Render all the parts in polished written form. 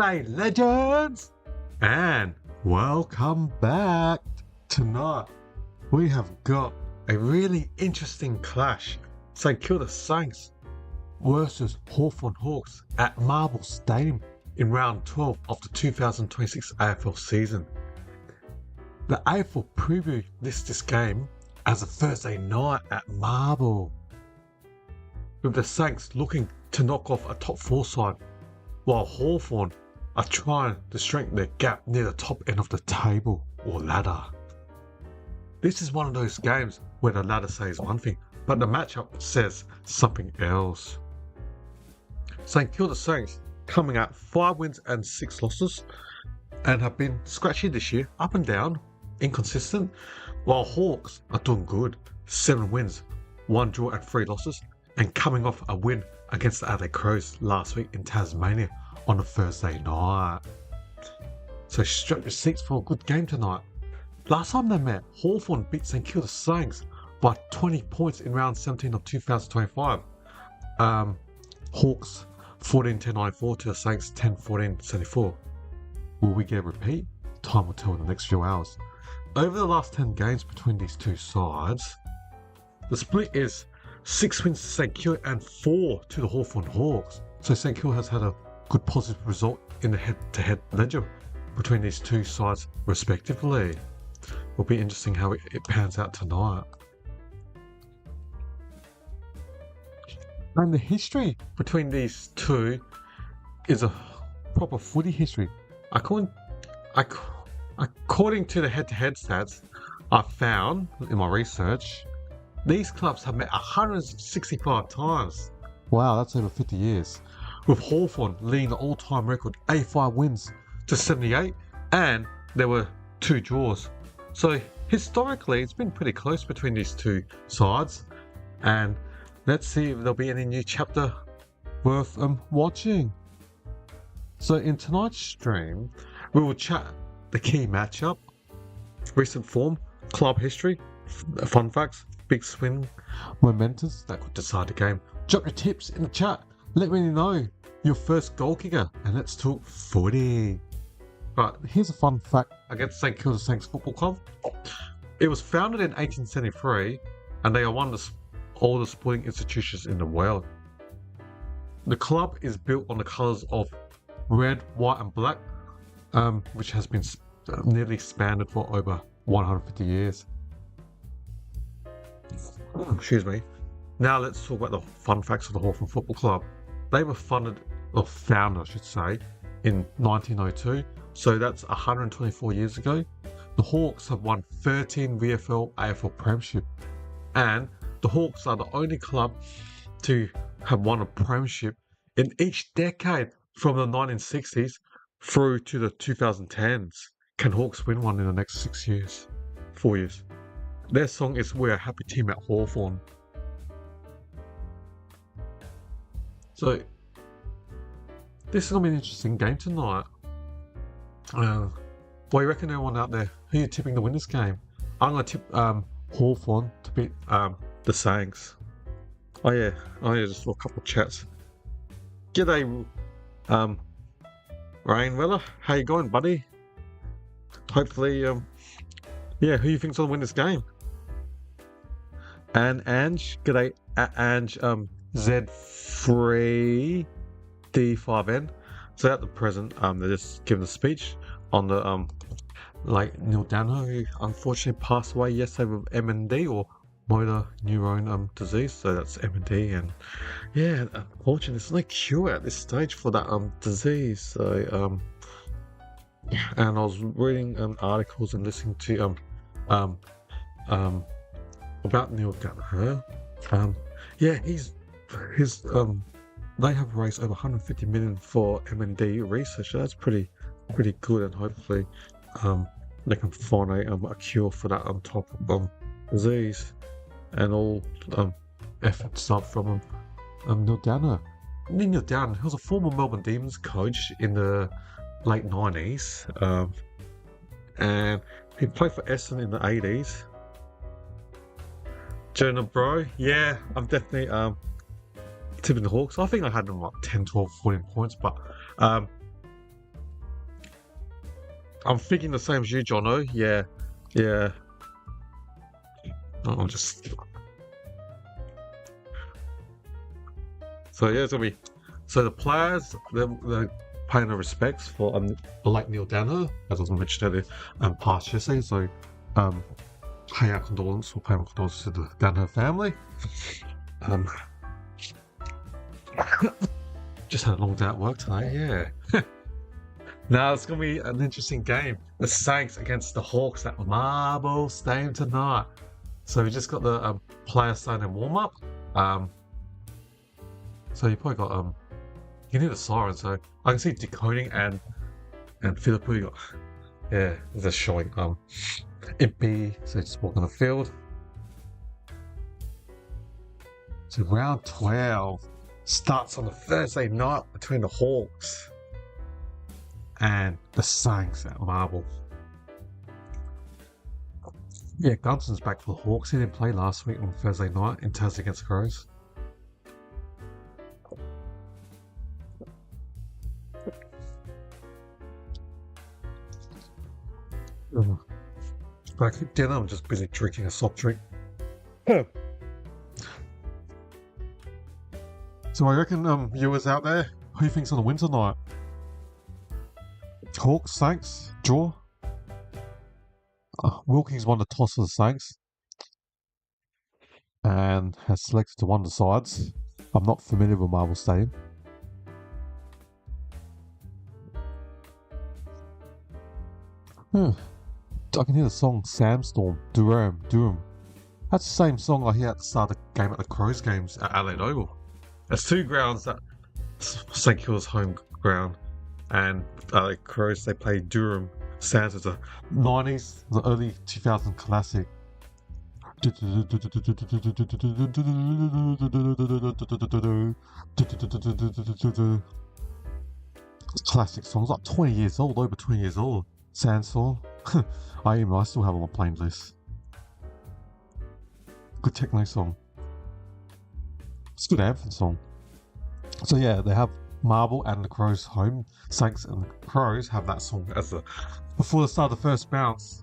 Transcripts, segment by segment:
Hey, legends! And welcome back. Tonight, we have got a really interesting clash. St Kilda Saints versus Hawthorn Hawks at Marble Stadium in round 12 of the 2026 AFL season. The AFL preview lists this game as a Thursday night at Marble, with the Saints looking to knock off a top 4 side, while Hawthorn are trying to strengthen their gap near the top end of the table or ladder. This is one of those games where the ladder says one thing, but the matchup says something else. St Kilda Saints coming at 5 wins and 6 losses and have been scratchy this year, up and down, inconsistent, while Hawks are doing good, 7 wins, 1 draw and 3 losses, and coming off a win against the Adelaide Crows last week in Tasmania on a Thursday night. So strap your seats for a good game tonight. Last time they met, Hawthorn beat St Kilda Saints by 20 points in round 17 of 2025. Hawks 14-10-94 to the Saints 10-14-74. Will we get a repeat? Time will tell in the next few hours. Over the last 10 games between these two sides, the split is 6 wins to St Kilda and 4 to the Hawthorn Hawks. So St Kilda has had a good positive result in the head-to-head ledger between these two sides respectively. Will be interesting how it pans out tonight. And the history between these two is a proper footy history. According to the head-to-head stats I found in my research, these clubs have met 165 times. Wow, that's over 50 years. With Hawthorn leading the all-time record 85 wins to 78, and there were 2 draws. So historically, it's been pretty close between these two sides. And let's see if there'll be any new chapter worth watching. So in tonight's stream, we will chat the key matchup, recent form, club history, fun facts, big swing momentums that could decide the game. Drop your tips in the chat. Let me know your first goal kicker, and let's talk footy. Right, here's a fun fact against St Kilda Saints Football Club. It was founded in 1873, and they are one of the oldest sporting institutions in the world. The club is built on the colours of red, white, and black, which has been nearly expanded for over 150 years. Excuse me. Now let's talk about the fun facts of the Hawthorn Football Club. They were founded, I should say, in 1902, so that's 124 years ago. The Hawks have won 13 VFL AFL Premiership, and the Hawks are the only club to have won a Premiership in each decade from the 1960s through to the 2010s. Can Hawks win one in the next 4 years? Their song is "We're a Happy Team at Hawthorn." So this is going to be an interesting game tonight. What do you reckon, everyone out there? Who are you tipping to win this game? I'm going to tip Hawthorn to beat the Saints. Oh yeah, just for a couple of chats. G'day, Rain Weller. How you going, buddy? Hopefully, yeah, who you think's going to win this game? And Ange, g'day, Ange, Z3D5N. So at the present, they're just giving a speech on the like Neil Dano, who unfortunately passed away yesterday with MND, or motor neurone disease. So that's MND, and yeah, unfortunately, there's no cure at this stage for that disease. So and I was reading articles and listening to about Neil Dano. Yeah, they have raised over 150 million for MND research. So that's pretty good, and hopefully they can find a cure for that type of disease. And all efforts up from Neil Downer. Neil Downer, he was a former Melbourne Demons coach in the late 90s, and he played for Essendon in the 80s. Jonah, bro, yeah, I'm definitely tipping the Hawks. I think I had them like 10, 12, 14 points, but I'm thinking the same as you, Jono. Yeah. Yeah. I'm just... So yeah, it's gonna be... So the players, they're paying their respects for like Neil Danaher, as I was mentioned earlier, past yesterday. So pay our condolences to the Danaher family. Just had a long day at work tonight, yeah. Now it's gonna be an interesting game. The Saints against the Hawks at Marble Stadium tonight. So we just got the players starting to warm up. So you probably got you can hear the siren. So I can see decoding and Philippe got they're showing Impy. So just walk on the field. So round 12 starts on a Thursday night between the Hawks and the Saints at Marble. Yeah, Gunson's back for the Hawks. He didn't play last week on Thursday night in Taz against the Crows. Back at dinner, I'm just busy drinking a soft drink. So I reckon viewers out there, who do you think's on the win tonight? Hawks, Saints, draw. Wilkins won the toss for the Saints and has selected to one of the sides. I'm not familiar with Marble Stadium. I can hear the song Sandstorm, Durham. That's the same song I hear at the start of the game at the Crows games at Adelaide Oval. There's two grounds that St Kilda's home ground and Crows, they play Durham Sands as a 90s, the early 2000s classic. Classic songs, like 20 years old, over 20 years old. Sandstorm. I still have it on my playlist. Good techno song. It's a good anthem song. So yeah, they have Marble and the Crows home. Saints and the Crows have that song as before the start of the first bounce.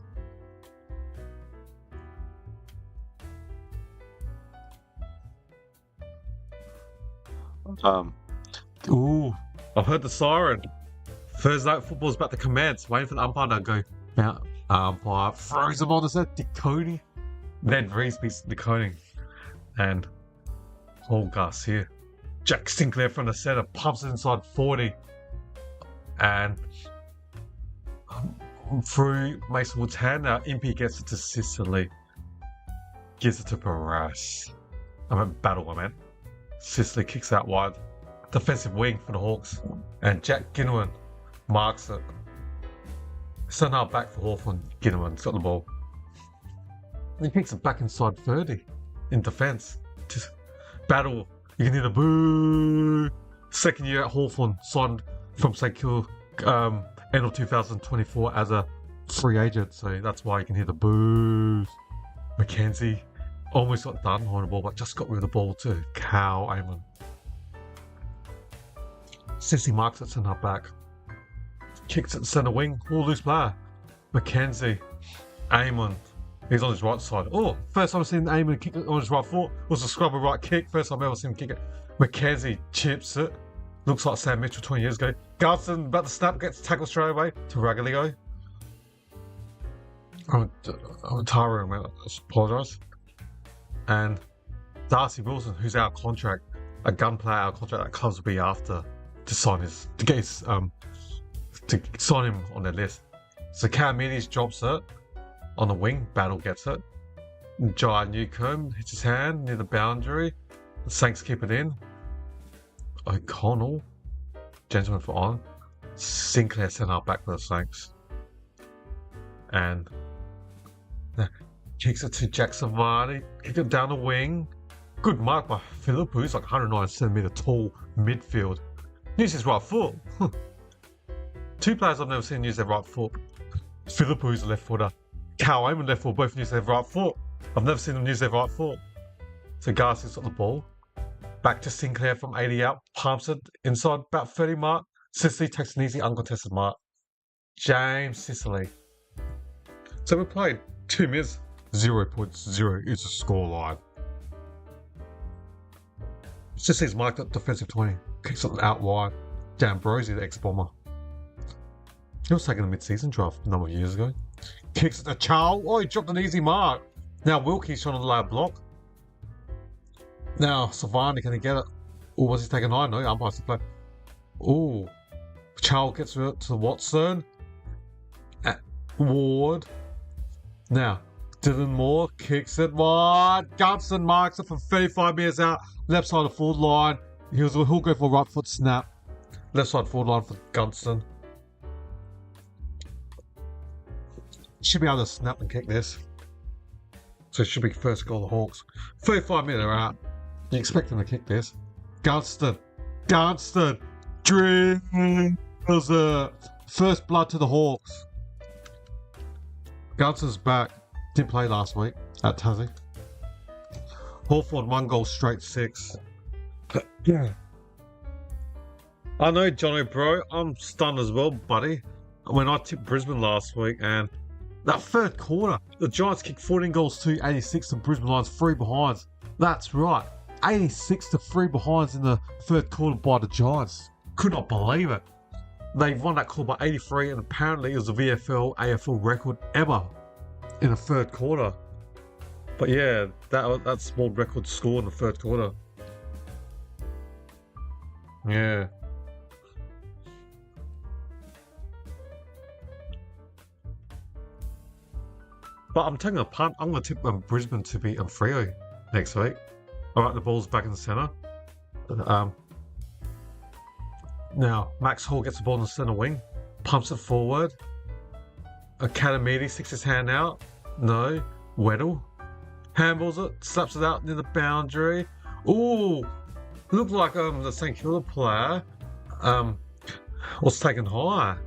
Ooh, I've heard the siren. Thursday night football's about to commence. Waiting for the umpire to go. Umpire throws him on the set, decoding. Then Reese beats decoding. And Paul Gus here. Jack Sinclair from the centre pumps it inside 40. And through Mason Wood's hand, now Impey gets it to Sicily. Gives it to Barras. Battle. Sicily kicks out wide. Defensive wing for the Hawks. And Jack Ginnivan marks it. So now back for Hawthorn. Ginnivan's got the ball. And he kicks it back inside 30 in defence. Just battle. You can hear the boo. Second year at Hawthorn, signed from St Kilda end of 2024 as a free agent. So that's why you can hear the boos. Mackenzie almost got done on the ball, but just got rid of the ball too. Cow Amon. Sissy marks it centre back. Kicks it centre wing. All loose player. Mackenzie. Amon. He's on his right side. Oh, first time I've seen Amon kick it on his right foot. Was a scrubber right kick. First time I've ever seen him kick it. Mackenzie chips it. Looks like Sam Mitchell 20 years ago. Garson about to snap, gets tackled straight away to Ragalio. I'm tiring, man. I apologise. And Darcy Wilson, who's out of contract, a gun player out of contract that clubs will be after to sign to sign him on their list. So Cam Meady's drops it on the wing. Battle gets it. Jai Newcomb hits his hand near the boundary. The Saints keep it in. O'Connell, gentleman for on. Sinclair sent out back for the Saints. And kicks it to Jackson Varney. Kick it down the wing. Good mark by Philippe, who's like 109 centimetre tall midfield. Use his right foot. Two players I've never seen use their right foot. Philippe, who's a left footer. Cal Amon, left foot, both use their right foot. I've never seen them use their right foot. So Garcia's got the ball. Back to Sinclair from 80 out. Pumps it inside about 30 mark. Sicily takes an easy uncontested mark. James Sicily. So we played 2 minutes. 0.0 is the scoreline. It just says Mike at defensive 20. Kicks it out wide. D'Ambrosio, the ex-bomber. He was taking the mid-season draft a number of years ago. Kicks it to Charles. Oh, he dropped an easy mark. Now Wilkie's trying to lay a block. Now Savani, can he get it? Oh, was he taking 9? No, umpire's to play. Oh, Charles gets it to Watson. Ward. Now, Dylan Moore kicks it wide. Gunston marks it from 35 metres out. Left side of forward line. He'll go for a right foot snap. Left side forward line for Gunston. Should be able to snap and kick this. So it should be first goal of the Hawks. 35 metres out. You expect him to kick this. Gunston. Drills it. First blood to the Hawks. Gunston's back. Didn't play last week at Tassie. Hawthorn 1 goal straight 6. Yeah. I know, Jono, bro. I'm stunned as well, buddy. When I tipped Brisbane last week, and that third quarter, the Giants kicked 14 goals to 86 and Brisbane Lions 3 behinds. That's right. 86 to 3 behinds in the third quarter by the Giants. Could not believe it. They won that quarter by 83, and apparently it was the VFL AFL record ever in the third quarter. But yeah, that's world record score in the third quarter. Yeah. But I'm taking a punt. I'm going to tip Brisbane to beat Freo next week. Alright, the ball's back in the centre. Now, Max Hall gets the ball in the centre wing. Pumps it forward. Academidi sticks his hand out. No. Weddle. Handballs it. Slaps it out near the boundary. Ooh. Looked like the St Kilda player was taken high.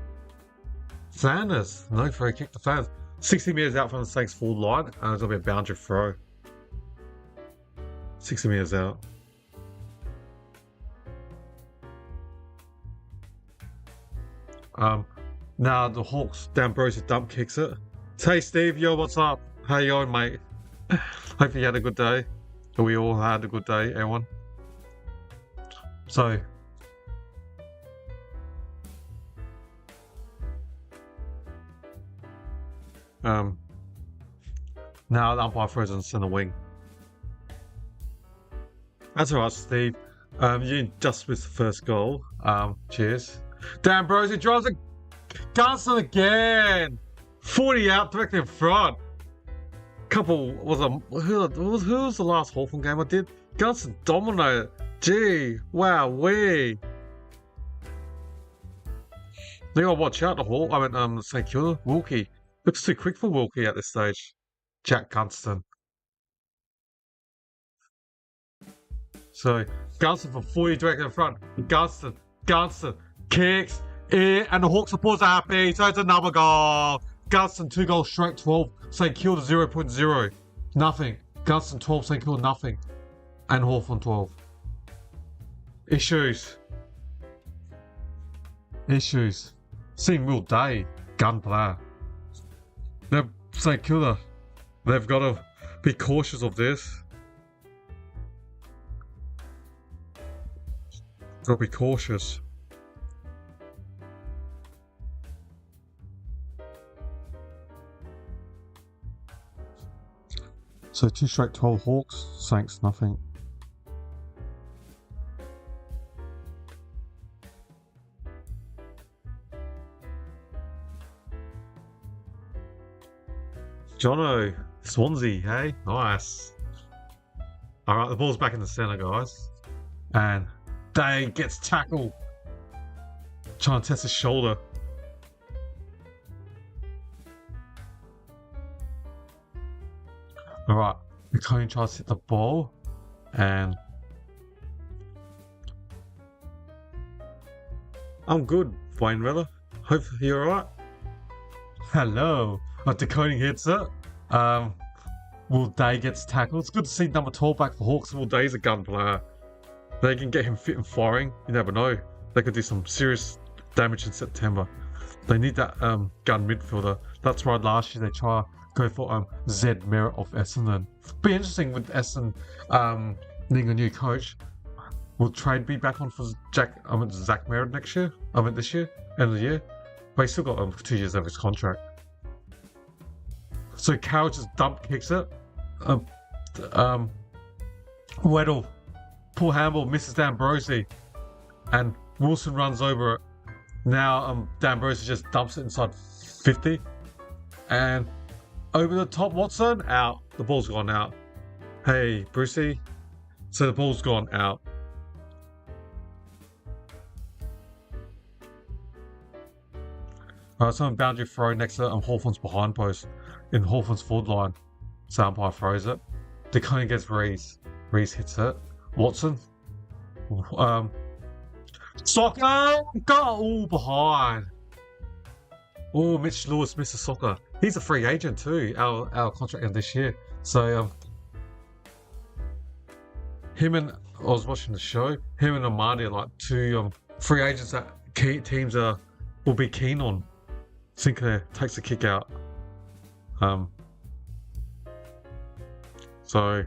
Flanders. No free kick to Flanders. 60 metres out from the Saints forward line. It's going to be a boundary throw. 60 metres out. Now the Hawks, D'Ambrosio dump kicks it. Hey Steve, yo, what's up? How you going, mate? Hope you had a good day. We all had a good day, everyone. So, now the umpire throws in the centre wing. That's alright, Steve. You just missed the first goal. Cheers. D'Ambrosio drives it. Gunston again. 40 out, directly in front. Who was the last Hawthorn game I did? Gunston dominated. Gee, wow, wee. They gotta watch out the Hawk. St Kilda. Wilkie. Looks too quick for Wilkie at this stage. Jack Gunston. So, Gunston from 40 directly in front. Gunston kicks it, and the Hawks supporters are happy, so it's another goal. Gunston 2 goals straight 12. St Kilda 0.0. Nothing. Gunston 12, St Kilda nothing. And Hawthorn 12. Issues. Seen Will Day, gun player. Now, St Kilda, they've got to be cautious of this. Got to be cautious. So 2 straight 12 Hawks, Saints nothing. Jono, Swansea, hey? Nice. Alright, the ball's back in the centre, guys. And Day gets tackled. Trying to test his shoulder. Alright, McLean tries to hit the ball. And I'm good, Wayne Weller. Hope you're alright. Hello. Decoding hits it. Will Day gets tackled. It's good to see number 12 back for Hawks. Will Day's a gun player. They can get him fit and firing. You never know. They could do some serious damage in September. They need that gun midfielder. That's why last year they try go for Zed Merritt of Essendon. Be interesting with Essendon needing a new coach. Will trade be back on for Zach Merritt next year? This year, end of the year. But he's still got 2 years of his contract. So Carroll just kicks it. Weddle, poor handball, misses D'Ambrosio, and Wilson runs over it. Now D'Ambrosio just dumps it inside 50, and over the top Watson, out. The ball's gone out. Hey, Brucey. So the ball's gone out. Alright, so boundary throw next to Hawthorn's behind post in Hawthorn's forward line. So umpire throws it. DeConey gets Reese. Reese hits it. Watson. Soccer! Got all behind. Oh, Mitch Lewis misses soccer. He's a free agent too. Our contract ends this year. So him and I was watching the show. Him and Amadi are like two free agents that teams will be keen on. Sinclair takes a kick out. So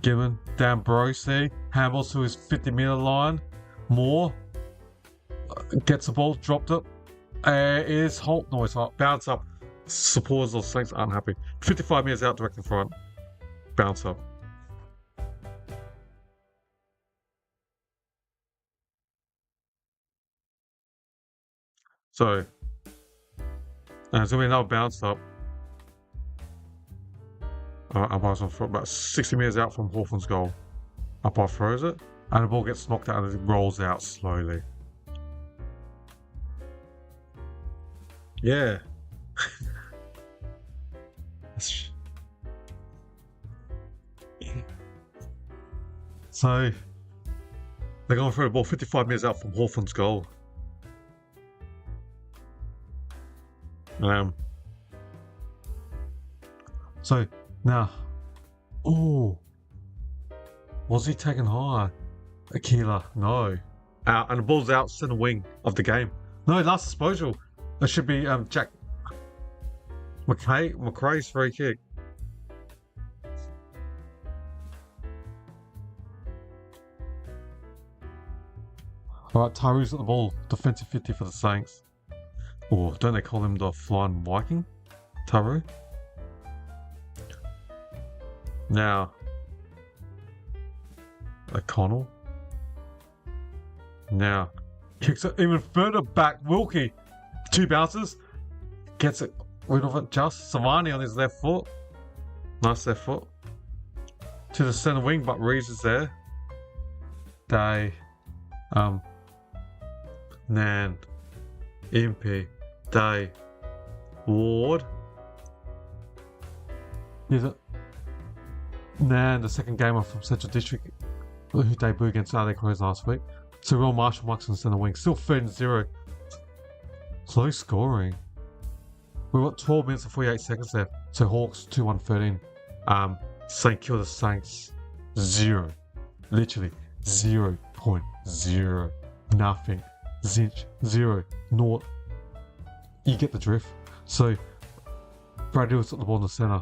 Given, D'Ambrosio handballs to his 50-meter line. Moore gets the ball, dropped it. Is Holt? No, it's not. Bounce up. Supporters of the Saints aren't happy. 55 meters out, direct in front. Bounce up. So, there's going to be another bounce up. Umpire's on foot, about 60 meters out from Hawthorn's goal. Umpire throws it, and the ball gets knocked out and it rolls out slowly. Yeah. So, they're going to throw the ball 55 meters out from Hawthorn's goal. So now, was he taken high? Aquila, no. And the ball's out center wing of the game. No, last disposal. It should be Jack McRae's free kick. Alright, Taru's at the ball. Defensive 50 for the Saints. Or don't they call him the Flying Viking? Taru? Now, O'Connell. Now, kicks it even further back. Wilkie, 2 bounces. Gets it rid of it just. Savani on his left foot. Nice left foot. To the center wing, but Reeves is there. Day. Nan. Impey. Day. Ward. Is it? Nan, the second gamer from Central District, who debuted against Adelaide Crows last week. So Will Marshall Marks on center wing. Still 13-0. Close scoring. We've got 12 minutes and 48 seconds left. So Hawks 2-1-13. St Kilda Saints 0. Literally 0.0. Nothing. Zinch. 0. Naught. You get the drift. So Brad Lewis at the ball in the center.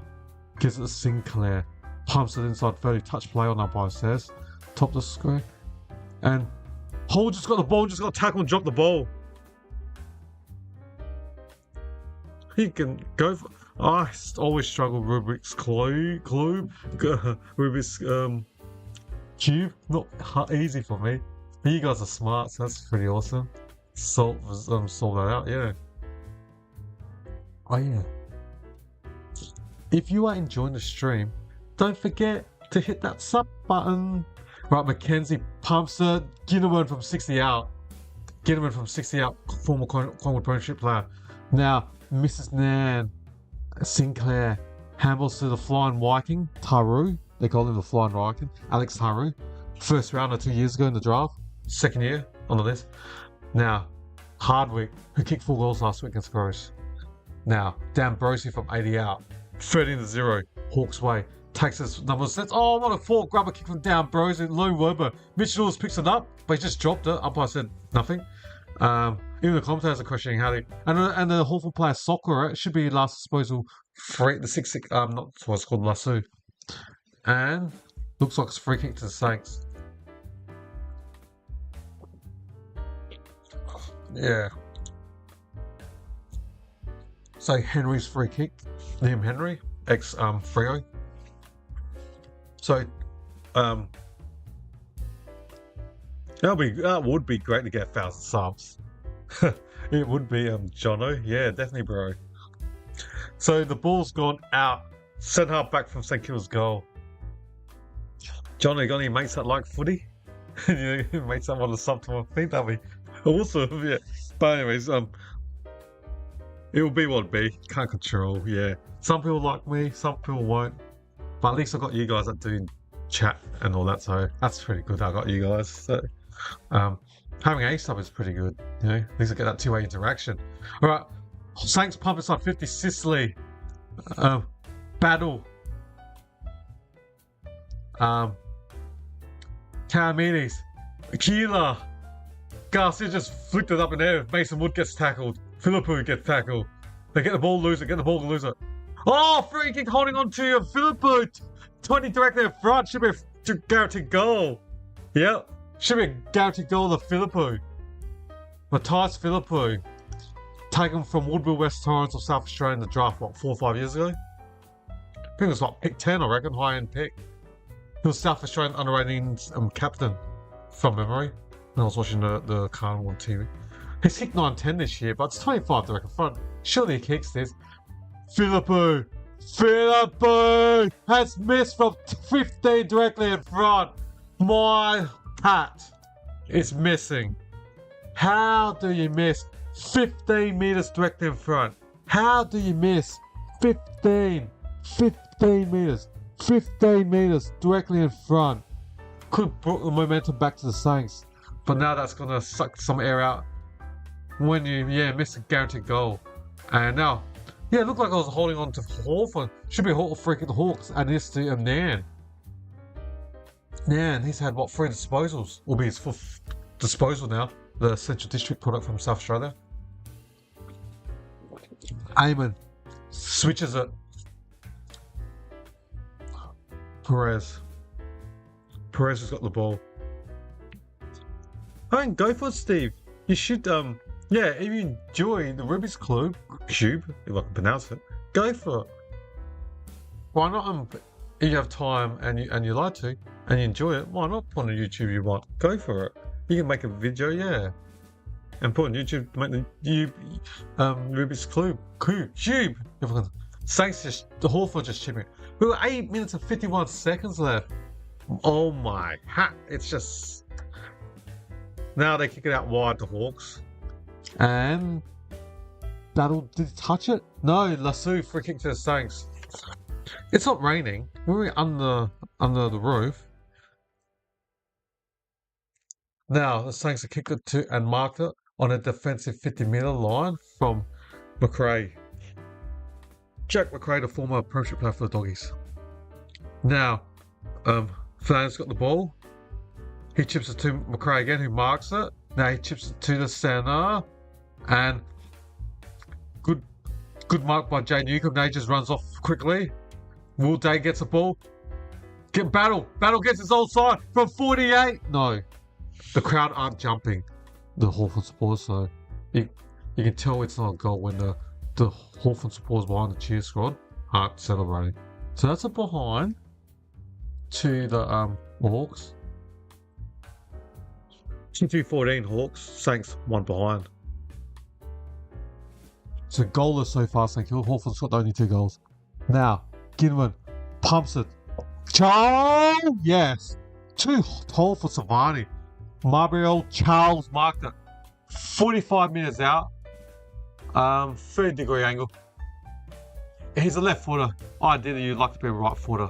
Gives it to Sinclair. Pumps it inside 30. Touch play on umpire says. Top the square. And Hall just got the ball. Just got to tackle and drop the ball. He can go for... I always struggle with Rubik's Rubik's cube. Not easy for me. But you guys are smart, so that's pretty awesome. Solve that out, yeah. Oh yeah. If you are enjoying the stream, don't forget to hit that sub button. Right, Mackenzie pumps it. Ginnerman from 60 out. Ginnerman from 60 out, former Collingwood Premiership player. Now, Mrs. Nan, Sinclair, handballs to the Flying Viking, Taru. They call him the Flying Viking. Alex Taru. First rounder 2 years ago in the draft. Second year on the list. Now, Hardwick, who kicked 4 goals last week against Crows. Now, D'Ambrosio from 80 out. 13-0. Hawks way. Takes his number of sets. Oh, what a fork. Grab a kick from D'Ambrosio. Lone Werber. Mitch Lewis picks it up, but he just dropped it. Umpire said nothing. Even the commentators are questioning how they and the Hawthorn player soccer, right? It should be last disposal free the 6-6 not what's called lasso. And looks like it's free kick to the Saints. Yeah. So Henry's free kick. Liam Henry, ex Freo. So that would be great to get 1,000 subs. It would be Jono. Yeah, definitely, bro. So the ball's gone out. Sent half back from St Kilda's goal. Jono got any mates that like footy? You know, mates that want to sub to my feet, that'd be awesome, yeah. But anyways, it will be what it be. Can't control, yeah. Some people like me, some people won't. But at least I got you guys that do chat and all that, so that's pretty good. I got you guys. So having a sub is pretty good, you know. At least I get that two-way interaction. All right, Saints pump inside 50. Sicily, battle. Calamides, Keeler, Garcia just flicked it up in there. Mason Wood gets tackled. Philippou gets tackled. They get the ball, lose it. Get the ball, lose it. Oh, free kick holding on to Philippou. 20 directly in front. Should be a guaranteed goal. Yep. Should be a guaranteed goal to Philippou. Matthias Philippou. Taken from Woodville, West Torrens of South Australia in the draft, what, 4 or 5 years ago? I think it was like pick 10, I reckon. High-end pick. He was South Australian under-18 captain from memory. When I was watching the Carnival on TV. He's kicked 9-10 this year, but it's 25 direct in front. Surely he kicks this. Philippou has missed from 15 directly in front. My hat is missing. How do you miss 15 meters directly in front? How do you miss 15 meters? 15 meters directly in front. Could have brought the momentum back to the Saints. But now that's going to suck some air out when you, miss a guaranteed goal. And now, it looked like I was holding on to Hawthorn. Should be a free kick to Hawks, and this to Nan. Nan, he's had, 3 disposals? Will be his 4th disposal now. The Central District product from South Australia. Eamon switches it. Perez has got the ball. I mean, go for it, Steve. You should, if you enjoy the Rubik's Cube, if I can pronounce it, go for it. Why not? If you have time and you like to, and you enjoy it, why not put on YouTube you want? Go for it. You can make a video, and put on YouTube, make the Rubik's Cube. If I can. Saints the Hawthorn just chipping. We were 8 minutes and 51 seconds left. Oh my hat! It's just now they kick it out wide to Hawks. And Battle did touch it? No, Lasso free kick to the Saints. It's not raining. We're under the roof. Now the Saints have kicked it to and marked it on a defensive 50-meter line from McRae. Jack McRae, the former Premiership player for the Doggies. Now, Flan's got the ball. He chips it to McRae again, who marks it. Now he chips it to the centre. And good mark by Jay Newcomb. Now he just runs off quickly. Will Day gets the ball. Battle gets his old side from 48. No, the crowd aren't jumping. The Hawthorn supporters, so you can tell it's not a goal when the Hawthorn supporters behind the cheer squad aren't celebrating. So that's a behind to the Hawks. 2-14 Hawks, Saints 1 behind. So goalless so far, St Kilda. Hawthorn's got only 2 goals. Now, Ginman pumps it. Charles! Yes. 2 tall for Savani. Mario Charles marked it. 45 meters out. 30-degree angle. He's a left footer. Ideally, you'd like to be a right footer.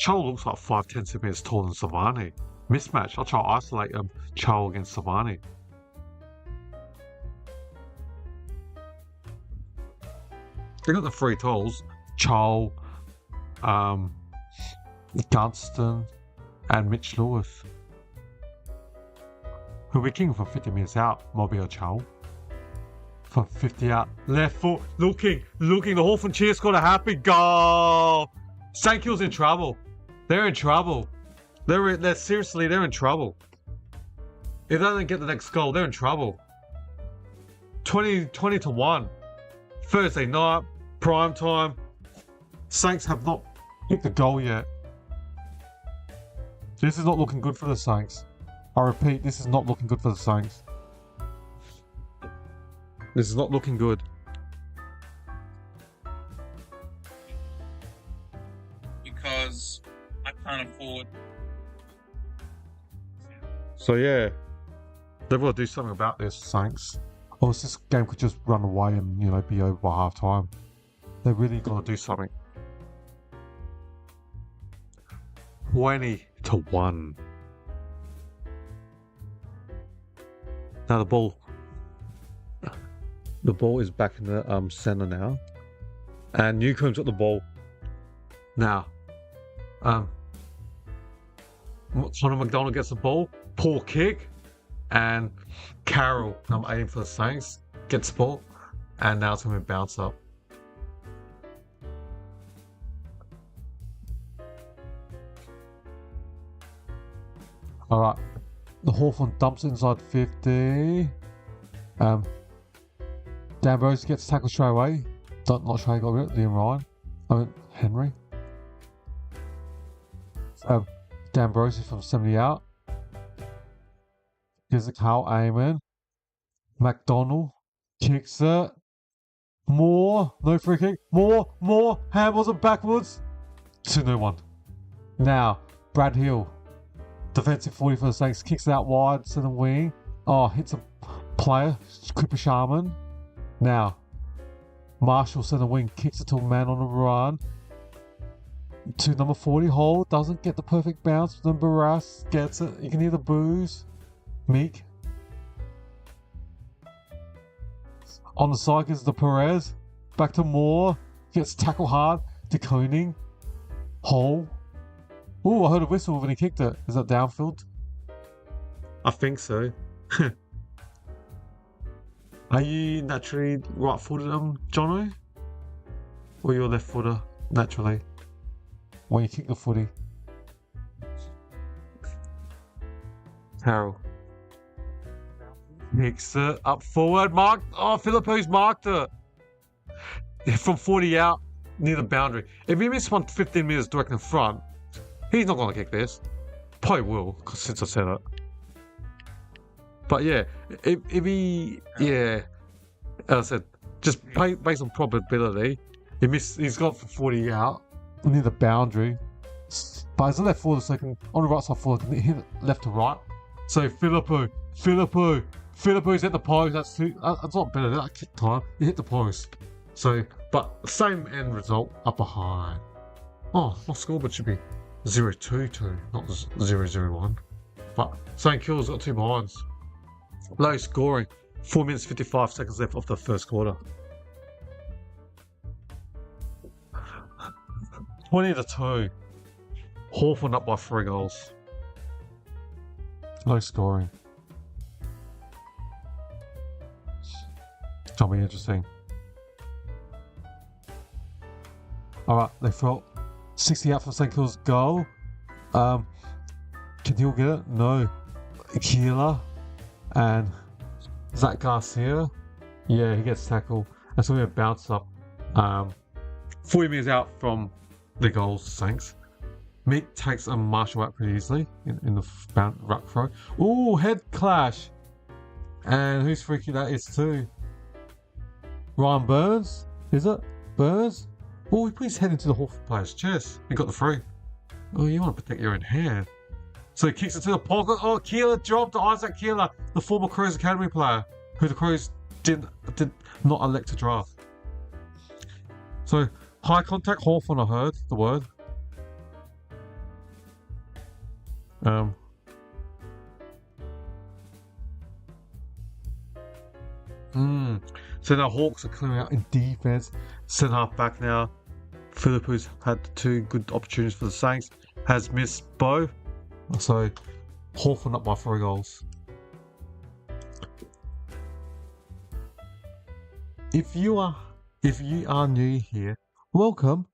Chol looks like 5-10 centimeters taller than Savani. Mismatch. I'll try to isolate Chol against Savani. They got the 3 tolls. Chol, Gunston, and Mitch Lewis. who'll be kicking from 50 metres out, Mobile Chow. From 50 out, left foot, looking, the Hawthorn cheer scored a happy goal. St Kilda's in trouble. They're in trouble. They're seriously, they're in trouble. If they don't get the next goal, they're in trouble. 20 to 1. Thursday night, prime time. Saints have not hit the goal yet. This is not looking good for the Saints. I repeat, this is not looking good for the Saints. This is not looking good. Because I can't afford. So yeah, they've got to do something about this, Saints. Or else this game could just run away and, you know, be over by half time. They've really got to do something. 20 to 1. Now the ball is back in the centre now, and Newcomb's got the ball. Now, Connor McDonald gets the ball, poor kick, and Carroll, number 18 for the Saints, gets the ball, and now it's going to be bounce up. All right, the Hawthorn dumps inside 50. D'Ambrose gets tackled straight away. Not sure he got rid of it. Liam Ryan. Henry. D'Ambrose from 70 out. Gives it Carl Amon. McDonald kicks it. More. No free kick. More. Handballs it backwards. 2-1. Now, Brad Hill. Defensive 40 for the Saints. Kicks it out wide. Centre wing. Oh, hits a player. Cooper Sharman. Now, Marshall centre wing kicks it to a man on the run. To number 40 hold, doesn't get the perfect bounce. Then Barras gets it. You can hear the boos. Meek. On the side is the Perez. Back to Moore. Gets tackled hard. De Koning. Hole. Ooh, I heard a whistle when he kicked it. Is that downfield? I think so. Are you naturally right-footed, Jono? Or you're left-footer, naturally? When you kick the footy? Harold. Kicks it up forward, marked. Oh, Philippo's marked it. From 40 out, near the boundary. If he missed 15 metres direct in front, he's not going to kick this. Probably will, since I said it. But yeah, if he, yeah, as I said, just based on probability, he's got for 40 out, near the boundary. But as a left forward, so he can, on the right side forward, can hit it left to right. So Philippo's at the post, that's not better, that kick time, he hit the post. So, but same end result, up behind. Oh, my scoreboard should be 0-2-2, not 0-0-1. But St Kilda's got 2 behinds. Low scoring. 4 minutes 55 seconds left of the first quarter. 20 to 2. Hawthorn up by 3 goals. Low scoring. That'll be interesting. Alright, they felt 60 out for St Kilda's goal. Can Hill get it? No. Keeler. And Zach Garcia, yeah, he gets tackled. And so we have bounced up 40 metres out from the goals, Saints. Meek takes a Marshall out pretty easily in the ruck throw. Ooh, head clash. And whose free kick that is too? Ryan Burns? Is it? Burns? Oh, he put his head into the Hawthorn player's chest. He got the free. Oh, you want to protect your own hand. So he kicks it to the pocket. Oh, Keeler dropped to Isaac Keeler, the former Crows Academy player, who the Crows did not elect to draft. So high contact Hawthorn, I heard the word. So now Hawks are clearing out in defense. Centre half back now. Philippo's had 2 good opportunities for the Saints. Has missed both. So Hawthorn up by 3 goals. if you are new here, welcome.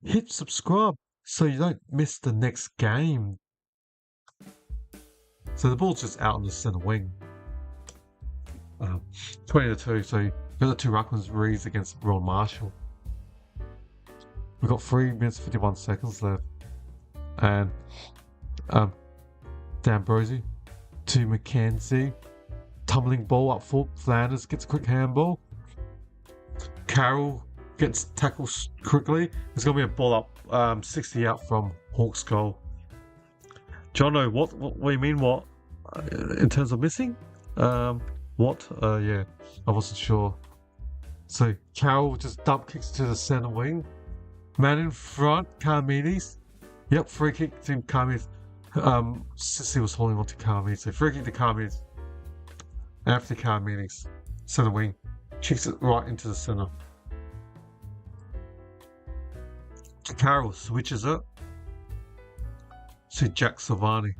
Hit subscribe so you don't miss the next game. So the ball's just out on the centre wing. 20-2. So you've got the two ruckmans, Reeves against Ron Marshall. We've got 3 minutes 51 seconds left, and D'Ambrosio to McKenzie, tumbling ball up full. Flanders gets a quick handball. Carroll gets tackled quickly. There's going to be a ball up 60 out from Hawks goal. Jono, what do you mean what? In terms of missing? What? Yeah, I wasn't sure. So Carroll just dump kicks to the centre wing. Man in front, Carmides. Yep, free kick to Carmides. Sissy was holding on to Carmides. So free kick to Carmides. After Carmides, centre wing. Kicks it right into the centre. Carroll switches it to Jack Silvani,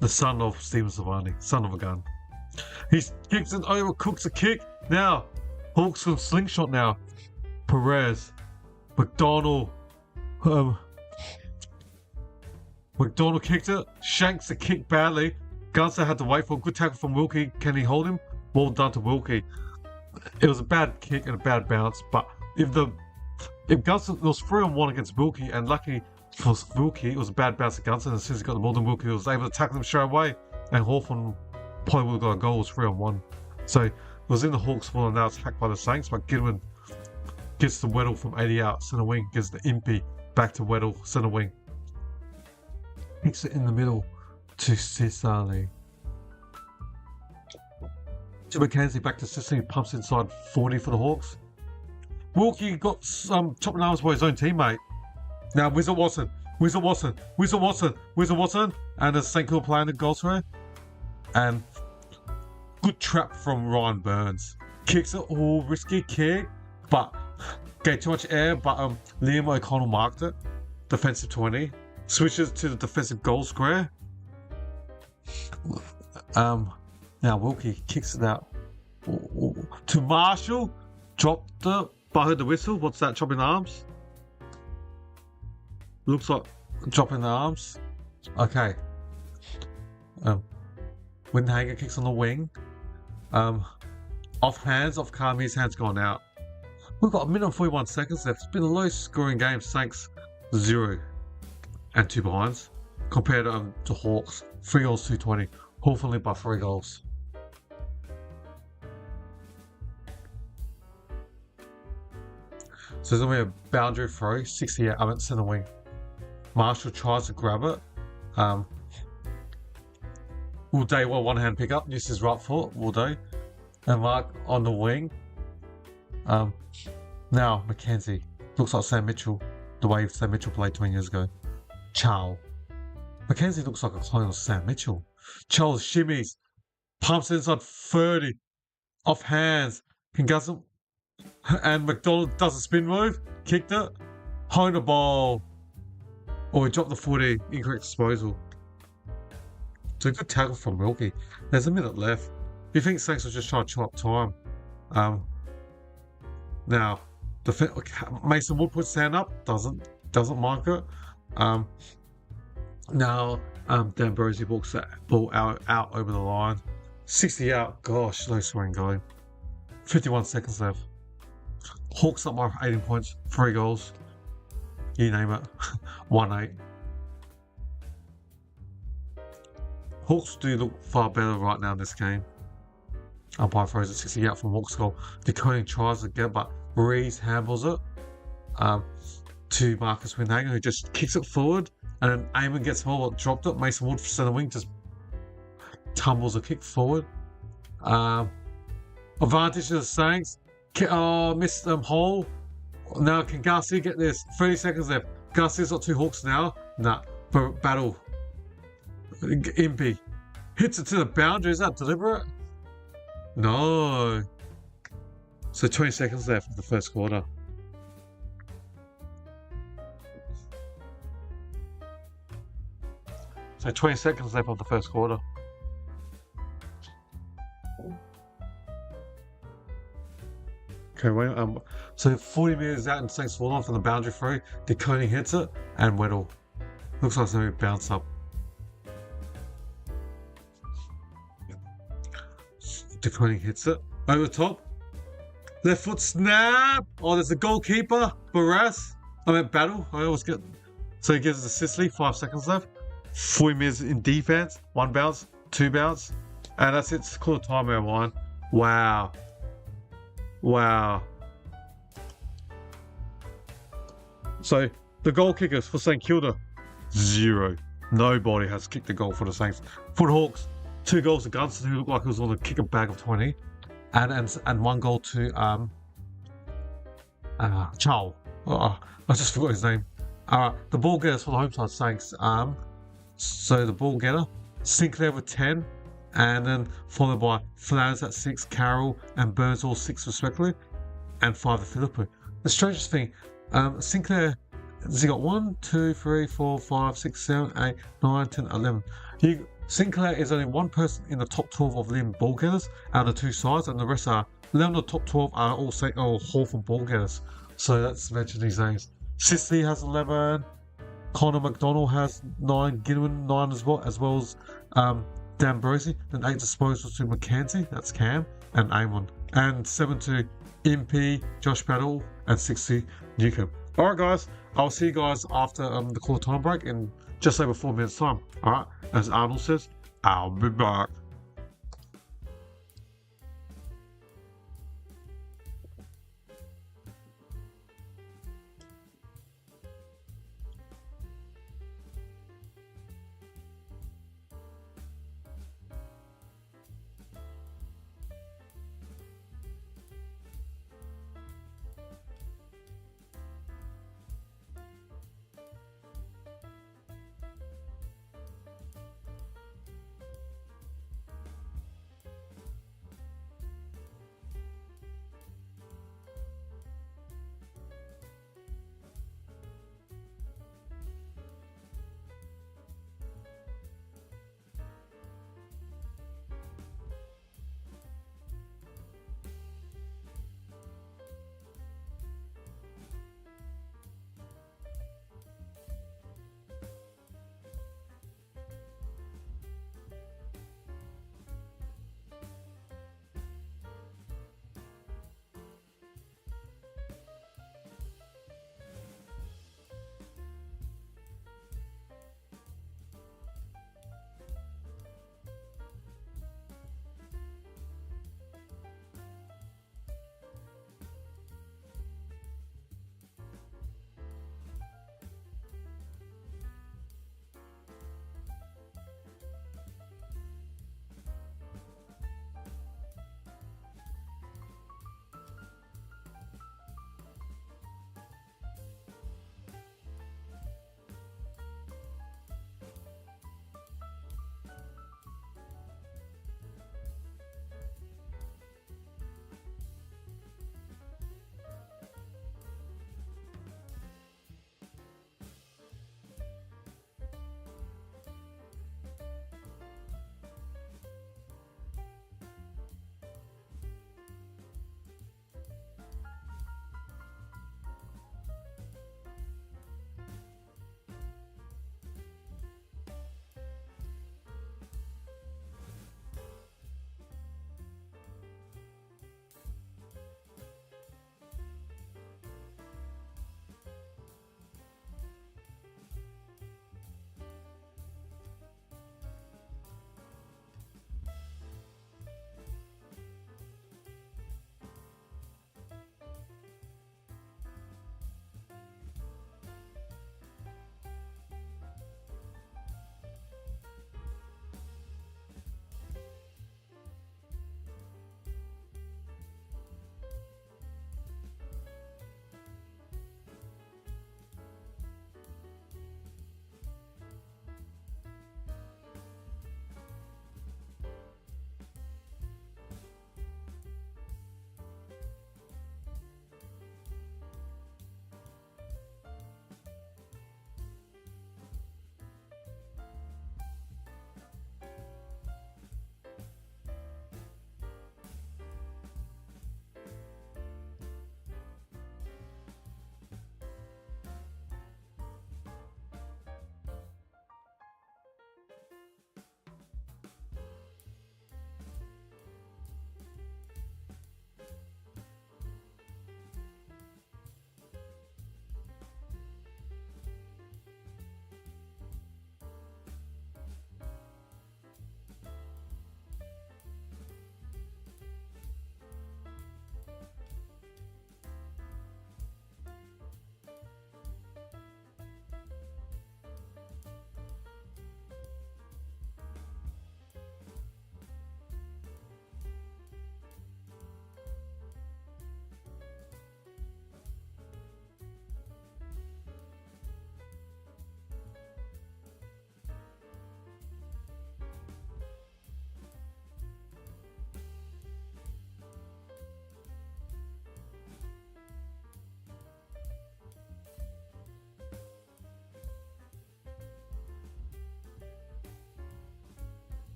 the son of Stephen Silvani, son of a gun. He kicks it over, cooks a kick. Now, Hawks with slingshot now. Perez, McDonald. McDonald kicked it, shanks the kick badly. Gunston had to wait for a good tackle from Wilkie. Can he hold him? Well done to Wilkie. It was a bad kick and a bad bounce, but if Gunston, it was 3-on-1 against Wilkie, and lucky for Wilkie, it was a bad bounce at Gunston. As soon as he got the ball, then Wilkie was able to tackle him straight away, and Hawthorn probably would have got a goal. It was 3-on-1. So it was in the Hawks' ball, and now it's hacked by the Saints, but Goodwin gets the Weddle from 80 out, centre wing, gives the Impey back to Weddle, centre wing. Kicks it in the middle to Cicely. To McKenzie, back to Cicely, pumps inside 40 for the Hawks. Wilkie got some chopping arms by his own teammate. Now Wizard Watson, and a St Kilda playing the goal throw. And good trap from Ryan Burns. Kicks it, all risky kick, but gave too much air, but Liam O'Connell marked it. Defensive 20. Switches to the defensive goal square. Now Wilkie kicks it out to Marshall. Dropped it, but I heard the whistle. What's that? Chopping the arms? Looks like dropping the arms. Okay. Windhager kicks on the wing. Off Carmi's hands gone out. We've got 1 minute and 41 seconds left. It's been a low scoring game. Saints 0 and 2 behinds. Compared to Hawks, 3 goals, 220. Hawthorn lead by 3 goals. So there's going to be a boundary throw, 68 up at centre wing. Marshall tries to grab it. Woolday, one-hand pick up, uses his right foot, Woolday. And Mark on the wing. Now, McKenzie. Looks like Sam Mitchell, the way Sam Mitchell played 20 years ago. Charles. McKenzie looks like a clone of Sam Mitchell. Charles shimmies. Pumps inside 30. Off hands. Concussum. And McDonald does a spin move. Kicked it. Hone a ball. Oh, he dropped the footy. Incorrect disposal. So a good tackle from Wilkie. There's a minute left. You think Saints will just try to chew up time? Now, Mason Wood puts his hand up. Doesn't mark it. Now, D'Ambrosio walks that ball out over the line. 60 out. Gosh, no swing going. 51 seconds left. Hawks up by 18 points. 3 goals. You name it. 1-8. Hawks do look far better right now in this game. Umpire throws it 60 out from Hawks goal. Decoding tries to get, but Reeves handles it to Marcus Windhager, who just kicks it forward. And then Eamon gets ball, dropped it. Mason Wood for centre wing just tumbles a kick forward. Advantage to the Saints. Missed hole. Now can Garcia get this? 30 seconds left. Garcia's got 2 Hawks now. Nah, battle. Impey hits it to the boundary. Is that deliberate? No. So 20 seconds left of the first quarter. So 20 seconds left of the first quarter. Okay, wait. So 40 meters out and Saints fall on from the boundary throw. DeConing hits it and Weddle. Looks like it's going to bounce up. DeConing hits it over the top. Left foot snap. Oh, there's the goalkeeper. Barras. I meant Battle. I always get. So he gives it to Sicily. 5 seconds left. 40 meters in defense. 1 bounce. 2 bounce. And that's it. It's called a timeout line. Wow. Wow. So the goal kickers for St Kilda, 0. Nobody has kicked a goal for the Saints. For the Hawks, 2 goals to Gunston, who looked like he was on the kick a bag of 20, and 1 goal to Charles. I just forgot his name. The ball getters for the home side Saints. So the ball getter, Sinclair with 10. And then followed by Flowers at 6, Carroll and Burns all 6 respectively, and 5 at Philippou. The strangest thing, Sinclair, has he got 1, 2, 3, 4, 5, 6, 7, 8, 9, 10, 11. Sinclair is only 1 person in the top 12 of Lim ball getters out of the 2 sides, and the rest are 11 of the top 12 are all Hawthorn ball getters. So that's mentioned these names. Sicily has 11, Connor McDonald has 9, Gilman 9 as well as Dan Brosey, then 8 disposals to McKenzie, that's Cam, and Amon. And 7 to MP, Josh Battle, and 6 to Newcomb. Alright guys, I'll see you guys after the quarter time break in just over 4 minutes time. Alright, as Arnold says, I'll be back.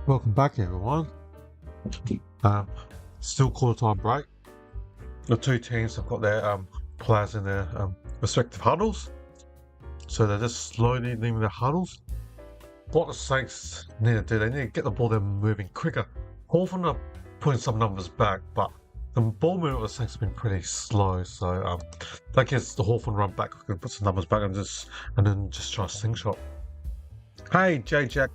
Welcome back, everyone. Still quarter time break. The two teams have got their players in their respective huddles, so they're just slowly leaving their huddles. What the Saints need to do, they need to get the ball there moving quicker. Hawthorn are putting some numbers back, but the ball movement of the Saints has been pretty slow, so that gives the Hawthorn run back, we can put some numbers back and then just try a slingshot. Hey, J-Jack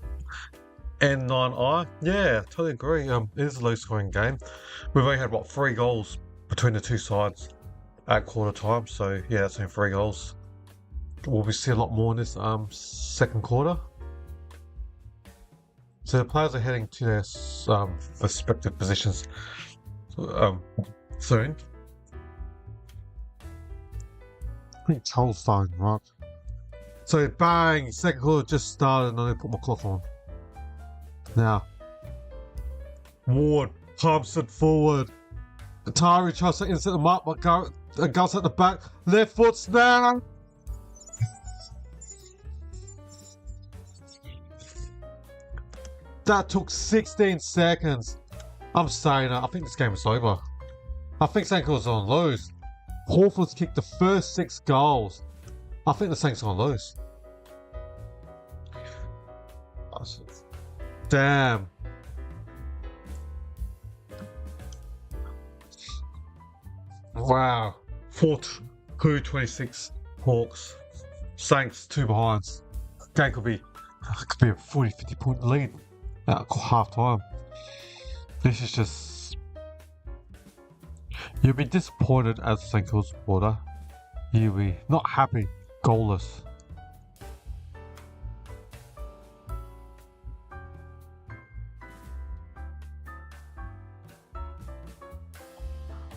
N9I, yeah, totally agree. It is a low scoring game. We've only had 3 goals between the two sides at quarter time, so yeah, that's only 3 goals. Will we see a lot more in this second quarter? So the players are heading to their respective positions soon. I think Charles starting, right? So bang, second quarter just started and I need to put my clock on. Now, Ward pumps it forward. Atari tries to insert them up, but Gus at the back. Left foot snap. That took 16 seconds. I'm saying I think this game is over. I think St. Kilda's on lose. Hawthorn's kicked the first 6 goals. I think the Saints are on lose. Damn. Wow. 4-2-26 Hawks. Saints 2 behinds. Game could be a 40-50 point lead at half time. This is just, you'll be disappointed as a St. Kilda supporter. You'll be not happy, goalless.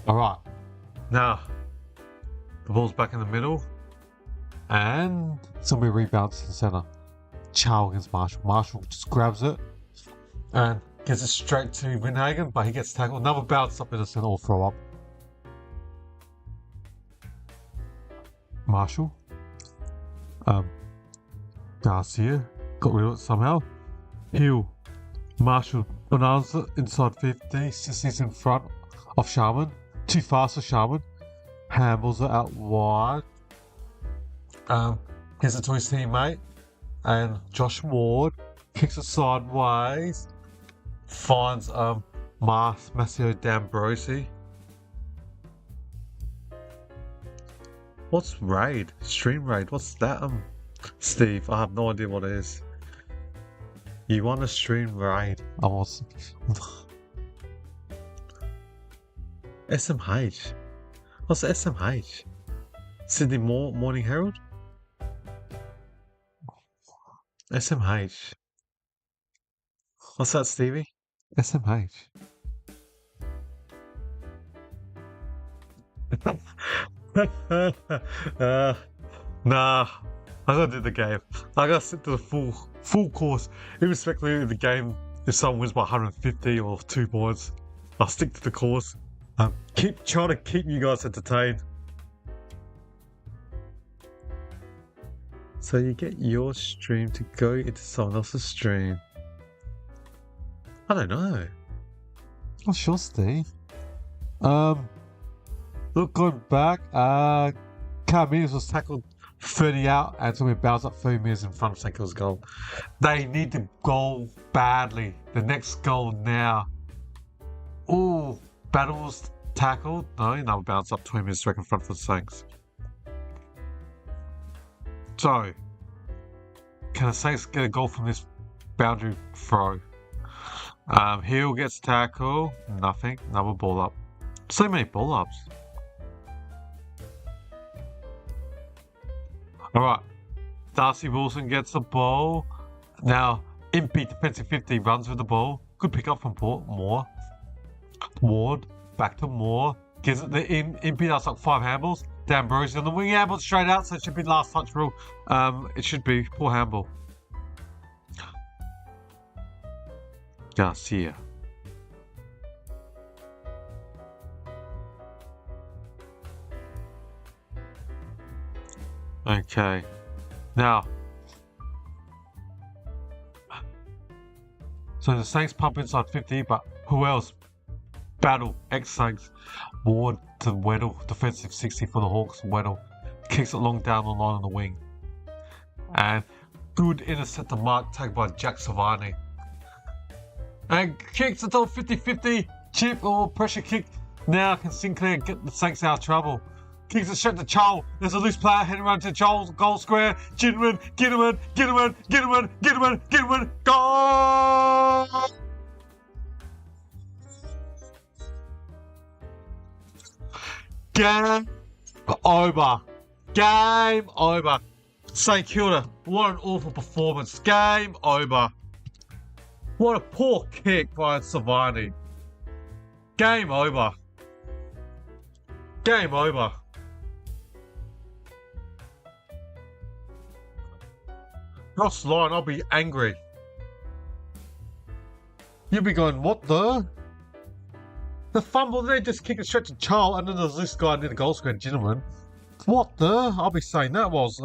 Alright, now the ball's back in the middle and somebody rebounds to the centre. Chow against Marshall. Marshall just grabs it and gives it straight to Winhagen, but he gets tackled. Another bounce up in the centre or throw up. Marshall. Garcia got rid of it somehow. Hill. Marshall Bonanza inside 50. Sissy's in front of Sharman. Too fast for Sharman. Handles it out wide. Gives it to his teammate. And Josh Ward kicks it sideways. Finds Massimo D'Ambrosi. What's raid? Stream raid? What's that? Steve, I have no idea what it is. You want a stream raid? I was SMH. What's SMH? Sydney Morning Herald? SMH. What's that, Stevie? SMH. Nah, I gotta do the game. I gotta sit to the full course, irrespective of the game. If someone wins by 150 or 2 points, I'll stick to the course. Keep trying to keep you guys entertained. So you get your stream to go into someone else's stream. I don't know. Not sure, Steve. Look, going back, Cam Mears was tackled 30 out and so we bounced up 30 metres in front of St. Kilda's goal. They need the goal badly. The next goal now. Ooh, Battles tackled. No, another bounce up 20 metres straight in front of the Saints. So, can the Saints get a goal from this boundary throw? Hill gets tackle. Nothing. Another ball up. So many ball ups. Alright. Darcy Wilson gets the ball. Now, Impey, defensive 50, runs with the ball. Good pick up from Moore. Ward, back to Moore. Gives it the Impey, that's like 5 handballs. D'Ambrosi on the wing, handball straight out, so it should be last touch rule. It should be poor handball. Garcia. Okay. So the Saints pump inside 50, but who else? Battle, ex-Saints. Ward to Weddle, defensive 60 for the Hawks. Weddle kicks it long down the line on the wing. And good intercept to mark, taken by Jack Savani. And kicks until 50-50. Chip or pressure kick. Now can Sinclair get the Saints out of trouble. Kicks it straight to Charles. There's a loose player heading around to Charles. Goal square. Ginman, Ginman, Ginman, Ginman, Ginman, Ginman. Goal! Game over. Game over. St Kilda, what an awful performance. Game over. What a poor kick by Savani. Game over. Game over. Cross line, I'll be angry. You'll be going, what the? The fumble, they just kick it straight to Charles, and then there's this guy near the goal square, gentlemen. What the? I'll be saying that was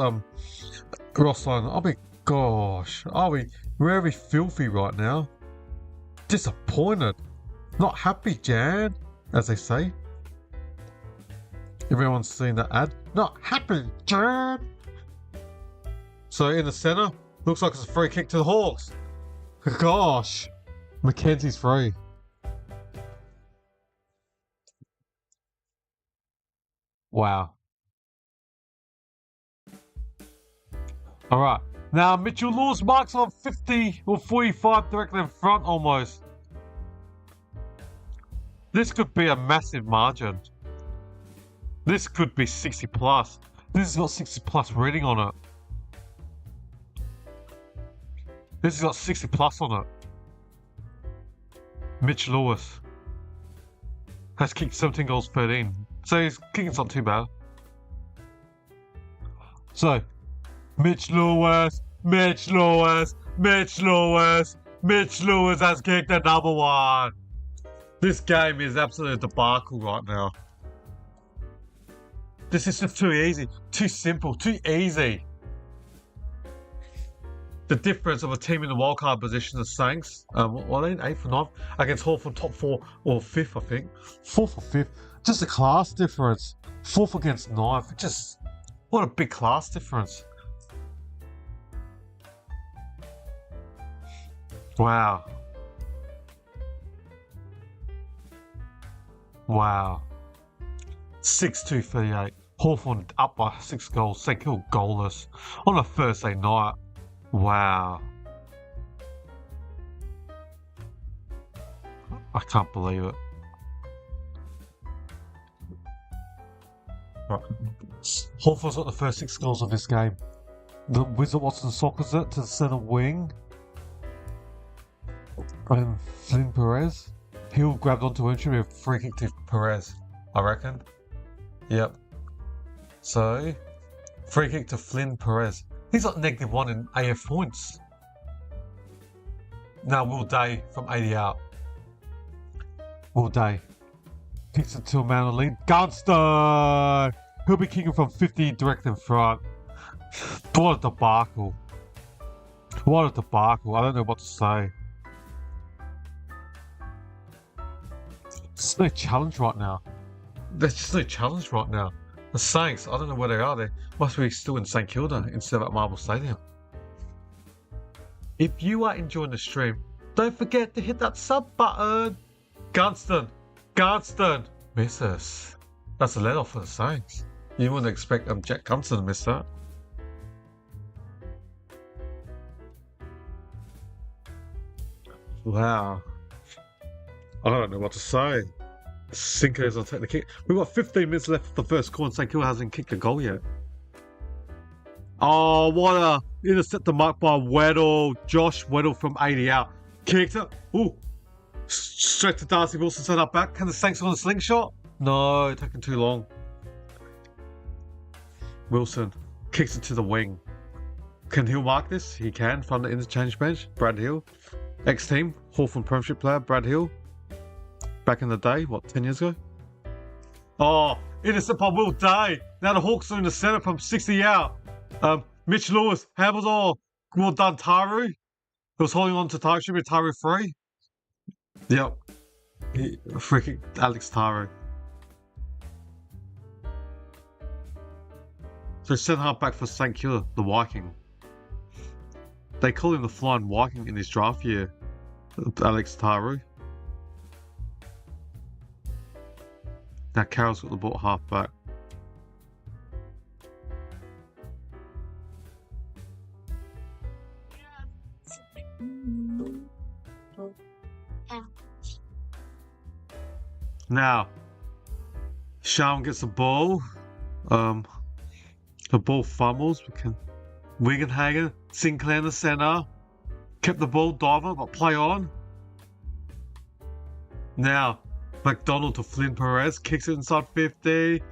cross line. I'll be, gosh, I'll be very filthy right now. Disappointed. Not happy, Jan, as they say. Everyone's seen that ad. Not happy, Jan. So in the centre, looks like it's a free kick to the Hawks. Gosh, Mackenzie's free. Wow. All right. Now Mitchell Lewis marks on 50 or 45 directly in front almost. This could be a massive margin. This could be 60 plus. This has got 60 plus rating on it. This has got 60 plus on it. Mitch Lewis has kicked 17 goals, 13. So his kicking's not too bad. So, Mitch Lewis, Mitch Lewis, Mitch Lewis, Mitch Lewis has kicked the number one. This game is absolutely a debacle right now. This is just too easy, too simple, too easy. The difference of a team in the wildcard position, the Saints, what are they, 8th or 9th, against Hawthorn top 4 or 5th, I think. 4th or 5th. Just a class difference. 4th against 9th. Just, what a big class difference. Wow. Wow. 6-2-38. Hawthorn up by 6 goals. St Kilda goalless on a Thursday night. Wow. I can't believe it. Right. Hawthorn's got the first 6 goals of this game. The Wizard Watson sockers it to the centre wing. And Flynn Perez. He'll grabbed onto him. Should be a free kick to Perez, I reckon. Yep. So, free kick to Flynn Perez. He's got -1 in AF points. Now Will Day from 80 out. Will Day kicks it to a man on lead. Gunston! He'll be kicking from 50 direct in front. What a debacle. What a debacle. I don't know what to say. There's no challenge right now. There's just no challenge right now. The Saints, I don't know where they are. They must be still in St Kilda instead of at Marble Stadium. If you are enjoying the stream, don't forget to hit that sub button. Gunston, Gunston, misses. That's a let off for the Saints. You wouldn't expect Jack Gunston to miss that. Wow. I don't know what to say. Sinclair's on taking the kick. We've got 15 minutes left of the first quarter and St Kilda hasn't kicked a goal yet. Oh, what a intercept the mark by Weddle. Josh Weddle from 80 out. Kicked it. Ooh. Straight to Darcy Wilson, set up back. Can the Saints on a slingshot? No, taking too long. Wilson kicks it to the wing. Can Hill mark this? He can from the interchange bench. Brad Hill. Ex-team, Hawthorn Premiership player, Brad Hill. Back in the day, what, 10 years ago? Oh, intercept by Will Day. Now the Hawks are in the centre from 60 out. Mitch Lewis, handles all. Well done, Taru. He was holding on to Taro. Should be Taro 3. Yep. Freaking Alex Taro. So centre half back for St Kilda, the Viking. They call him the Flying Viking in his draft year. Alex Taro. Now Carroll's got the ball at half back. Now, Sharman gets the ball. The ball fumbles. Wigenhagen, Sinclair in the centre. Kept the ball, diver, but play on. Now, McDonald to Flynn Perez. Kicks it inside 50.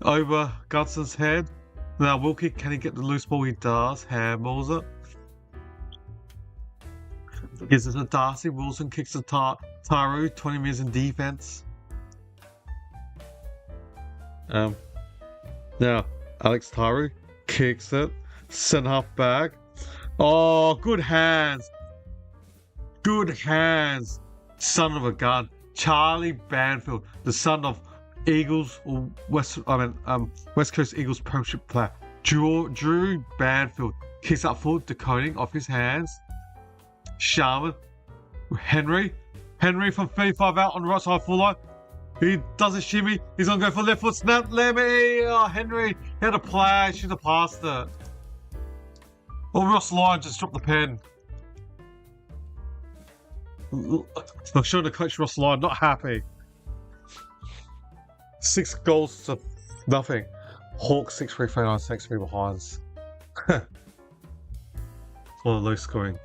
Over Gunson's head. Now, Wilkie, can he get the loose ball? He does. Handballs it. Gives it to Darcy. Wilson kicks the Taru. 20 minutes in defense. Now, Alex Taru kicks it. Centre half back. Oh, good hands. Good hands. Son of a gun. Charlie Banfield, the son of Eagles or West Coast Eagles Premiership player. Drew Banfield kicks up forward, decoding off his hands. Sharman. Henry from 35 out on the right side full line. He does a shimmy. He's going to go for left foot snap. Lemmy. Oh, Henry. He had a play. Should have passed it. Oh, Ross Lyon just dropped the pen. I'm sure the coach Ross Lyon not happy. 6 goals to nothing. Hawks 6-3, 6-3 behinds. Or low scoring.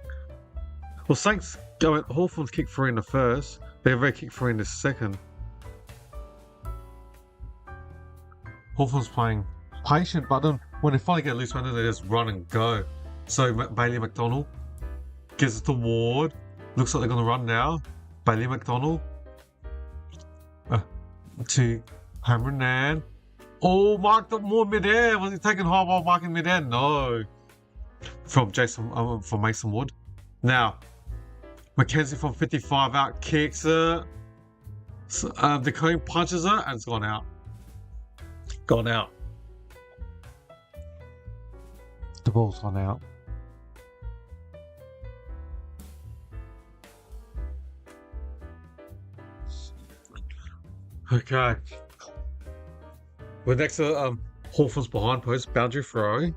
Well, Saints go. Hawthorn's kicked 3 in the first. They've already kicked 3 in the second. Hawthorn's playing patient, but then when they finally get a loose one, they just run and go. So Bailey McDonald gives it to Ward. Looks like they're going to run now. Bailey McDonald to Cameron Nan. Oh, marked up more mid-air. Was he taking high while marking mid-air? No. From Mason Wood. Now, Mackenzie from 55 out kicks it. The Cone punches it and it's gone out. Gone out. The ball's gone out. Okay. We're next to Hawthorn's behind post, boundary throw.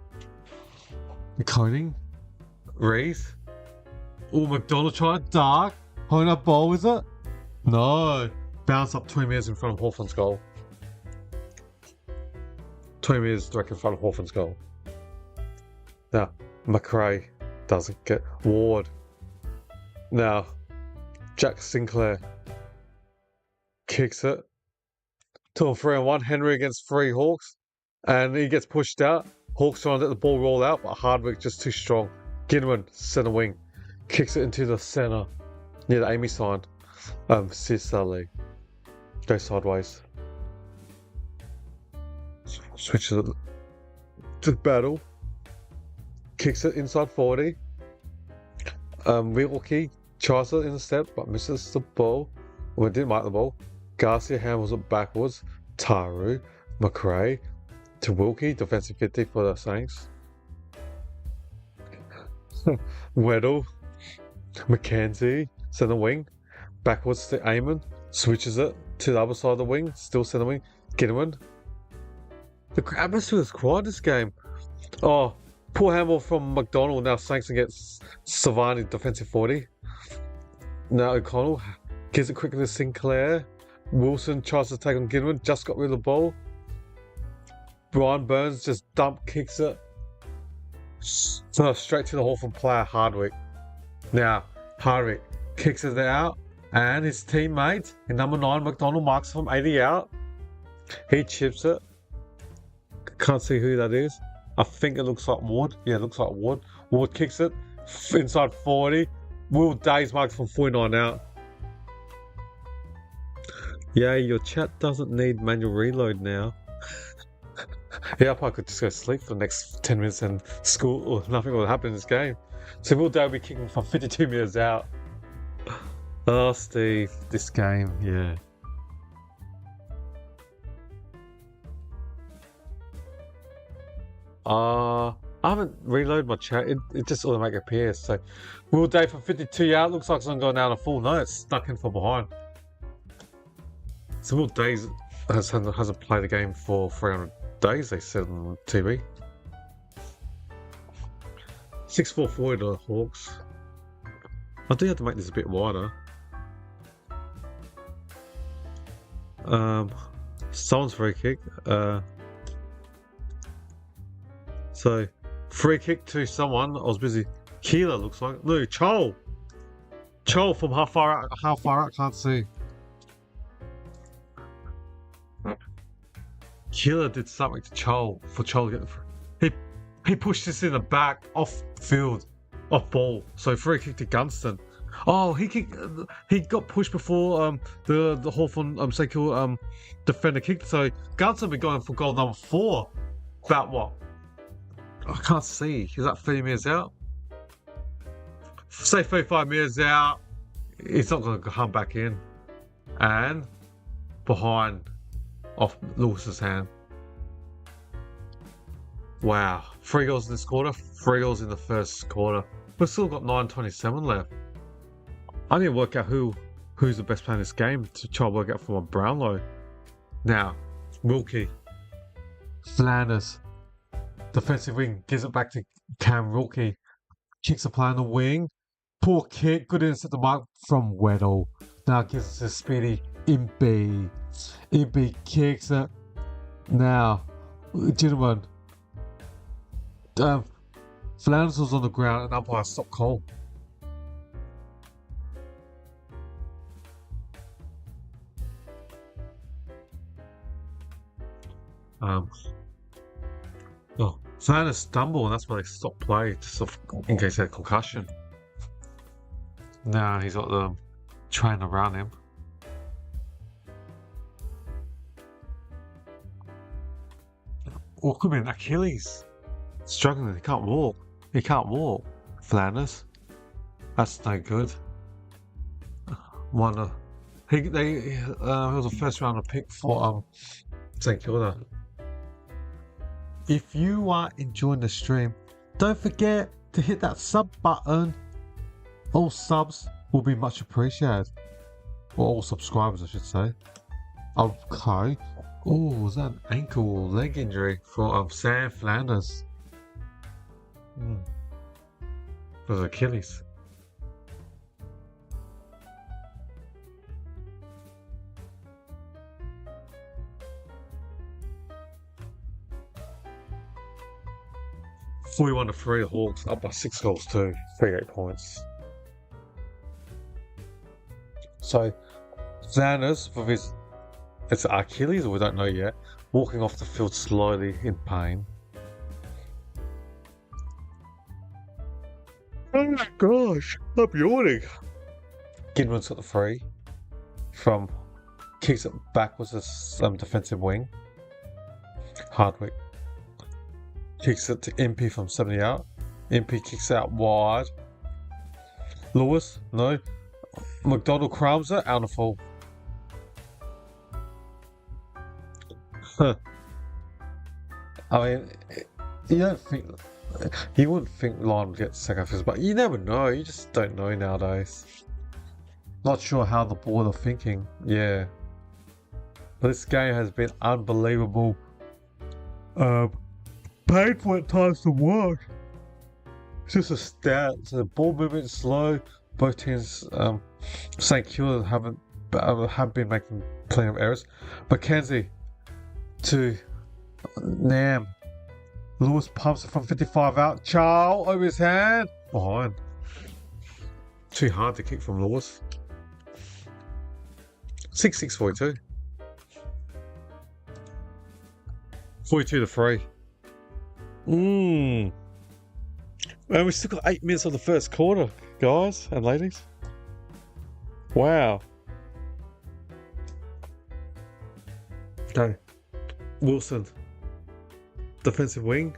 Coning. Reese. Oh, McDonald tried. Dark. Holding up ball, is it? No. Bounce up 20 metres in front of Hawthorn's goal. 20 metres direct in front of Hawthorn's goal. Now, McRae doesn't get Ward. Now, Jack Sinclair kicks it. 2-3-1. Henry against 3 Hawks. And he gets pushed out. Hawks trying to let the ball roll out, but Hardwick just too strong. Ginman, centre wing. Kicks it into the centre. Near the Amy sign. Sicily. Go sideways. Switches it to battle. Kicks it inside 40. Wilkie tries it in the step, but misses the ball. Well, it didn't mark the ball. Garcia handles it backwards. Taru, McRae to Wilkie, defensive 50 for the Saints. Weddle, Mackenzie, centre wing, backwards to Eamon, switches it to the other side of the wing, still centre wing. Ginman. The atmosphere is quiet this game. Oh, poor handball from McDonald. Now Saints gets Savani, defensive 40. Now O'Connell gives it quickly to Sinclair. Wilson tries to take on Ginman, just got rid of the ball. Brian Burns just kicks it. So straight to the Hawthorn player, Hardwick. Now, Hardwick kicks it out, and his teammate, in number 9, McDonald, marks from 80 out. He chips it. Can't see who that is. I think it looks like Ward. Yeah, it looks like Ward. Ward kicks it inside 40. Will Days marks from 49 out. Yeah, your chat doesn't need manual reload now. Yeah, I could just go sleep for the next 10 minutes and school or nothing will happen in this game. So Will Day will be kicking from 52 metres out. Oh, Steve, this game, yeah. I haven't reloaded my chat. It just automatically appears. So, Will Day from 52 out. Looks like it's not going down a full. No, it's stuck in from behind. So Will Day hasn't played the game for 300 days, they said on TV. 6-4 to the Hawks. I do have to make this a bit wider. Someone's free kick. So, free kick to someone. I was busy. Keeler looks like. No, Chol. Chol from how far out? Can't see. Keeler did something to Chol for Chol to get the free. He pushed this in the back, off field, off ball. So free kick to Gunston. Oh, he got pushed before the Hawthorn St Kilda defender kicked. So Gunston be going for goal number 4. About what? I can't see. Is that 30 metres out? Say 35 metres out. It's not going to come back in. And behind, off Lewis's hand. Wow. 3 goals in this quarter, 3 goals in the first quarter. We've still got 9:27 left. I need to work out who's the best player in this game to try and work out for my Brownlow. Now, Wilkie. Flanders. Defensive wing gives it back to Cam Wilkie. Kicks a play on the wing. Poor kick. Good intercept the mark from Weddle. Now gives it to Speedy Impey. Impey kicks it. Now, gentlemen. Flanders was on the ground and umpire stopped Cole. Flanders stumbled and that's why they stopped play in case he had a concussion. Now he's got the train around him. Or it could be an Achilles. Struggling, he can't walk. He can't walk. Flanders. That's no good. He was a first rounder pick for St Kilda. If you are enjoying the stream, don't forget to hit that sub button. All subs will be much appreciated. Or all subscribers, I should say. Okay. Oh, was that an ankle or leg injury for Sam Flanders? It was Achilles. We won the 3 Hawks, up by 6 goals too, 38 points. So, Flanders, it's Achilles, or we don't know yet, walking off the field slowly in pain. Oh my gosh, I'm yawning. Gidman's got the 3 from kicks it backwards as defensive wing. Hardwick kicks it to MP from 70 out. MP kicks out wide. Lewis, no. McDonald crams it, out of full. I mean, you wouldn't think Lyon would get second first, but you never know. You just don't know nowadays. Not sure how the board are thinking. Yeah. But this game has been unbelievable. Painful at times to watch. It's just a stat. So the ball movement is slow. Both teams, St Kilda have been making plenty of errors. Mackenzie to Nam. Lewis pumps it from 55 out. Charles over his hand. Behind. Too hard to kick from Lewis. 6-6 42. 42 to 3. And we still got 8 minutes of the first quarter, guys and ladies. Wow. Okay. Wilson. Defensive wing.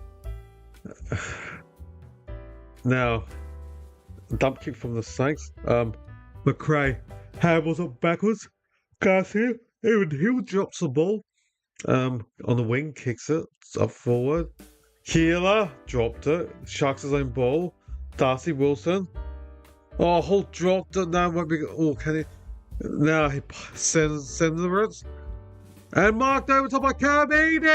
Now, dump kick from the Saints. McRae handles it backwards. Garcia, even he drops the ball. On the wing, kicks it up forward. Keeler dropped it. Sharks his own ball. Darcy Wilson. Oh, Holt dropped it. Now won't be. Oh, can he? Now he sends it. And marked over top by Carmini!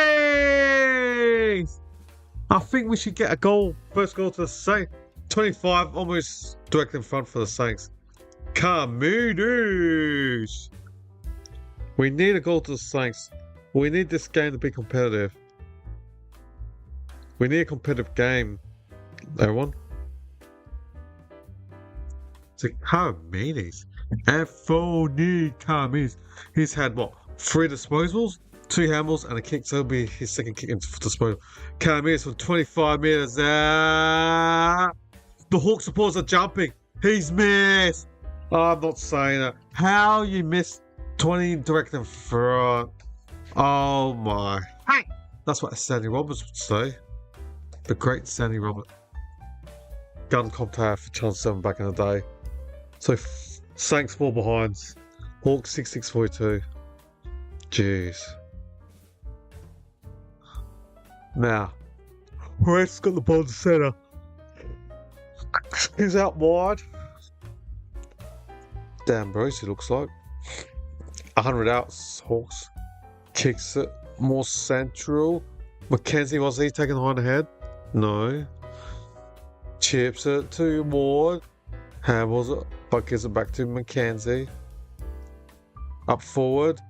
I think we should get a goal. First goal to the Saints. 25, almost direct in front for the Saints. Carmini! We need a goal to the Saints. We need this game to be competitive. We need a competitive game, everyone. So Carmini's. Anthony Carmini's. He's had what? 3 disposals, 2 handballs, and a kick. So it'll be his second kick into disposal. Carmini's from 25 meters. The Hawk supporters are jumping. He's missed. I'm not saying it. How you missed 20 direct in front? Oh my. Hey! That's what Sandy Roberts would say. The great Sandy Roberts. Gun commentator for Channel 7 back in the day. So, Saints 4 behinds. Hawks 6-6-42. Jeez. Now, Red's got the ball in the centre. He's out wide. Damn, Bruce, he looks like. 100 outs, Hawks. Kicks it more central. Mackenzie, was he taking on ahead? No. Chips it to Ward. Handles it, but gives it back to Mackenzie. Up forward.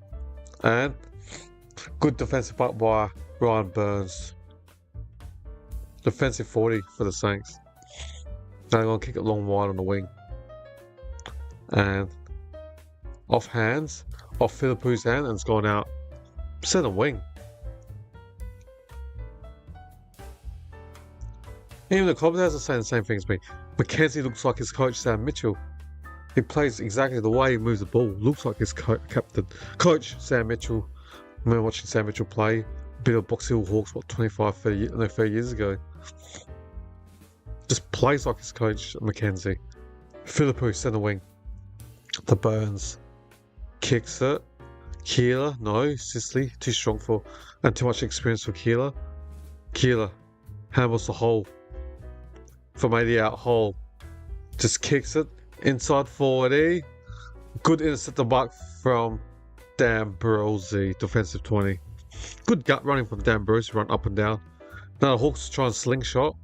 And good defensive back by Ryan Burns. Defensive 40 for the Saints. Now they're going to kick it long wide on the wing. And off hands. Off Philippu's hand, and it's gone out. Centre wing. Even the commentators are saying the same thing as me. Mackenzie looks like his coach, Sam Mitchell. He plays exactly the way he moves the ball. Looks like his captain. Coach, Sam Mitchell. I remember watching Sam Mitchell play. Bit of Box Hill Hawks, 30 years ago. Just plays like his coach, Mackenzie. Philippu, centre wing. The Burns. Kicks it. Keeler, no. Sisley, too strong for, and too much experience for Keeler. Keeler handles the hole. From 80 out hole. Just kicks it. Inside 40. Good intercept the buck from D'Ambrosio, defensive 20. Good gut running from D'Ambrosio, run up and down. Now the Hawks try and slingshot.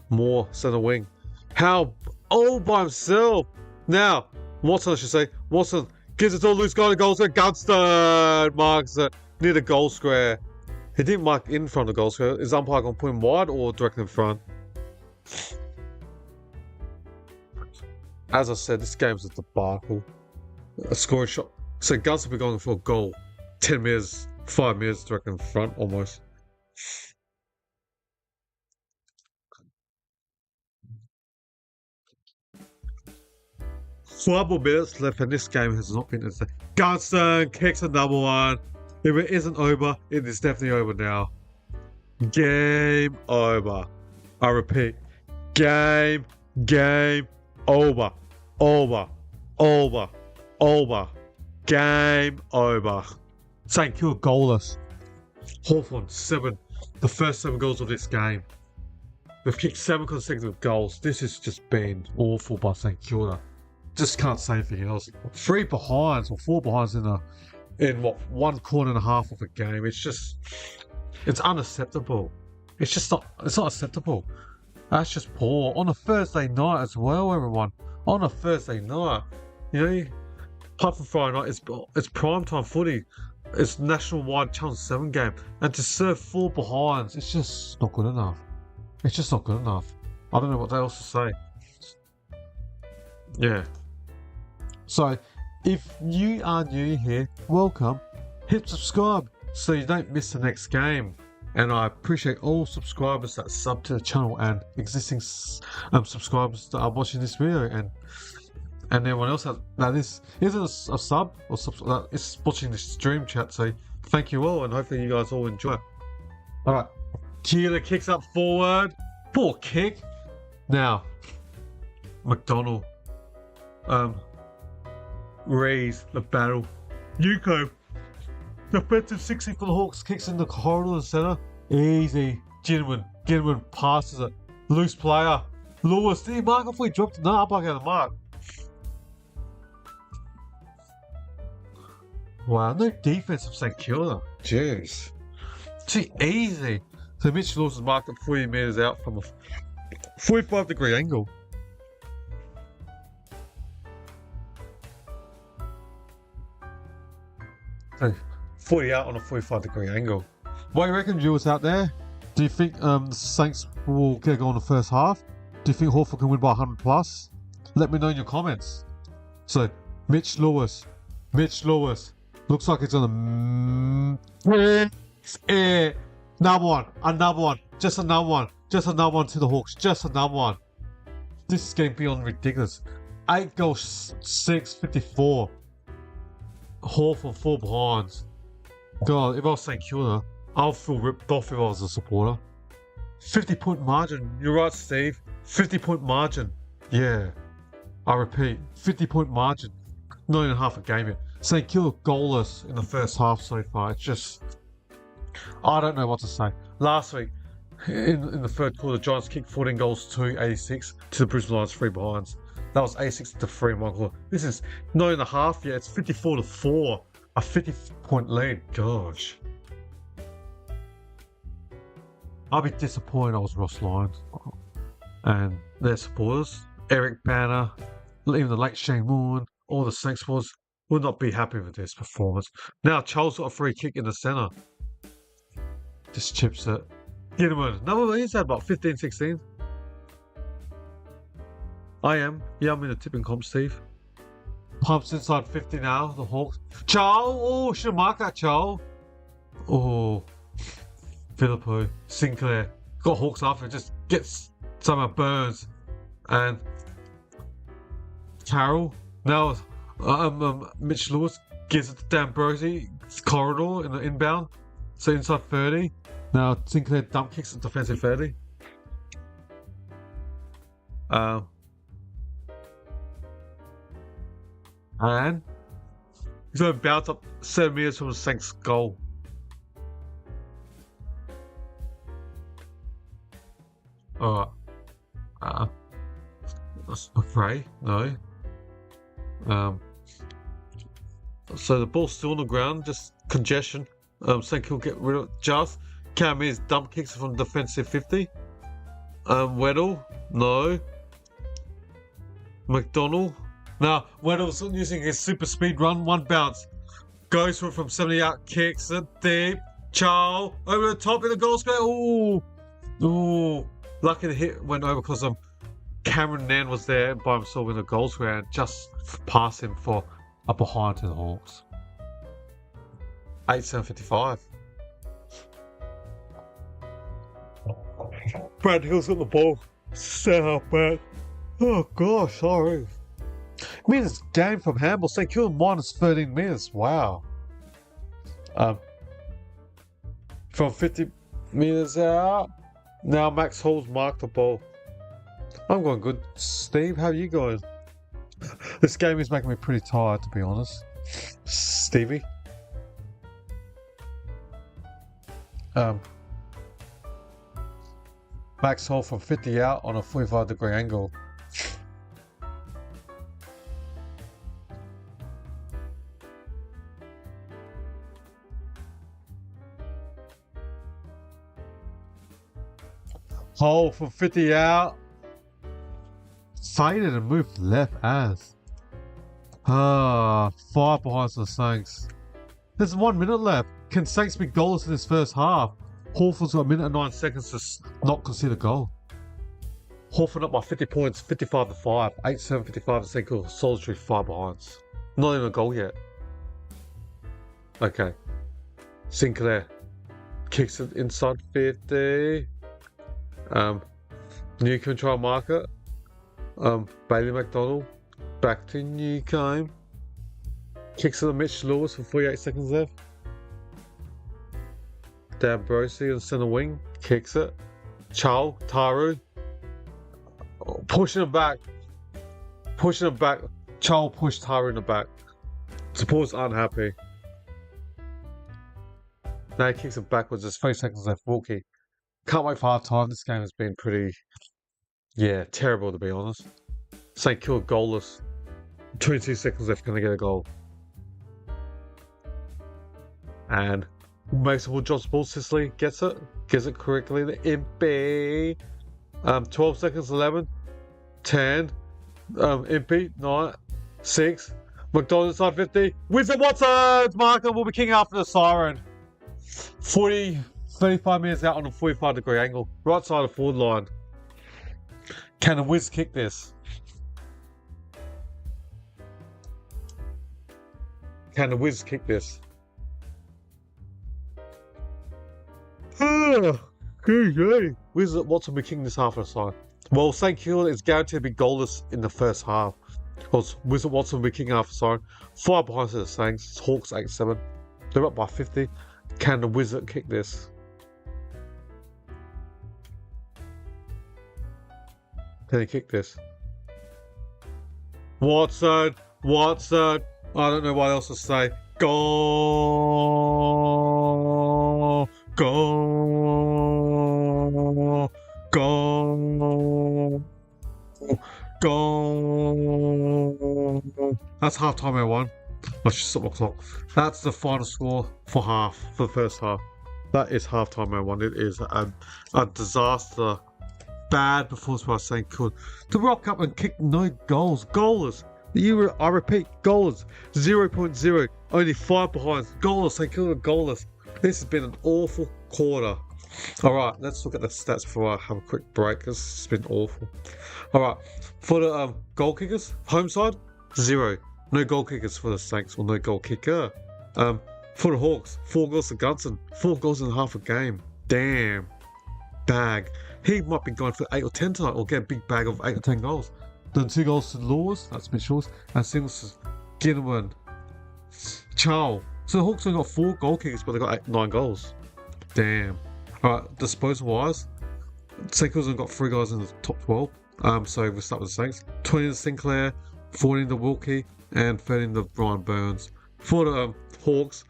More centre wing. How all by himself. Now, Watson, I should say. Watson gives it to a loose guy to goal square. Gunston marks it near the goal square. He didn't mark in front of the goal square. Is umpire going to put him wide or direct in front? As I said, this game's a debacle. A scoring shot. So Gunston will be going for a goal. 10 metres, 5 metres direct in front almost. Five more minutes left, and this game has not been insane. Gunston kicks another one. If it isn't over, it is definitely over now. Game over. I repeat, game over. Over. Game over. St Kilda goalless. Hawthorn 7. The first 7 goals of this game. We've kicked 7 consecutive goals. This has just been awful by St Kilda. Just can't say anything else. 3 behinds or 4 behinds in what 1 quarter and a half of a game. It's unacceptable. It's not acceptable. That's just poor. On a Thursday night as well, everyone. On a Thursday night. You know, apart from Friday night, it's primetime footy. It's national-wide Channel 7 game. And to serve 4 behinds, it's just not good enough. It's just not good enough. I don't know what else to say. Yeah. So, if you are new here, welcome. Hit subscribe so you don't miss the next game. And I appreciate all subscribers that sub to the channel and existing subscribers that are watching this video and everyone else that isn't a sub or that is watching this stream chat. So thank you all, and hopefully you guys all enjoy. All right, Keeler kicks up forward. Poor kick. Now, McDonald, raise the battle. Yuko, defensive 60 for the Hawks, kicks in the corridor and center. Easy. Gentleman passes it. Loose player. Lewis, did he mark if we dropped it? No, up I got the mark. Wow, no defense from St Kilda. Jeez. Too easy. So Mitch Lewis is marked at 40 metres out from a 45-degree angle. So 40 out on a 45-degree angle. What do you reckon, viewers out there? Do you think the Saints will get a goal in the first half? Do you think Hawthorn can win by 100 plus? Let me know in your comments. So, Mitch Lewis. Looks like it's on the another one. Just another one to the Hawks. Just another one. This is getting beyond ridiculous. 8 goals, 6-54. Hawthorn 4 behinds. God, if I was St Kilda, I'll feel ripped off if I was a supporter. 50-point margin. You're right, Steve. 50-point margin. Yeah. I repeat, 50-point margin. Not even half a game yet. St Kilda goalless in the first half so far. It's just, I don't know what to say. Last week, in the third quarter, the Giants kicked 14 goals to 86 to the Brisbane Lions 3 behinds. That was 86 to 3 in one quarter. This is not even a half yet. It's 54 to 4. A 50-point lead. Gosh. I'd be disappointed I was Ross Lyons and their supporters. Eric Banner, even the late Shane Moon, all the Saints supporters would not be happy with this performance. Now Charles got a free kick in the centre. Just chips it. Get him in. No, he's at about 15, 16. I am. Yeah, I'm in the tipping comp, Steve. Pumps inside 50 now, the Hawks. Charles! Oh, should have marked that, Charles. Oh. Philippou. Sinclair. Got Hawks after it. Just gets somehow Burns. And Carroll. Now, Mitch Lewis gives it to Dan Brosey. It's corridor in the inbound. So inside 30. Now, Sinclair dump kicks at defensive 30. And he's going to bounce up 7 metres from the Saints goal. Alright. Afraid? No. So the ball's still on the ground, just congestion. St Kilda get rid of it. Just Cameron's dump kicks from defensive 50. Weddle? No. McDonald? Now, Weddle's using his super speed run, one bounce. Goes for it from 70 out, kicks it deep. Charles over the top in the goal square. Ooh. Ooh. Lucky the hit went over because Cameron Nan was there by himself in the goal square and just passed him for a behind to the Hawks. 8-7-55. Brad Hill's got the ball. Set up back. Oh gosh, sorry. Minutes game from handball. St Kilda minus 13 minutes. Wow. From 50 meters out. Now Max Hall's marked the ball. I'm going good. Steve, how are you going? This game is making me pretty tired, to be honest. Stevie. Max Hall from 50 out on a 45-degree angle. Hole from 50 out. Faded and moved left as. 5 behind the Saints. There's 1 minute left. Can Saints be goalless in this first half? Hawthorn's got 1 minute and 9 seconds to not concede a goal. Hawthorn up by 50 points, 55 to 5. 8-7-55 to St Kilda. Solitary 5 behinds. Not even a goal yet. Okay. Sinclair kicks it inside 50. Newcombe try and mark it. Bailey McDonald back to Newcombe. Kicks it to Mitch Lewis with 48 seconds left. Dan Brosey on the centre wing. Kicks it. Taru. Pushing him back. Pushing him back. Child pushed Tara in the back. Supporters aren't happy. Now he kicks it backwards. There's 3 seconds left. Walkie. Can't wait for half time. This game has been pretty, terrible to be honest. St Kilda goalless. 22 seconds left. Gonna get a goal. And Mason will drop the ball. Sicily gets it correctly. The Impy. 12 seconds. 11, 10. Impy 9, 6. McDonald's side 50. Wizard Watson! Marker will be kicking after the siren. 35 minutes out on a 45-degree angle. Right side of forward line. Can the Wiz kick this? Can the Wiz kick this? Wizard Watson will be kicking this half of the side. Well, St Kilda is guaranteed to be goalless in the first half. Because Wizard Watson will be kicking half the side. 5 behind to the Saints. Hawks 8-7. They're up by 50. Can the Wizard kick this? Can he kick this? Watson! I don't know what else to say. Goal! Goal! Goal! Goal! That's half time, everyone. I should stop my clock. That's the final score for the first half. That is half time, everyone. It is a disaster. Bad performance by St Kilda. To rock up and kick no goals. Goalless. I repeat, goalless. 0.0. Only 5 behind. Goalless. St Kilda goalless. This has been an awful quarter. Alright, let's look at the stats before I have a quick break because it's been awful. Alright, for the goal kickers, home side, 0. No goal kickers for the Saints, or no goal kicker. For the Hawks, 4 goals to Gunson. 4 goals in half a game. Damn. Bag. He might be going for 8 or 10 tonight, or get a big bag of 8 or 10 goals. Then 2 goals to Laws, that's Mitchell's, and singles to Ginneman. Chow. So the Hawks only got 4 goal kickers, but they got 9 goals. Damn. Alright, disposal wise, St Kilda's got 3 guys in the top 12. So we'll start with the Saints. 20 to Sinclair, 14 to Wilkie, and 13 to Brian Burns. For the Hawks,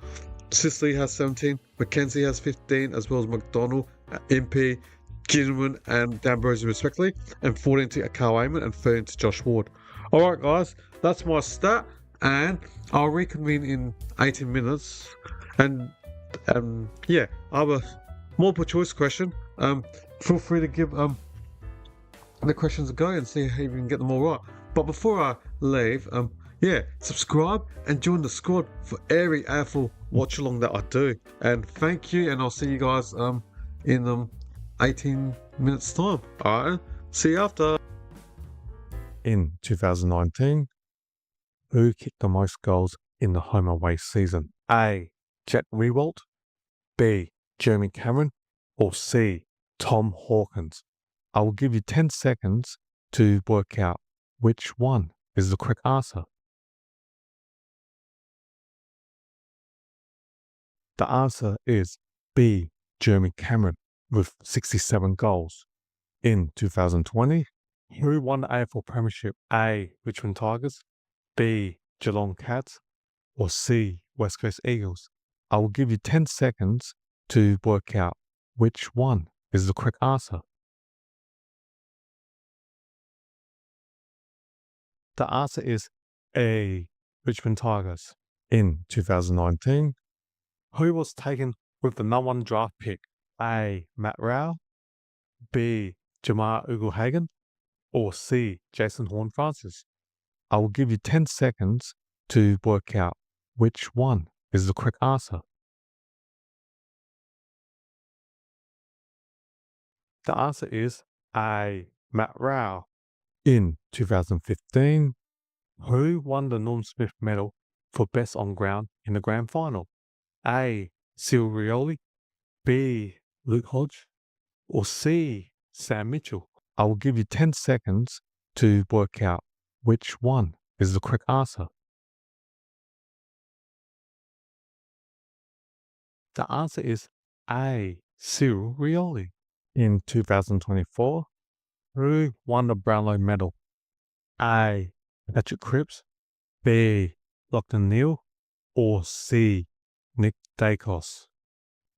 Sicily has 17, Mackenzie has 15, as well as McDonald, MP, Ginneman, and D'Ambrosio respectively, and 14 to Carl Amon and 13 to Josh Ward. Alright guys, that's my stat, and I'll reconvene in 18 minutes. And I have a multiple choice question. Feel free to give the questions a go and see how you can get them all right. But before I leave, subscribe and join the squad for every AFL watch along that I do. And thank you, and I'll see you guys in 18 minutes time. Alright, see you after. In 2019, who kicked the most goals in the home away season? A. Jack Riewoldt, B. Jeremy Cameron, or C. Tom Hawkins? I will give you 10 seconds to work out which one is the correct answer. The answer is B. Jeremy Cameron with 67 goals. In 2020, who won the AFL Premiership? A. Richmond Tigers, B. Geelong Cats, or C. West Coast Eagles? I will give you 10 seconds to work out which one is the correct answer. The answer is A. Richmond Tigers. In 2019, who was taken with the #1 draft pick? A. Matt Rowell, B. Jamar Ugle-Hagan, or C. Jason Horne-Francis? I will give you 10 seconds to work out which one is the correct answer. The answer is A. Matt Rowell. In 2015, who won the Norm Smith medal for best on ground in the grand final? A. Cyril Rioli, B. Luke Hodge, or C. Sam Mitchell? I will give you 10 seconds to work out which one is the correct answer. The answer is A. Cyril Rioli. In 2024, Who won the Brownlow medal? A. Patrick Cripps, B. Lachlan Neale, or C. Nick Dacos?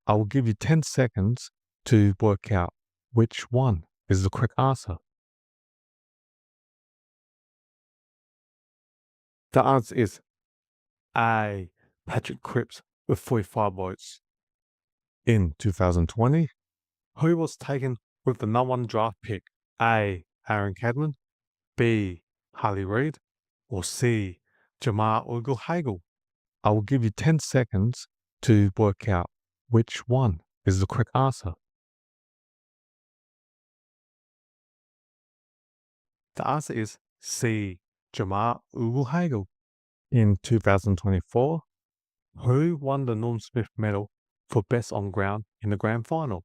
I will give you 10 seconds to work out which one is the correct answer. The answer is A. Patrick Cripps with 45 votes. In 2020, who was taken with the number 1 draft pick? A. Aaron Cadman, B. Harley Reid, or C. Jamar Ugle-Hagel? I will give you 10 seconds to work out which one is the correct answer. The answer is C. Jamar Ugle-Hagel. In 2024, who won the Norm Smith medal for best on ground in the grand final?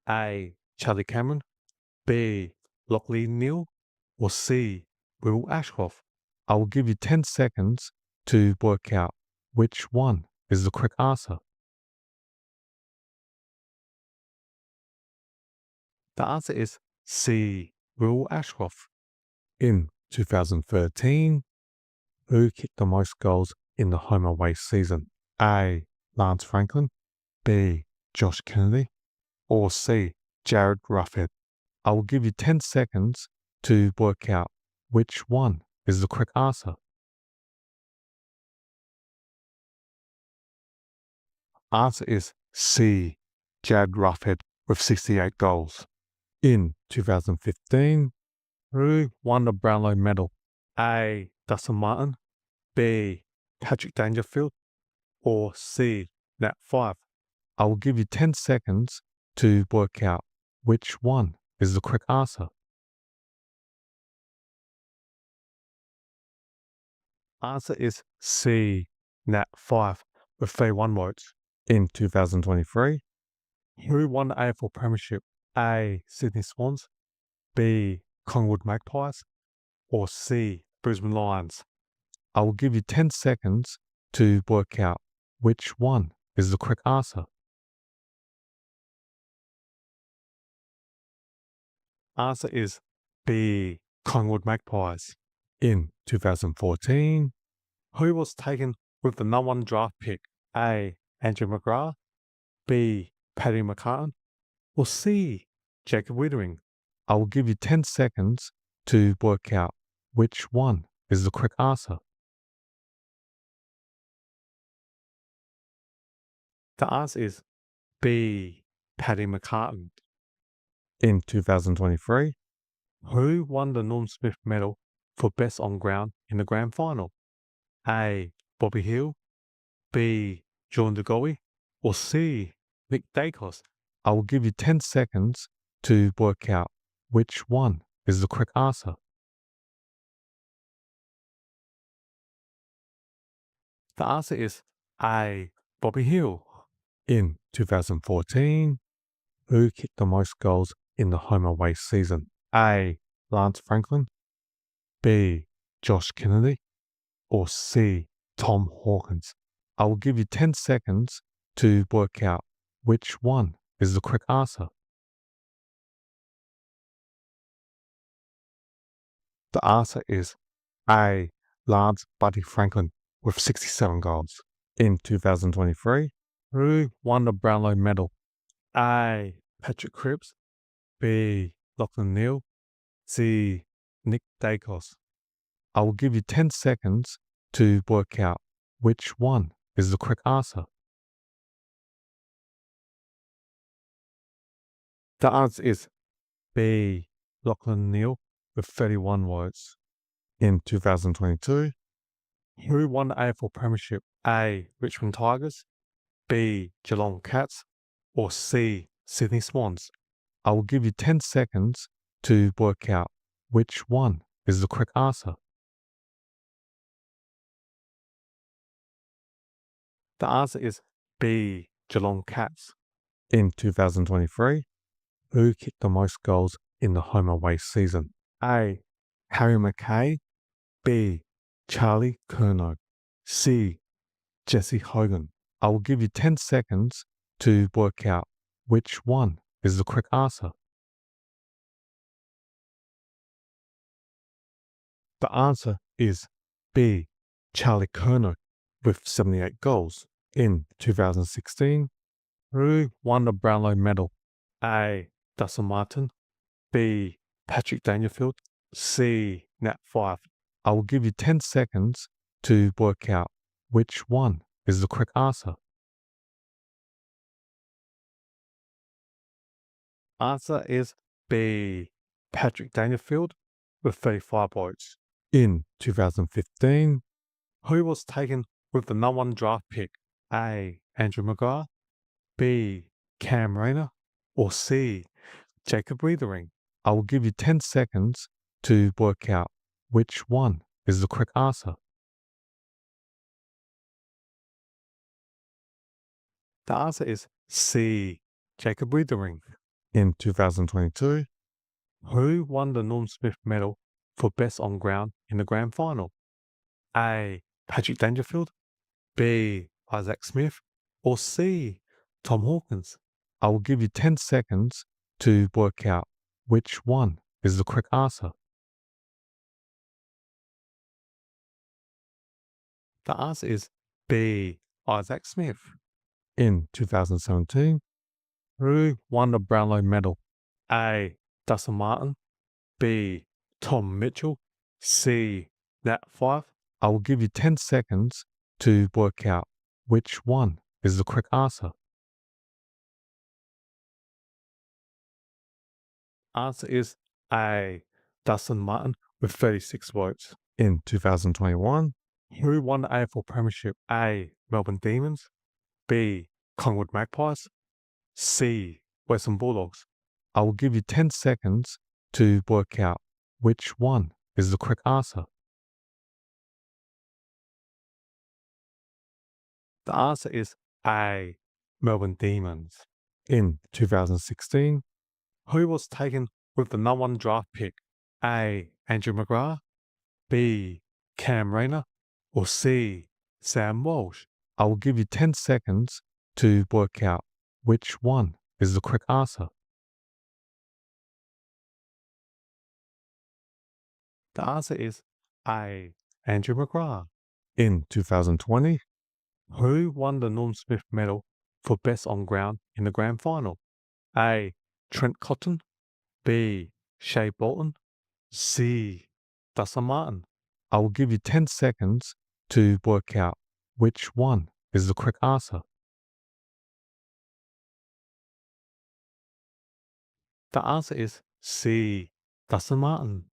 A. Charlie Cameron, B. Lachlan Neale, or C. Will Ashcroft? I will give you 10 seconds to work out which one is the correct answer. The answer is C. Will Ashcroft. In 2013, who kicked the most goals in the home away season? A. Lance Franklin, B. Josh Kennedy, or C. Jared Ruffhead? I will give you 10 seconds to work out which one is the correct answer. Answer is C. Jared Ruffhead with 68 goals. In 2015, who won the Brownlow medal? A. Dustin Martin, B. Patrick Dangerfield, or C. Nat Fyfe? I will give you 10 seconds to work out which one is the correct answer. Answer is C. Nat Fyfe with 31 votes. In 2023, who won the AFL Premiership? A. Sydney Swans, B. Collingwood Magpies, or C. Brisbane Lions? I will give you 10 seconds to work out which one is the correct answer. Answer is B. Collingwood Magpies. In 2014, who was taken with the number 1 draft pick? A. Andrew McGrath, B. Paddy McCartan, or C. Jacob Wittering? I will give you 10 seconds to work out which one is the correct answer. The answer is B. Paddy McCartan. In 2023, who won the Norm Smith medal for best on ground in the grand final? A. Bobby Hill, B. John DeGoey, or C. Nick Dacos? I will give you 10 seconds to work out which one is the correct answer. The answer is A. Bobby Hill. In 2014, who kicked the most goals in the home away season? A. Lance Franklin, B. Josh Kennedy, or C. Tom Hawkins? I will give you 10 seconds to work out which one is the correct answer. The answer is A. Lance Buddy Franklin with 67 goals. In 2023, who won the Brownlow medal? A. Patrick Cripps, B. Lachlan Neale, C. Nick Dacos? I will give you 10 seconds to work out which one is the correct answer. The answer is B. Lachlan Neale with 31 votes. In 2022, who won the AFL Premiership? A. Richmond Tigers, B. Geelong Cats, or C. Sydney Swans? I will give you 10 seconds to work out which one is the correct answer. The answer is B. Geelong Cats. In 2023, who kicked the most goals in the home away season? A. Harry McKay, B. Charlie Curnow, C. Jesse Hogan? I will give you 10 seconds to work out which one is the correct answer. The answer is B. Charlie Curnow with 78 goals. In 2016, who won the Brownlow medal? A. Dustin Martin, B. Patrick Dangerfield, C. Nat Fyfe. I will give you 10 seconds to work out which one is the correct answer. Answer is B. Patrick Dangerfield with 35 votes. In 2015, who was taken with the number 1 draft pick? A. Andrew McGrath, B. Cam Rayner, or C. Jacob Weathering? I will give you 10 seconds to work out which one is the correct answer. The answer is C. Jacob Weathering. In 2022, who won the Norm Smith medal for best on ground in the grand final? A. Patrick Dangerfield, B. Isaac Smith, or C. Tom Hawkins? I will give you 10 seconds to work out which one is the correct answer. The answer is B. Isaac Smith. In 2017, who won the Brownlow medal? A. Dustin Martin, B. Tom Mitchell, C. Nat Fyfe. I will give you 10 seconds to work out which one is the correct answer. Answer is A. Dustin Martin with 36 votes. In 2021, who won the AFL Premiership? A. Melbourne Demons, B. Collingwood Magpies, C. Western Bulldogs. I will give you 10 seconds to work out which one is the correct answer. The answer is A. Melbourne Demons. In 2016, who was taken with the number 1 draft pick? A. Andrew McGrath, B. Cam Rayner, or C. Sam Walsh? I will give you 10 seconds to work out which one is the correct answer. The answer is A. Andrew McGrath. In 2020, who won the Norm Smith medal for best on ground in the grand final? A. Trent Cotton, B. Shea Bolton, C. Dustin Martin. I will give you 10 seconds to work out which one is the correct answer. The answer is C. Dustin Martin.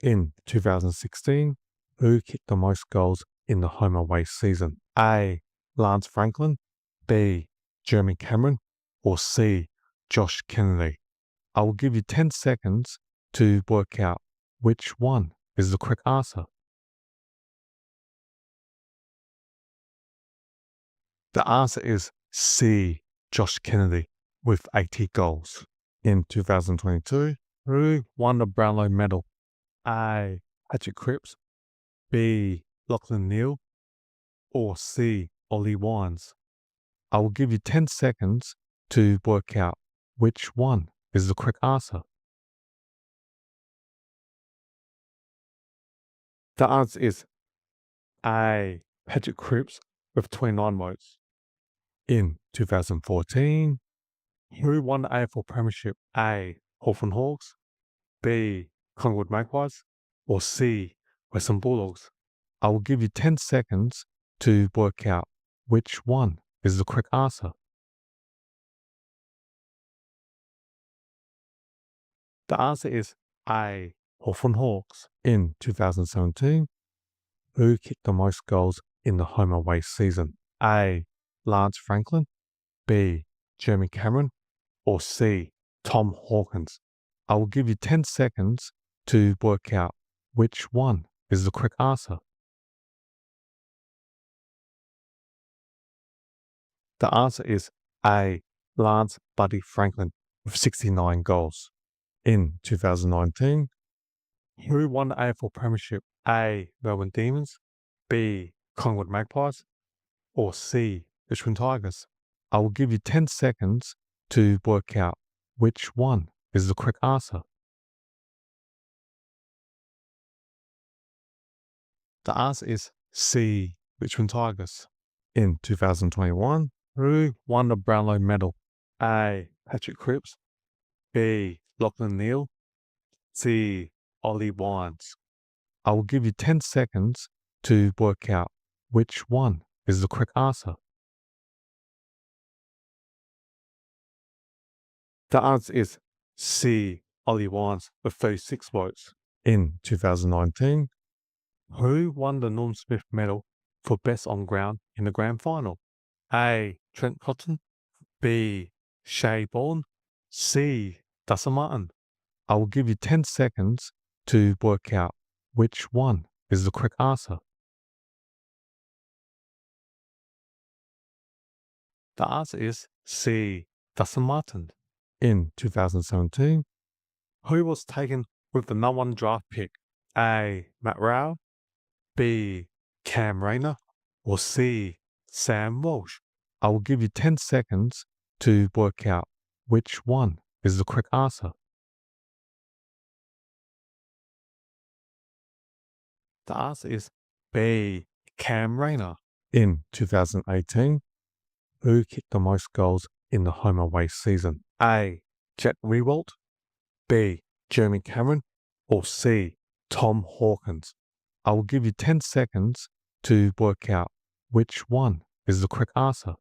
In 2016, who kicked the most goals in the home away season? A. Lance Franklin, B. Jeremy Cameron, or C. Josh Kennedy? I will give you 10 seconds to work out which one is the correct answer. The answer is C. Josh Kennedy with 80 goals. In 2022, who won the Brownlow medal? A. Patrick Cripps, B. Lachlan Neale, or C. Ollie Wines? I will give you 10 seconds to work out which one is the correct answer. The answer is A. Patrick Cripps with 29 votes. In 2014, who won the AFL Premiership? A. Hawthorn Hawks, B. Collingwood Magpies, or C. Western Bulldogs? I will give you 10 seconds to work out which one is the correct answer. The answer is A. Hawthorn Hawks. In 2017, who kicked the most goals in the home away season? A. Lance Franklin, B. Jeremy Cameron, or C. Tom Hawkins? I will give you 10 seconds to work out which one is the correct answer. The answer is A. Lance Buddy Franklin with 69 goals. In 2019, who won the AFL Premiership? A. Melbourne Demons, B. Collingwood Magpies, or C. Richmond Tigers? I will give you 10 seconds to work out which one is the correct answer. The answer is C, Richmond Tigers. In 2021, who won the Brownlow medal? A. Patrick Cripps. B. Lachlan Neale. C. Ollie Wines. I will give you 10 seconds to work out which one is the correct answer. The answer is C. Ollie Wines with 36 votes. In 2019, who won the Norm Smith medal for best on ground in the grand final? A. Trent Cotton. B. Shea Bourne. C. Dustin Martin. I will give you 10 seconds to work out which one is the correct answer. The answer is C. Dustin Martin. In 2017, who was taken with the number 1 draft pick? A. Matt Rao. B. Cam Rayner. Or C. Sam Walsh. I will give you 10 seconds to work out which one is the correct answer. The answer is B. Cam Rayner. In 2018, who kicked the most goals in the home away season? A. Jack Riewoldt. B. Jeremy Cameron. Or C. Tom Hawkins. I will give you 10 seconds to work out which one is the correct answer.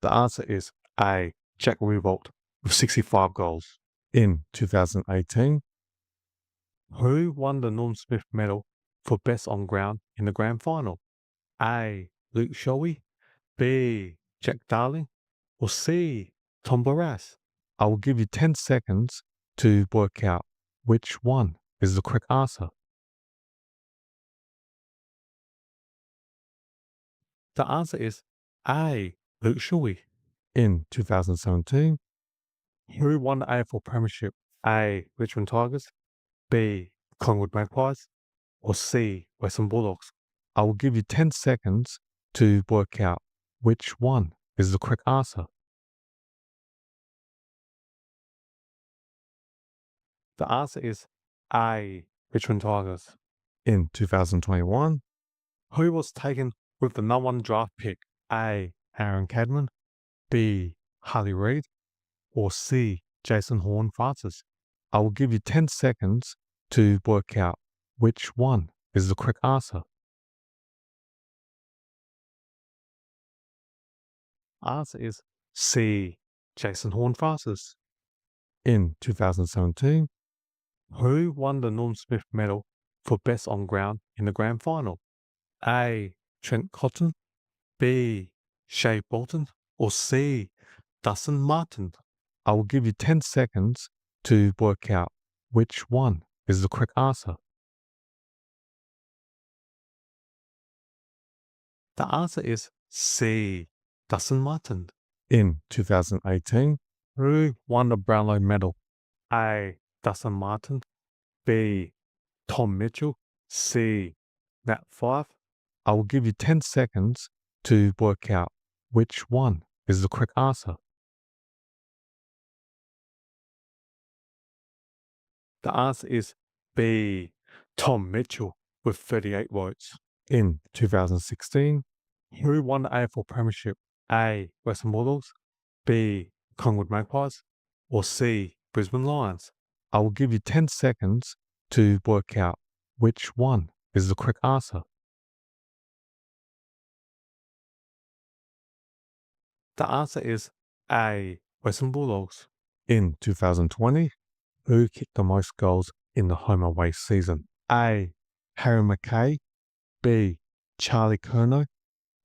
The answer is A. Jack Riewoldt with 65 goals. In 2018, who won the Norm Smith medal for best on ground in the grand final? A. Luke Shoei. B. Jack Darling. Or C. Tom Barras. I will give you 10 seconds to work out which one is the correct answer. The answer is A. Luke Shoei. In 2017, who won the AFL Premiership? A. Richmond Tigers. B. Collingwood Magpies. Or C. Western Bulldogs. I will give you 10 seconds to work out which one is the correct answer. The answer is A. Richmond Tigers. In 2021, who was taken with the number 1 draft pick? A. Aaron Cadman. B. Harley Reid. Or C. Jason Horne-Francis. I will give you 10 seconds to work out which one is the correct answer. Answer is C. Jason Horne-Francis. In 2017, who won the Norm Smith medal for best on ground in the grand final? A. Trent Cotton. B. Shea Bolton. Or C. Dustin Martin. I will give you 10 seconds to work out which one is the correct answer. The answer is C. Dustin Martin. In 2018, who won the Brownlow medal? A. Dustin Martin. B. Tom Mitchell. C. Nat Fyfe. I will give you 10 seconds to work out which one is the correct answer. The answer is B. Tom Mitchell with 38 votes. In 2016, who won the AFL Premiership? A. Western Bulldogs. B. Collingwood Magpies. Or C. Brisbane Lions. I will give you 10 seconds to work out which one is the correct answer. The answer is A. Western Bulldogs. In 2020, who kicked the most goals in the home away season? A. Harry McKay. B. Charlie Curnow.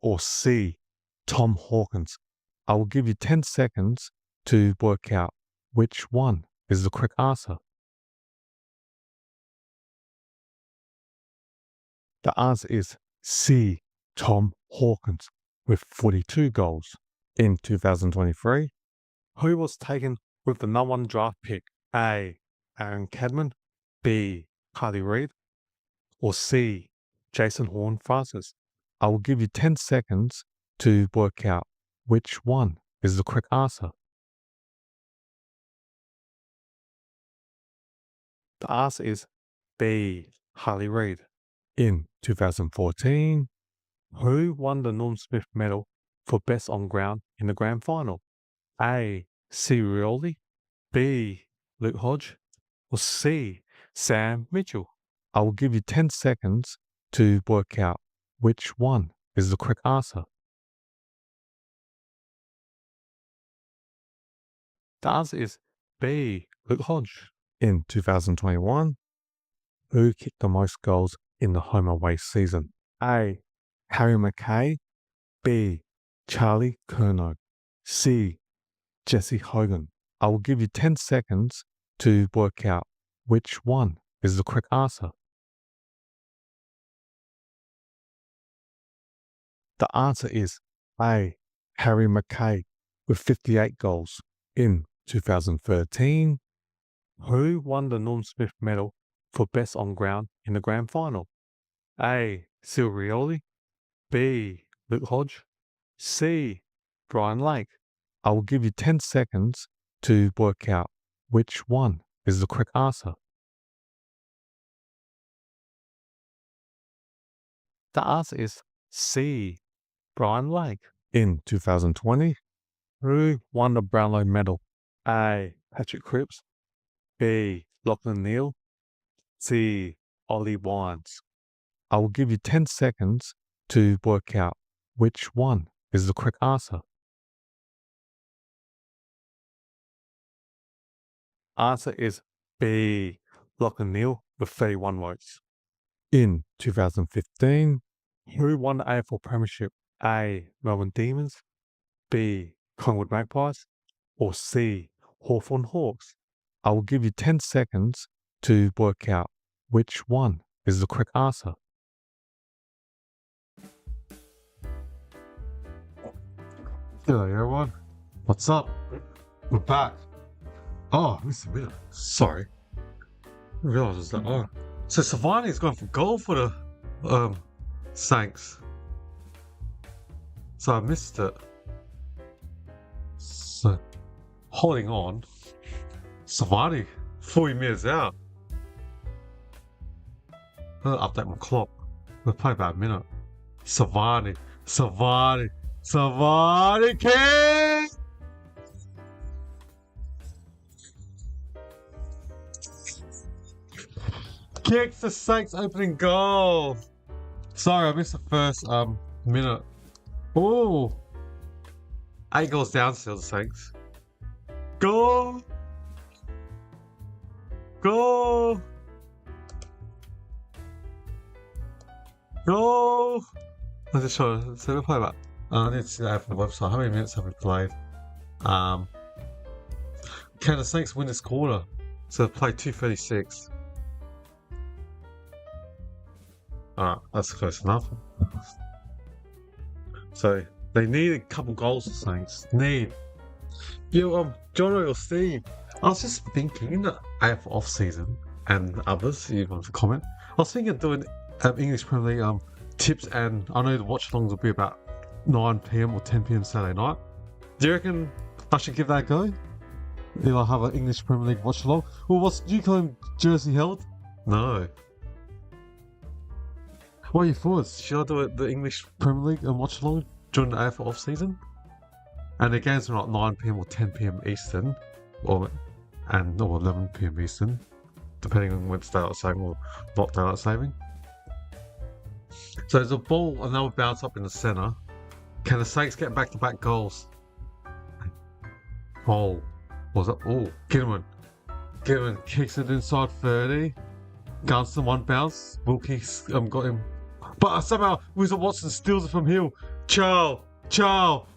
Or C. Tom Hawkins. I will give you 10 seconds to work out which one is the correct answer. The answer is C. Tom Hawkins with 42 goals. In 2023, who was taken with the number 1 draft pick? A. Aaron Cadman. B. Harley Reid. Or C. Jason Horne-Francis. I will give you 10 seconds to work out which one is the correct answer. The answer is B. Harley Reid. In 2014, who won the Norm Smith medal for best on ground in the grand final? A. Sirioli, B. Luke Hodge, or C. Sam Mitchell? I will give you 10 seconds to work out which one is the correct answer. The answer is B. Luke Hodge. In 2021, who kicked the most goals in the home away season? A. Harry McKay, B. Charlie Curnow, C. Jesse Hogan. I will give you 10 seconds to work out which one is the correct answer. The answer is A. Harry McKay with 58 goals. In 2013, who won the Norm Smith medal for best on ground in the grand final? A. Sirioli, B. Luke Hodge, C. Brian Lake. I will give you 10 seconds to work out which one is the correct answer. The answer is C. Brian Lake. In 2020, who won the Brownlow medal? A. Patrick Cripps, B. Lachlan Neal, C. Ollie Wines. I will give you 10 seconds to work out which one is the correct answer. Answer is B. Lachlan Neal with 31 votes. In 2015, who won the AFL Premiership? A. Melbourne Demons, B. Collingwood Magpies, or C. Hawthorn Hawks? I will give you 10 seconds to work out which one is the correct answer. Hello everyone, what's up? We're back. Oh, missed a minute. Sorry. I realised it was that long. So Savani's going for goal for the Saints. So I missed it. So holding on. Savani, 40 minutes out. I'm gonna update my clock. We'll play about a minute. Savani King! Kicks the Saints opening goal. Sorry, I missed the first minute. Ooh. 8 goals down still, the Saints. Goal! Goal! Goal! I'm just trying to so we'll play about. I need to see that from the website. How many minutes have we played? Can the Saints win this quarter? So they played 2:36. Alright, that's close enough. So they need a couple goals, the Saints. Need. Yo, John or Steve, I was just thinking in the AFL off season and others, you want to comment. I was thinking of doing English Premier League tips, and I know the watch alongs will be about 9 PM or 10 PM Saturday night. Do you reckon I should give that a go? If I have an English Premier League watch along? Well, do you call him Jersey Held? No. What are your thoughts? Should I do the English Premier League and watch along during the AFL off season? And the games are like 9 PM or 10 PM Eastern, or 11 PM Eastern, depending on when it's daylight saving or not daylight saving. So there's a ball and they'll bounce up in the centre. Can the Saints get back-to-back goals? Oh, was it? Oh, Gilman kicks it inside 30. Gunston one bounce. Wilkie's got him. But somehow Wizard Watson steals it from Hill. Chow. Goal!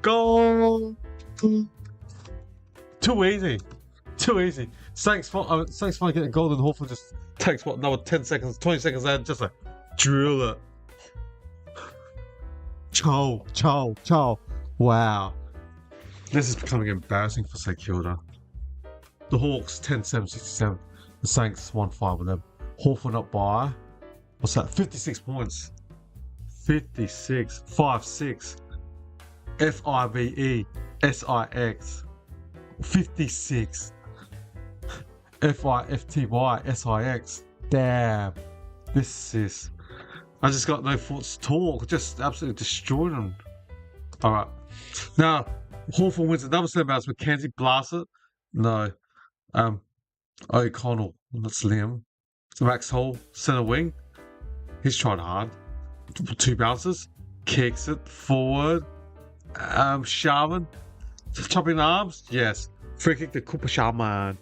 Goal! Too easy. Saints finally get a goal, and Hawthorn just takes another 10 seconds, 20 seconds and just like drill it. Chow. Wow. This is becoming embarrassing for St Kilda. The Hawks 10-7, 67. The Saints 1-5 with them. Hawthorn up by What's that? 56 points. 56. 5-6. FIVE. SIX. 56. FIFTY. SIX. Damn. This is... I just got no thoughts to talk. Just absolutely destroyed them. Alright. Now, Hawthorn wins another set bounce. Mackenzie blasts it. No. O'Connell. That's Liam. Max Hall, centre wing. He's trying hard. 2 bounces. Kicks it forward. Sharman. Chopping arms. Yes. Free kick to Cooper Sharman.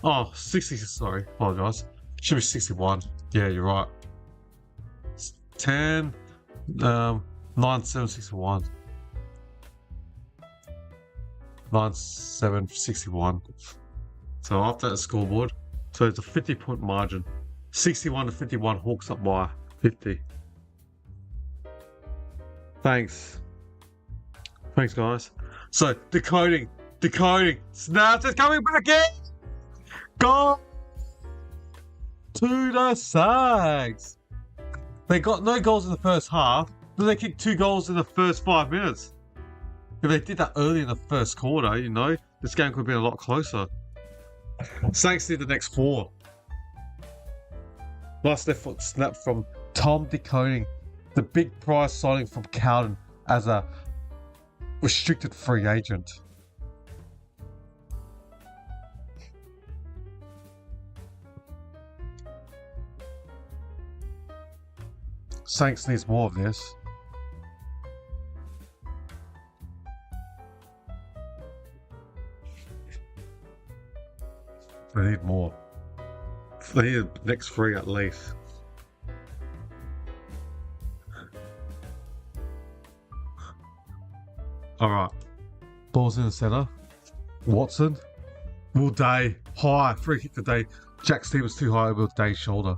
Oh, 60. Sorry. Apologise. Should be 61. Yeah, you're right. 10. 9, 7, 61. 9, 7, 61. So after that scoreboard, so it's a 50-point margin. 61 to 51, Hawks up by 50. Thanks. Thanks, guys. So, decoding. Snaps is coming back in! Go to the Saints! They got no goals in the first half, but they kicked 2 goals in the first 5 minutes. If they did that early in the first quarter, you know, this game could have been a lot closer. Saints did the next 4. Nice left foot snap from Tom decoding. The big prize signing from Cowden as a restricted free agent. Saints needs more of this. They need more. They need the next 3 at least. Alright. Ball's in the centre. Watson. Will Day. High. Free kick today. Jack Stevens too high. Will Day's shoulder.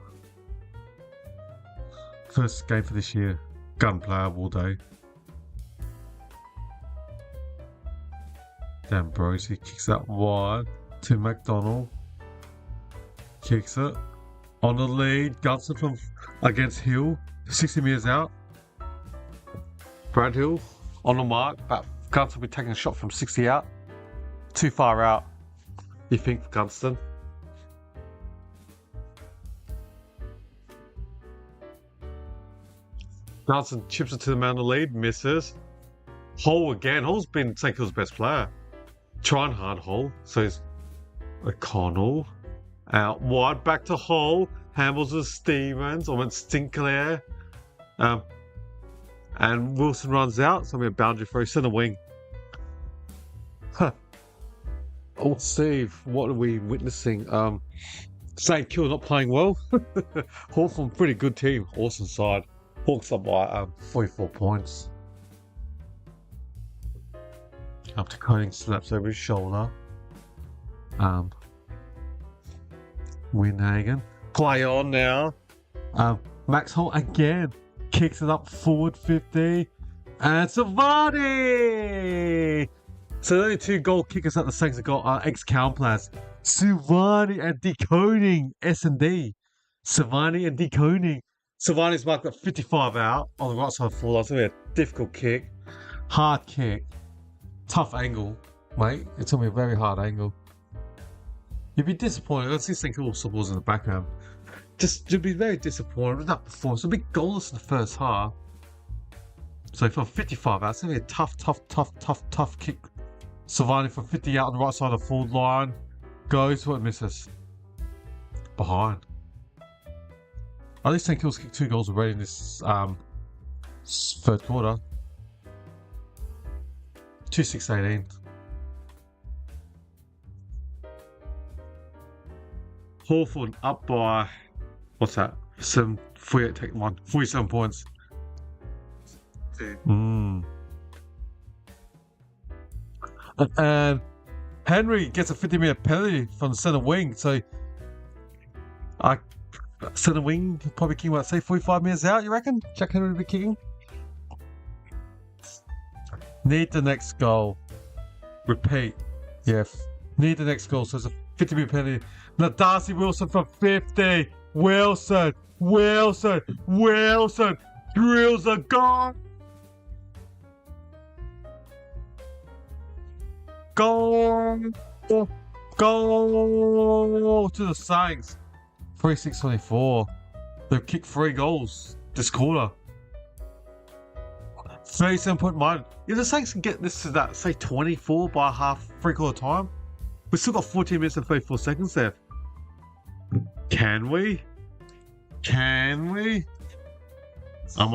First game for this year. Gun player. Will Day. Damn bros. He kicks that wide to McDonald. Kicks it. On the lead. Gunson from against Hill. 60 metres out. Brad Hill. On the mark. But Gunston will be taking a shot from 60 out. Too far out. You think for Gunston? Gunston chips it to the man on the lead. Misses. Hole again. Hole's been St Kilda's best player. Trying hard, Hole. So he's O'Connell. Out wide, back to Hole. Hambles with Stevens. I went Stinclair. And Wilson runs out. So I'm going to boundary throw. Centre wing. Huh. Oh, Steve, what are we witnessing? St Kilda not playing well. Hawthorn, pretty good team. Awesome side. Hawks up by 44 points. Up to Coning, slaps over his shoulder. Windhagen. Play on now. Max Holt again. Kicks it up forward 50. And Savani! So the only 2 goal kickers that the Saints have got are ex-Cowan players. Savani and Decoding. S&D. Savani and Decoding. Savani's marked at 55 out on the right side of the full line. It's going to be a difficult kick. Hard kick. Tough angle, mate. It's going to be a very hard angle. You'd be disappointed. Let's see St Kilda supporters in the background. Just, you'd be very disappointed with that performance. It'll be goalless in the first half. So from 55 out, it's going to be a tough kick. Savani from 50 out on the right side of the full line. Goes, what misses? Behind. At least St Kilda's kicked 2 goals already in this third quarter. 2-6-18. Hawthorn up by, what's that? 48, take 1. 47 points. And Henry gets a 50-metre penalty from the centre wing. So, centre wing probably kicking, what, say 45 metres out, you reckon? Jack Henry will be kicking? Need the next goal. Repeat. Yeah, need the next goal. So it's a 50-metre penalty. Now Darcy Wilson for 50. Wilson. Drills a goal. Goal to the Saints. 3-6-24. They've kicked 3 goals this quarter. 37.1. If the Saints can get this to that, say 24 by half, 3/4 time, we've still got 14 minutes and 34 seconds there. Can we? Am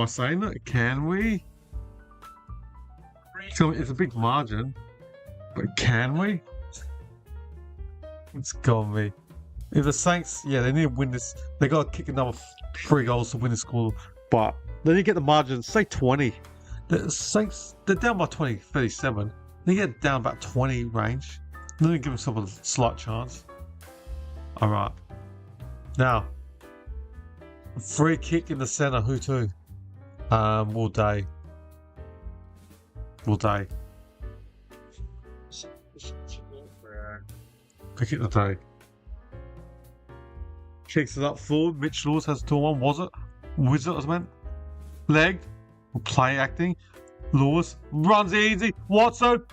I saying that? Can we? So it's a big margin, but can we? It's gone me. If the Saints, they need to win this. They got to kick another 3 goals to win this quarter, but they need to get the margin, say 20. The Saints, they're down by 20, 37. They get down about 20 range. Let me give them a slight chance. Alright. Now, free kick in the centre, who to? Will Day. Pick it the day. Kicks it up forward. Mitch Lewis has 2-1. Was it? Wizard, I meant. Leg. Play acting. Lewis runs easy. Watson.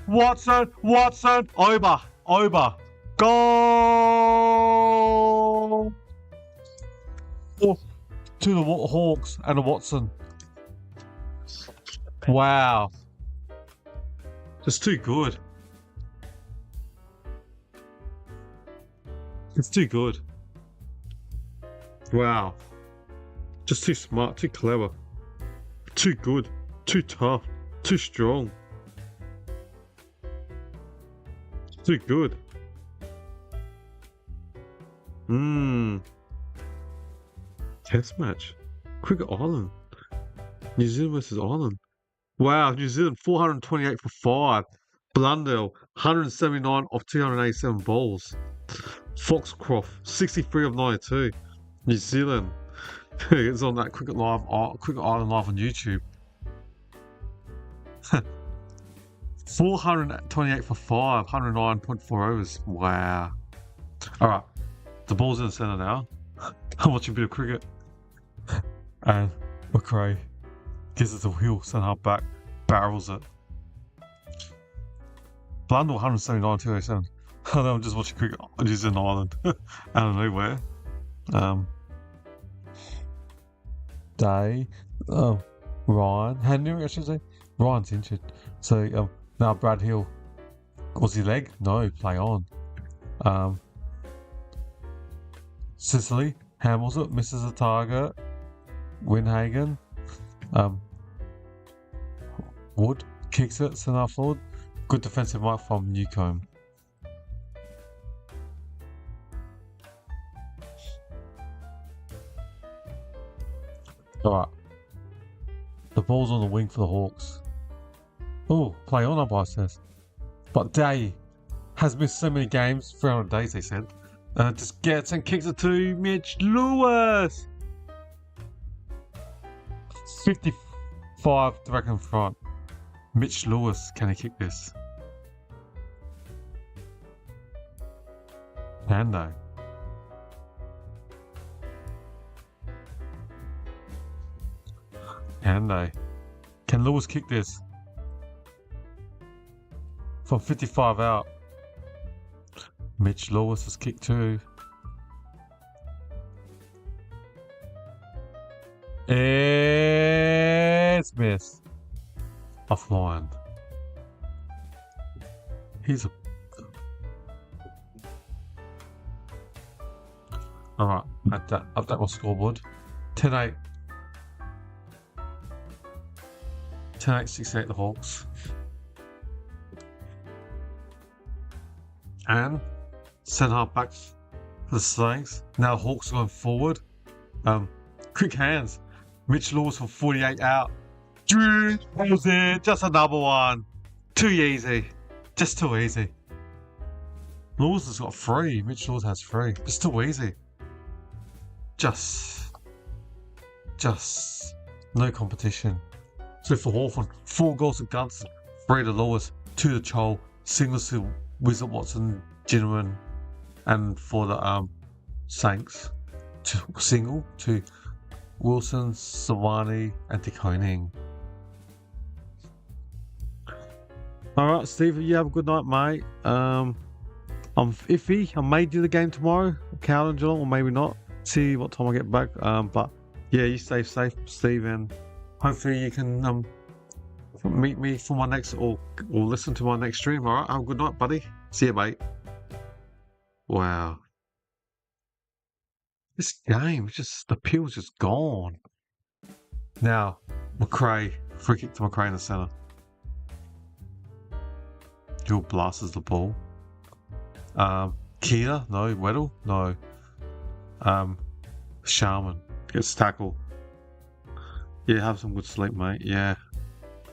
Over. Goal. To the Hawks and a Watson. Wow. It's too good. It's too good. Wow. Just too smart, too clever. Too good, too tough, too strong. Too good. Test match. Cricket Island. New Zealand versus Ireland. Wow, New Zealand 428 for 5. Blundell 179 of 287 balls. Foxcroft 63 of 92. New Zealand. It's on that Cricket Island Live on YouTube. 428 for 5, 109.4 overs. Wow. Alright. The ball's in the centre now. I'm watching a bit of cricket. And McRae gives it a wheel, centre half back, barrels it. Blundell 179, 287. I know, I'm just watching cricket on New Zealand Island. Out of nowhere. Ryan Henry, I should say. Ryan's injured. So now Brad Hill. Was he leg? No, play on. Sicily handles it, misses a target. Winhagen. Wood kicks it, centre forward. Good defensive mark from Newcombe. Alright. The ball's on the wing for the Hawks. Oh, play on, umpire says. But Day has missed so many games, 300 days they said. Just gets and kicks it to Mitch Lewis. 55 direct in front. Mitch Lewis, can he kick this? Can they? Can they? Can Lewis kick this? From 55 out. Mitch Lewis has kicked too. It's missed. Offline. He's a... Alright, update my scoreboard. 10-8. 10-8, 68 the Hawks. And centre half backs for the Saints. Now the Hawks are going forward. Quick hands. Mitch Lewis from 48 out. Drew was it. Just another one. Too easy. Just too easy. Lewis has got 3. Mitch Lewis has 3. It's too easy. Just no competition. So for Hawthorn, 4 goals to Gunston, 3 to Lewis, 2 to Chol, singles to Wizard, Watson, Ginneman, And for the Saints, single to Wilson, Savani, and De Koning. Alright, Steve, you have a good night, mate. I'm iffy. I may do the game tomorrow, Cal and Geelong, or maybe not. See what time I get back. But yeah, you stay safe, Steve, and hopefully you can meet me for my next or listen to my next stream. Alright, have a good night, buddy. See you, mate. Wow. This game, just the appeal's just gone. Now, McRae, free kick to McRae in the centre. Jill blasts the ball. Keena, no. Weddle, no. Sharman gets tackled. Yeah, have some good sleep, mate. Yeah.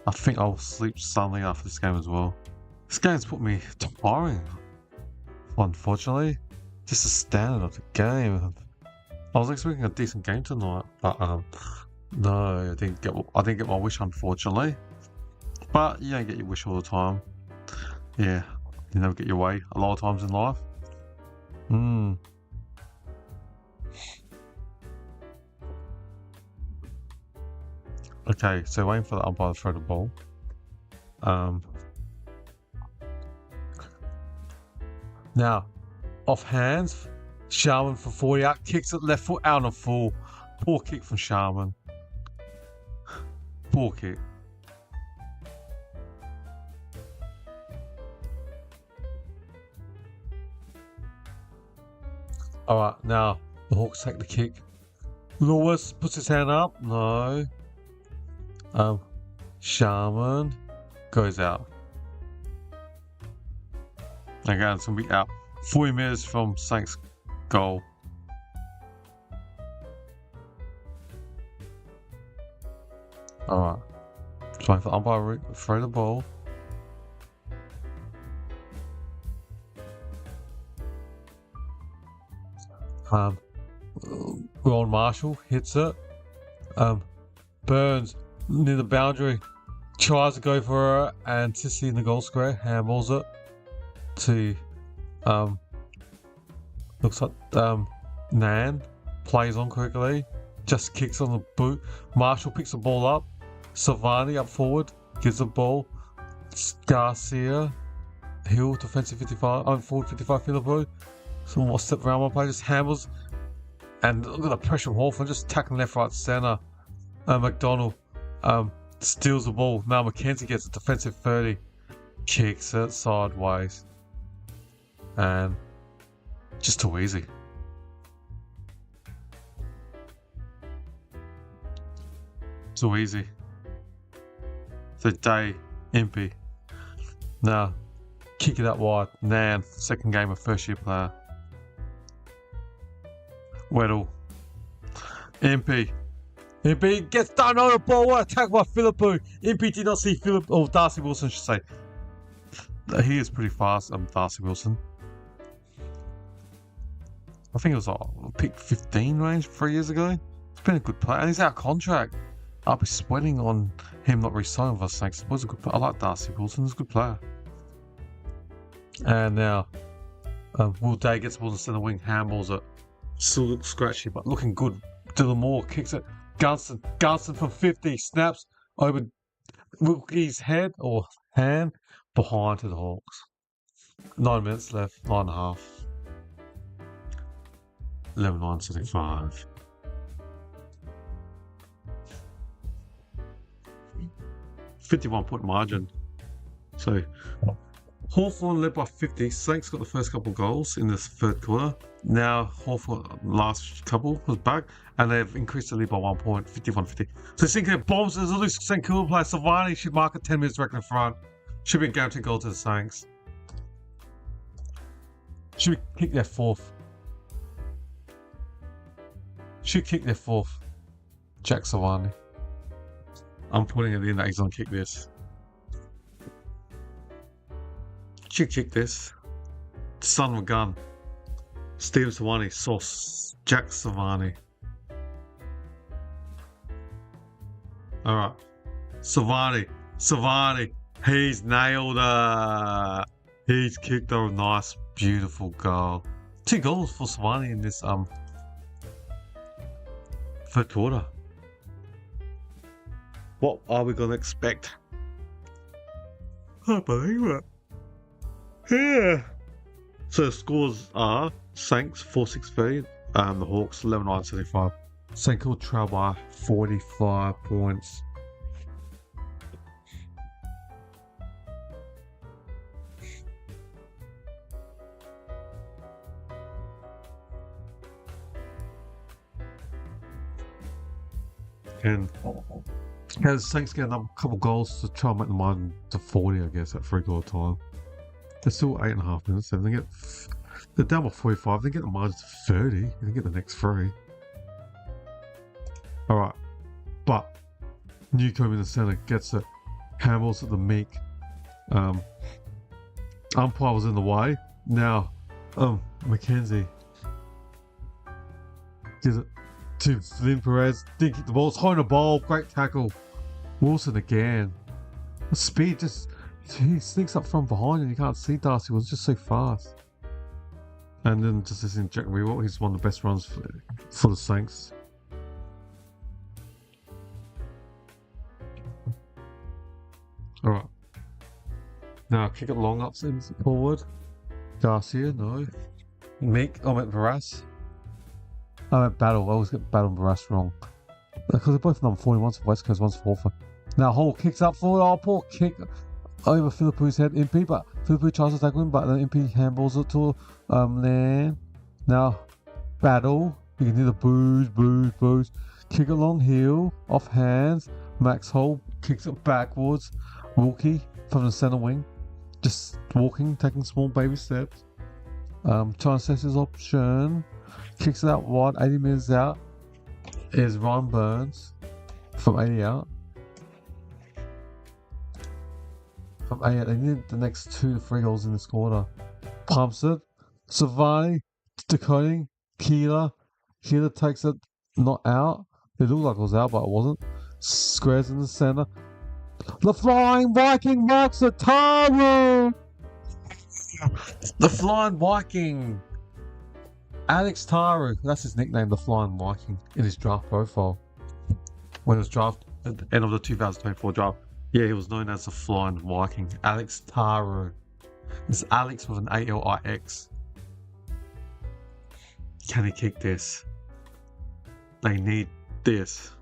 I think I'll sleep soundly after this game as well. This game's put me tiring, unfortunately. Just the standard of the game. I was expecting a decent game tonight, but no, I didn't get my wish, unfortunately. But you don't get your wish all the time. Yeah, you never get your way a lot of times in life. Okay, so waiting for the umpire to throw the ball. Now, off hands, Sharman for 40 out, kicks it left foot out on a full. Poor kick from Sharman. Poor kick. Alright, now the Hawks take the kick. Lewis puts his hand up. No. Sharman goes out. Again, it's gonna be out. 40 metres from Saints goal. Alright. Trying for umpire to throw the ball. Ron Marshall hits it. Burns near the boundary, tries to go for her, and Tissy in the goal square handballs it to looks like Nan plays on quickly, just kicks on the boot. Marshall picks the ball up. Savani up forward, gives the ball. Garcia, Hill, defensive 55, forward 55, Philippou. Some more step around one play, just handles. And look at the pressure from Hawthorn, just tackling left, right, centre. McDonald steals the ball. Now McKenzie gets a defensive 30, kicks it sideways. And just too easy. Too easy. So Day, Impey. Now, kick it out wide. Nan, second game of first year player. Weddle. Impey. Impey gets done on the ball. What attack by Philippou. Impey did not see Darcy Wilson, I should say. He is pretty fast, Darcy Wilson. I think it was pick 15 range 3 years ago. He's been a good player, and he's out of contract. I'll be sweating on him not re-signing with us next. Was a good player. I like Darcy Wilson. He's a good player. And now, Will Day gets the ball in the centre wing, handballs it. Still looks scratchy, but looking good. Dylan Moore kicks it. Gunston from 50 snaps over Wilkie's head or hand behind to the Hawks. 9 minutes left. 9.5. 11-9-75. 51-point margin. So Hawthorn led by 50. Saints got the first couple goals in this third quarter. Now Hawthorn last couple was back, and they've increased the lead by 1 point, 51-50. So Sinclair bombs as a loose St Kilda player. Savani should mark at 10 minutes direct in front. Should be a guaranteed goal to the Saints. Should kick their fourth. Should kick their fourth. Jack Savani. I'm putting it in that he's gonna kick this. Should kick this. Son of a gun. Steve Savani, Sauce. Jack Savani. Alright. Savani. He's nailed it. He's kicked a nice, beautiful goal. 2 goals for Savani in this third quarter. What are we gonna expect? I can't believe it. Yeah. So the scores are Saints 4-6-3, the Hawks 11-9-75. St Kilda trail by 45 points. And as Saints get another couple goals to try and make the margin to 40, I guess, at 3 quarter time. They're still 8.5 minutes. So they're down by 45. They get the margin to 30. They get the next 3. Alright. But Newcomb in the centre gets it. Handballs at the Meek. Umpire was in the way. Now, Mackenzie gives it to Lynn Perez. Didn't kick the ball. It's holding the ball. Great tackle. Wilson again. The speed just... He sneaks up from behind and you can't see Darcy. It was just so fast. And then just listening to Jack Rewalt. He's one of the best runs for the Saints. Alright. Now kick it long up forward. Garcia, no. Meek, I meant Barras. I meant Battle. I always get Battle and Barras wrong. Because they're both number 40. One's for West Coast, one's for Hawthorn. Now Hall kicks up forward. Oh, poor kick over Philippu's head. Impey, but Philippu tries to tackle him, but then Impey handballs it to Lan. Now Battle. You can hear the boos. Kick it long heel. Off hands. Max Hall kicks it backwards. Wilkie from the centre wing. Just walking, taking small baby steps. Trying to assess his option. Kicks it out wide, 80 metres out. Is Ryan Burns from 80 out. From 80 out, they need the next 2 to 3 goals in this quarter. Pumps it. Savani, decoding. Keeler takes it, not out. It looked like it was out, but it wasn't. Squares in the centre. The Flying Viking marks it. Taru! The Flying Viking. Alex Taru. That's his nickname, the Flying Viking, in his draft profile. When it was drafted at the end of the 2024 draft. Yeah, he was known as the Flying Viking. Alex Taru. It's Alex with an ALIX. Can he kick this? They need this.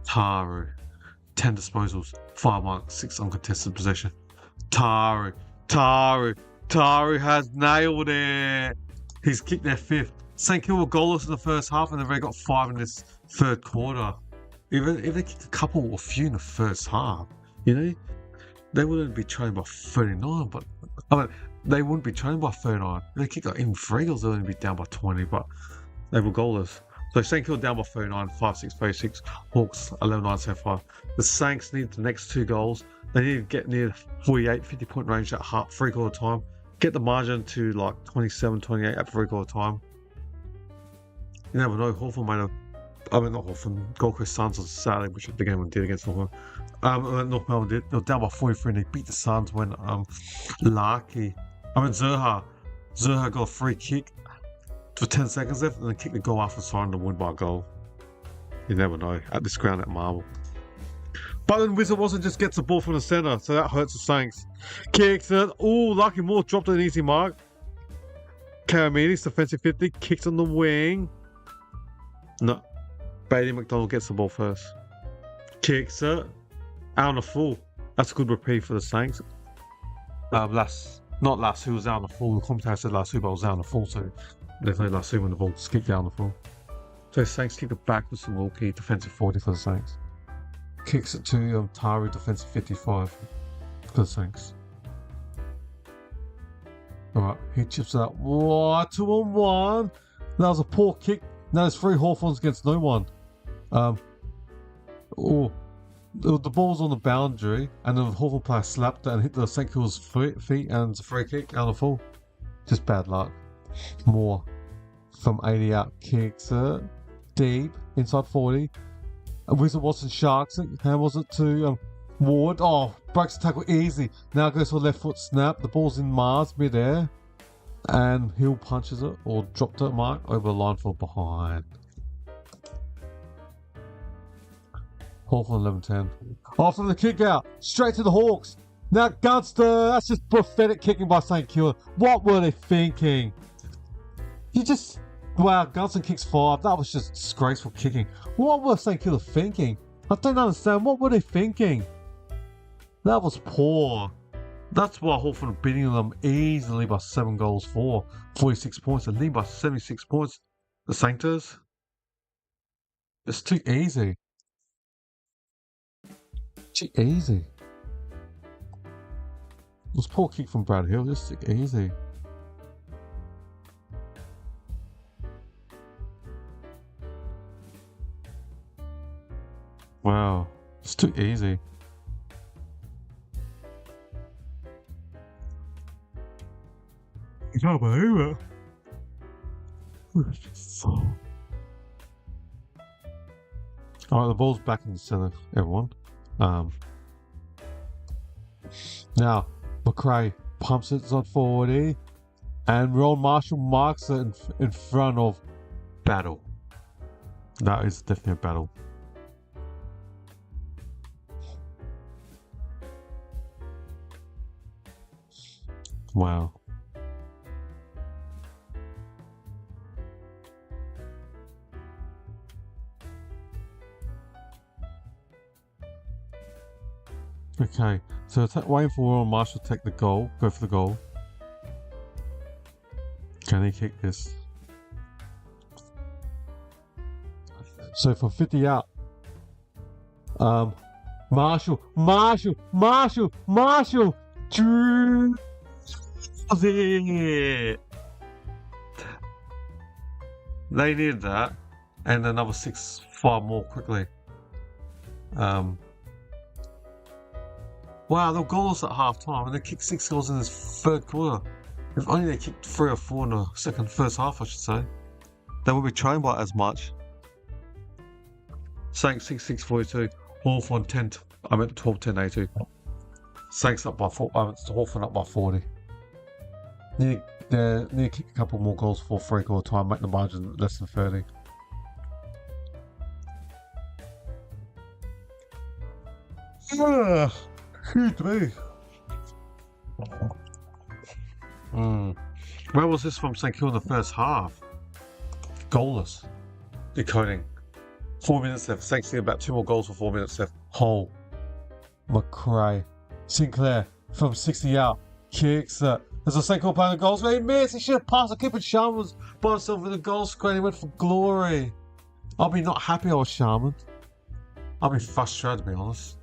Taru. 10 disposals, 5 marks, 6 uncontested possession. Taru has nailed it. He's kicked their 5th. St Kilda goalless in the first half, and they've already got 5 in this third quarter. Even if they kicked a couple or few in the first half, you know, they wouldn't be trailing by 39. But I mean, they wouldn't be trailing by 39. If they kicked like even 3 goals, they'd only be down by 20. But they were goalless. So St Kilda down by 39, 5-6, 36. Hawks 11-9-75. The Saints need the next 2 goals. They need to get near 48, 50 point range at 3 quarter time. Get the margin to like 27, 28 at 3 quarter time. You never know. Hawthorn might have. I mean, not Hawthorn. Gold Coast Suns on Saturday, which the game we did against North Melbourne. North Melbourne did. They were down by 43 and they beat the Suns when Zerha got a free kick for 10 seconds left and then kicked the goal after signing to win by a goal. You never know. At this ground at Marvel. But then Wizard Watson just gets the ball from the centre, so that hurts the Saints. Kicks it. Oh, Lucky Moore dropped an easy mark. Karamides, defensive 50, kicks on the wing. No. Bailey McDonald gets the ball first. Kicks it. Out on the full. That's a good reprieve for the Saints. Not Lasso was out on the full. The commentator said Lasso, but was out on the full, so there's no Lasso when the ball skipped down the full. So Saints kick it back with some Wilkie, defensive 40 for the Saints. Kicks it to Taru, defensive 55 for the Saints. Alright, he chips it out. Whoa, 2-on-1. That was a poor kick. Now there's 3 Hawthorns against no one. The ball was on the boundary, and then the Hawthorn player slapped it and hit the St Kilda's feet, and it's a free kick out of full. Just bad luck. More from 80 out, kicks it deep inside 40. Wizard Watson sharks it, handles it to Ward, oh, breaks the tackle easy. Now goes for a left foot snap. The ball's in Mars mid-air. And Hill punches it, or dropped it, Mike, over the line for behind. Hawthorn 11-10. Oh, from the kick out, straight to the Hawks. Now Gunster, that's just pathetic kicking by St Kilda. What were they thinking? Wow, Gunster kicks 5. That was just disgraceful kicking. What were St Kilda thinking? I don't understand. What were they thinking? That was poor. That's why Hawthorn are beating them easily by 7 goals for 46 points and lead by 76 points. The Saints. It's too easy. Too easy. It was poor kick from Brad Hill, just too easy. Wow, it's too easy. I can't believe it. Alright, the ball's back in the centre, everyone. Now, McRae pumps it on 40, and Ron Marshall marks it in front of Battle. That is definitely a battle. Wow. Okay, so waiting for Royal Marshall to take the goal, go for the goal. Can he kick this? So for 50 out. Marshall! Drew! They needed that, and another 5 more quickly. Wow, they were goalless at half time, and they kicked 6 goals in this third quarter. If only they kicked 3 or 4 in the first half, I should say. They would be trained by as much. Saints 6-6-42. Hawthorn 12-10-82. Saints up by 4. Hawthorn up by 40. Need to kick a couple more goals for 3 quarter time, make the margin less than 30. Excuse me. Where was this from St Kilda in the first half? Goalless. Decoding. 4 minutes left. Saints need about 2 more goals for 4 minutes left. Hole. McRae. Sinclair from 60 out. Kicks it. There's a St Kilda playing the goals. He missed. He should have passed. Keeper Sharman was by himself in the goal screen. He went for glory. I'll be not happy I was Sharman. I'll be frustrated, to be honest.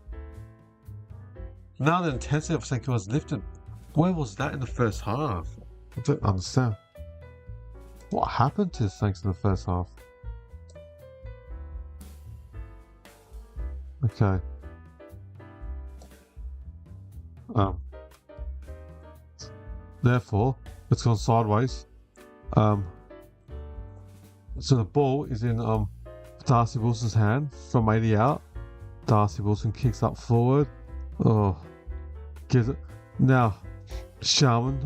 Now the intensity of St Kilda has lifted. Where was that in the first half? I don't understand. What happened to Saints in the first half? Okay. Therefore, it's gone sideways. So the ball is in Darcy Wilson's hand from 80 out. Darcy Wilson kicks up forward. Oh, gives it. Now, Sharman,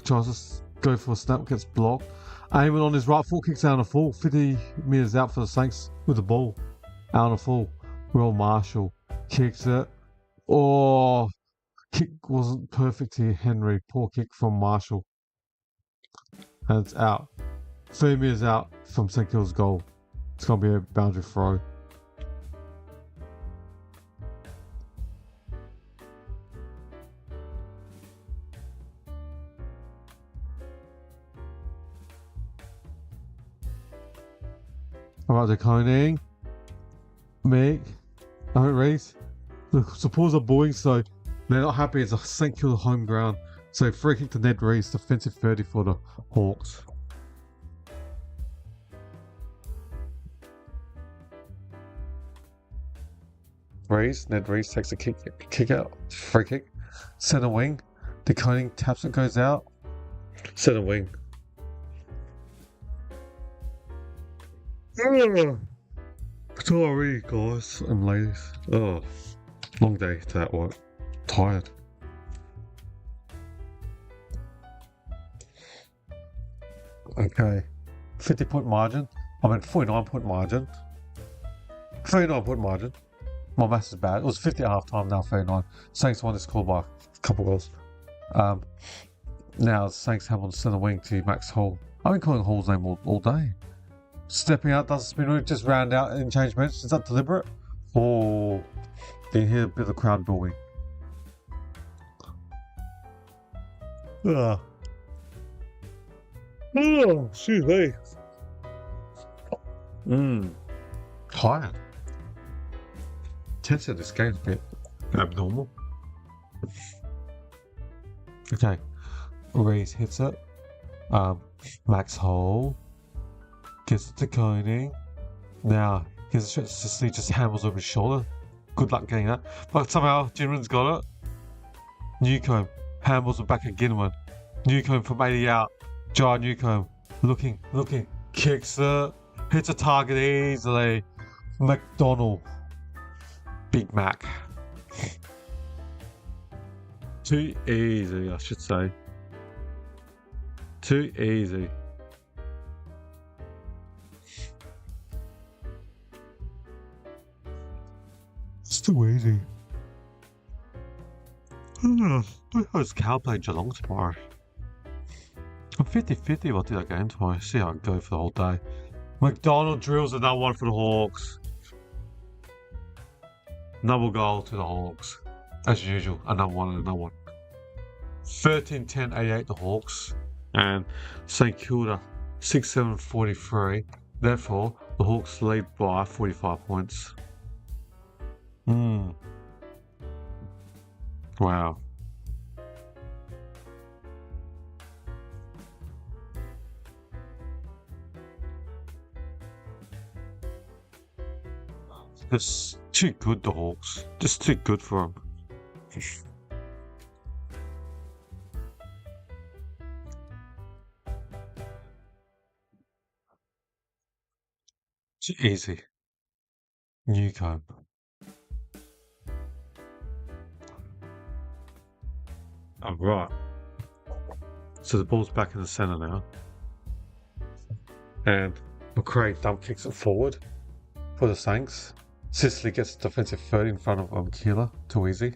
tries to go for a snap, gets blocked. Aiming on his right foot, kicks out on the full. 50 metres out for the Saints with the ball. Out on the full. Will Marshall kicks it. Oh, kick wasn't perfect here, Henry. Poor kick from Marshall. And it's out. 3 metres out from St Kilda's goal. It's going to be a boundary throw. Alright, they're coning. Mick. Reese. The supporters are booing, so they're not happy. It's a St Kilda home ground. So free kick to Ned Reese, defensive 30 for the Hawks. Ned Reese takes a kick out, free kick. Centre wing. Decoding taps it, goes out. Centre wing. Sorry, guys and ladies. Oh, Long day to that work. Tired. Okay. 50-point margin. 49-point margin. 39-point margin. My maths is bad. It was 50 at half time, now 39. Saints won this call by a couple goals. Now Saints have on center wing to Max Hall. I've been calling Hall's name all day. Stepping out, does the spin move, just round out and change bench. Is that deliberate? Or do you hear a bit of the crowd booing? Oh, excuse me. Tired. Tense of this game's a bit abnormal. Okay. Reese hits it. Max Hole gets it to Koenig. Now, here's a stretch to see, just handles over his shoulder. Good luck getting that. But somehow, Jinman's got it. Newcomb handles it back at Ginman. Newcomb from 80 out. Jar Newcomb looking, kicks it. Hits a target easily. McDonald. Big Mac. Too easy, I should say. Too easy. It's too easy. I host Cal play Geelong tomorrow. I'm 50-50 if I do that game tomorrow. See how I go for the whole day. McDonald drills another one for the Hawks. Another goal to the Hawks. As usual, another one. 13-10-88 the Hawks. And St Kilda 6-7-43. Therefore, the Hawks lead by 45 points. Wow. It's too good, the Hawks. Just too good for them. Too easy. Newcomb. Oh, right. So the ball's back in the centre now. And McRae dump kicks it forward for the Saints. Sicily gets defensive third in front of Keeler. Too easy.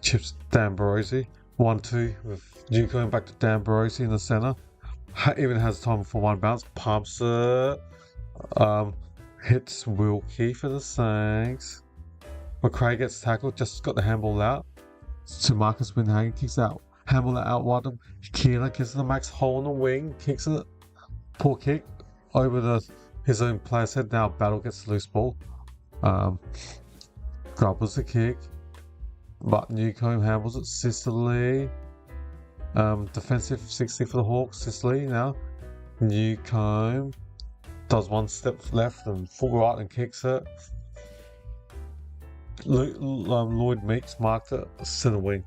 Chips D'Ambrosio. 1-2 with Newcomb back to D'Ambrosio in the centre. Even has time for one bounce. Pumps it. Hits Wilkie for the Saints. McRae gets tackled. Just got the handball out. To Marcus Winhagen, kicks out. Handball out wide him. Keeler gives the Max hole in the wing. Kicks it. Poor kick. Over his own player's head. Now Battle gets the loose ball. Grubbles the kick. But Newcomb handles it. Sicily. Defensive 60 for the Hawks. Sicily now. Newcomb does one step left and full right and kicks it. Lloyd Meeks marked it. Centre wing.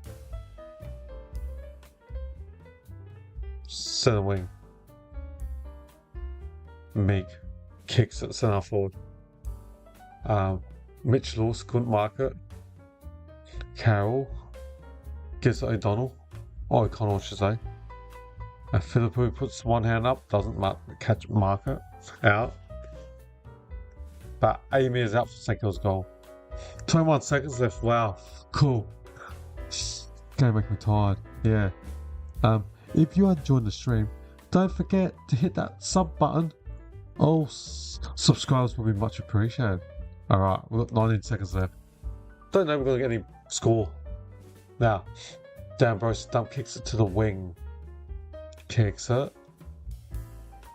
Centre wing. Meek kicks it centre forward. Mitch Lewis couldn't mark it. Carroll gives it O'Connell, I should say. And Philippou puts one hand up, doesn't mark it out. But Amy is out for Seko's goal. 21 seconds left. Wow, cool. Gonna make me tired. Yeah. If you are enjoying the stream, don't forget to hit that sub button. Oh, subscribers will be much appreciated. Alright, we've got 19 seconds left. Don't know if we're going to get any score. Now, D'Ambrosio dump kicks it to the wing. Kicks it.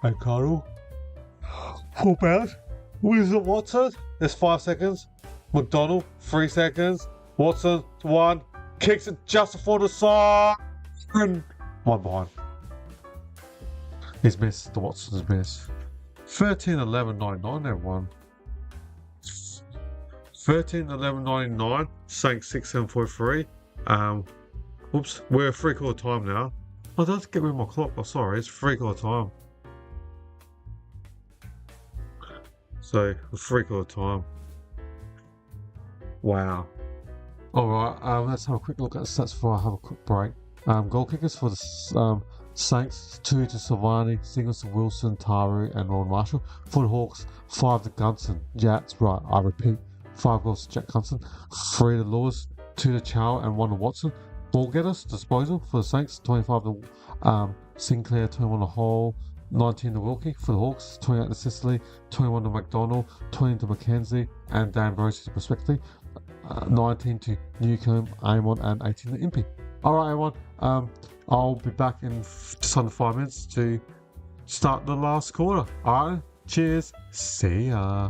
And Carl. Full bounce. Wilson Watson. There's 5 seconds. McDonald, 3 seconds. Watson, 1. Kicks it just before the side. And 1 behind. He's missed. The Watson's missed. 13-11-99, everyone. 13-11-99. Sank 6-7-4-3. Oops, we're 3/4 time now. I don't have to get rid of my clock. Oh, sorry, it's 3/4 time. So, 3/4 time. Wow. Alright, let's have a quick look at the stats before I have a quick break. Goal kickers for the Saints, 2 to Silvani, singles to Wilson, Taru, and Ron Marshall. For the Hawks, 5 to Gunson. Yeah, that's right, I repeat, 5 goals to Jack Gunson, 3 to Lewis, 2 to Chow, and 1 to Watson. Ball getters, disposal for the Saints, 25 to Sinclair, 21 to Hall, 19 to Wilkie. For the Hawks, 28 to Sicily, 21 to McDonald, 20 to McKenzie, and Dan Brosey respectively. 19 to Newcomb, Amon, and 18 to Impey. Alright, everyone, I'll be back in just under 5 minutes to start the last quarter. Alright, cheers, see ya.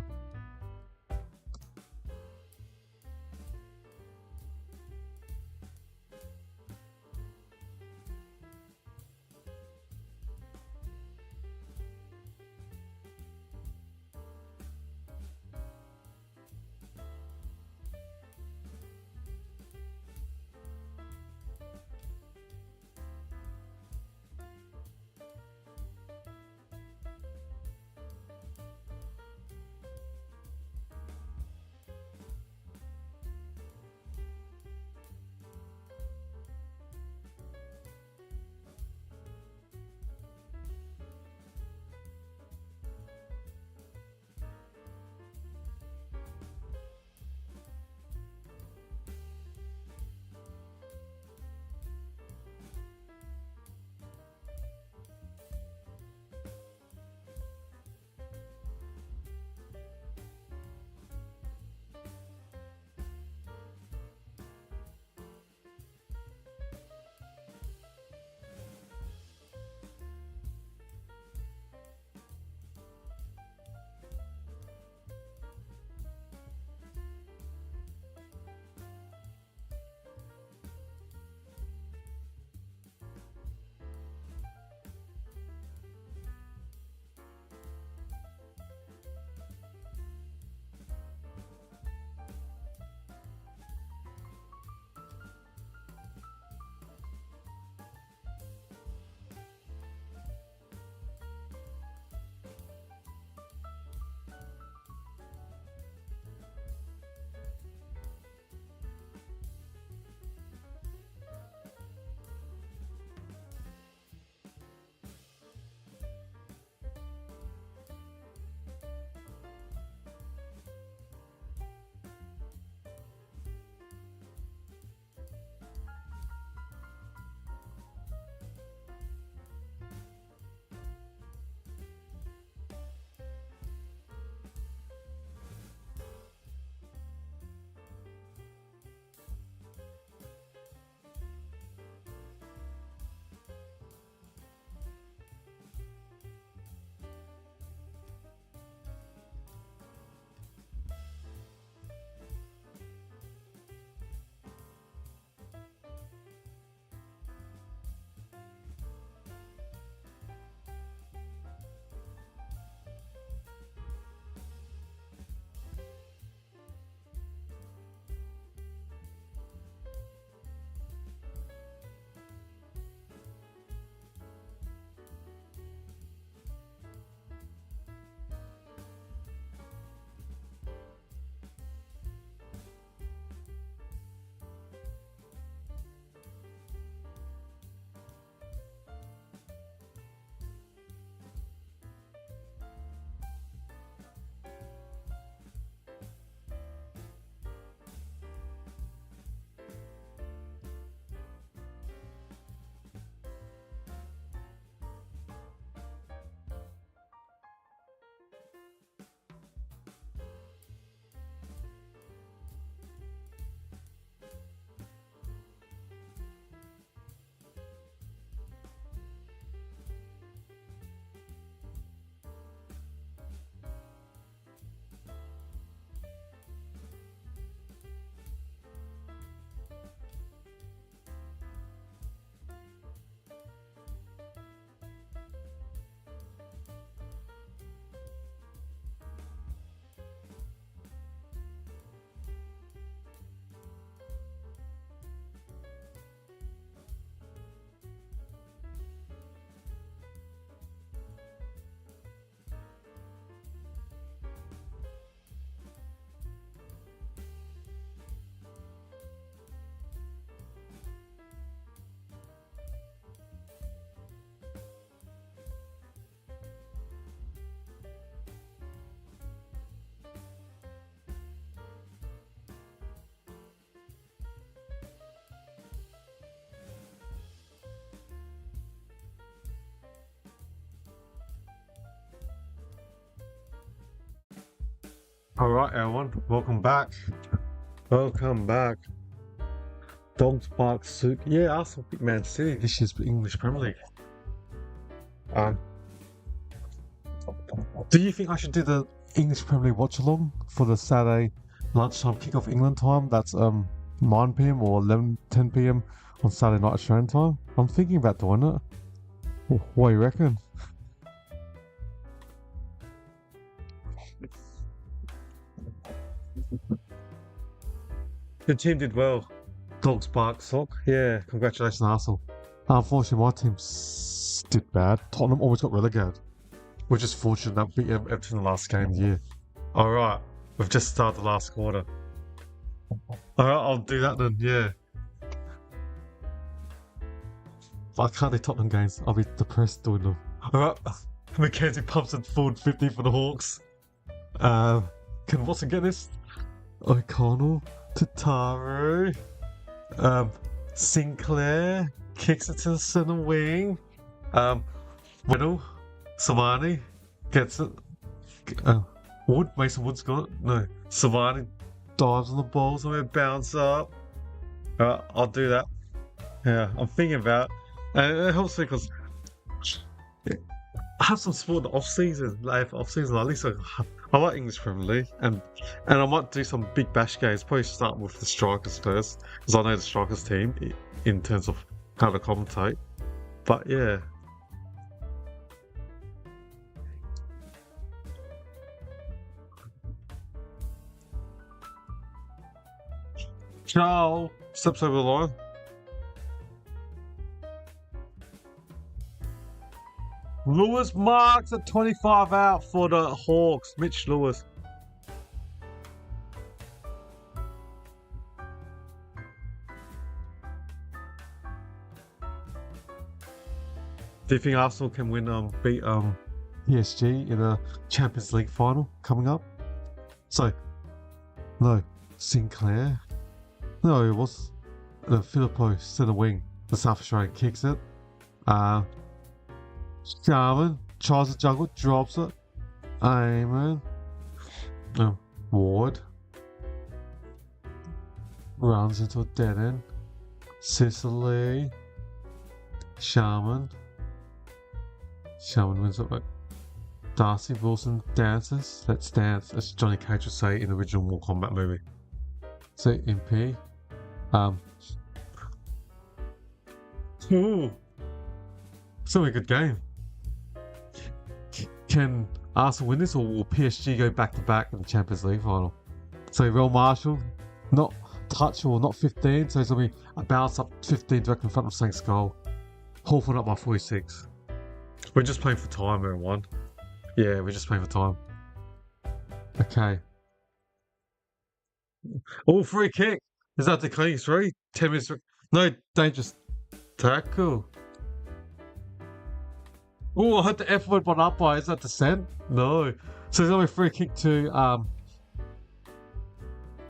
Alright, everyone, welcome back. Welcome back. Dogs bark soup. Yeah, Arsenal beat Man City this year's English Premier League. Do you think I should do the English Premier League watch along for the Saturday lunchtime kickoff England time? That's 9 p.m. or 10 p.m. on Saturday night Australian time. I'm thinking about doing it. What do you reckon? The team did well. Dogs bark sock. Yeah, congratulations, Arsenal. Unfortunately, my team did bad. Tottenham almost got relegated. We're just fortunate that we beat Everton the last game of the year. Alright, we've just started the last quarter. Alright, I'll do that then, yeah. I can't do Tottenham games. I'll be depressed doing them. Alright, Mackenzie pumps in forward 50 for the Hawks. Can Watson get this? O'Connell, Tataru, Sinclair kicks it to the centre wing. Winnell, Savani gets it. Mason Wood's got it. No, Savani dives on the ball, so we bounce up. I'll do that. Yeah, I'm thinking about it. And it helps me because I have some sport in the off season, like off season. At least I like English Premier League, and I might do some big bash games. Probably start with the strikers first, because I know the strikers team in terms of how to commentate. But yeah. Ciao. Steps over the line. Lewis marks at 25 out for the Hawks. Mitch Lewis. Do you think Arsenal can beat PSG in a Champions League final coming up? So, no, Sinclair. No, it was Filippo centre wing. The South Australian kicks it. Sharman tries to juggle, drops it. Amen. Ward runs into a dead end. Sicily. Sharman wins it. Darcy Wilson dances. Let's dance, as Johnny Cage would say in the original Mortal Kombat movie. So MP. Ooh. It's a good game. Can Arsenal win this, or will PSG go back to back in the Champions League final? So Real Marshall, not touch or not 15, so it's going to be a bounce up 15 direct in front of Saints goal. Hawthorn up by 46. We're just playing for time, everyone. Yeah, we're just playing for time. Okay. Oh, free kick. Is that the clean 3? 10 minutes. No, dangerous tackle. Oh, I heard the F word one up by. Is that dissent? No. So there's only a free kick to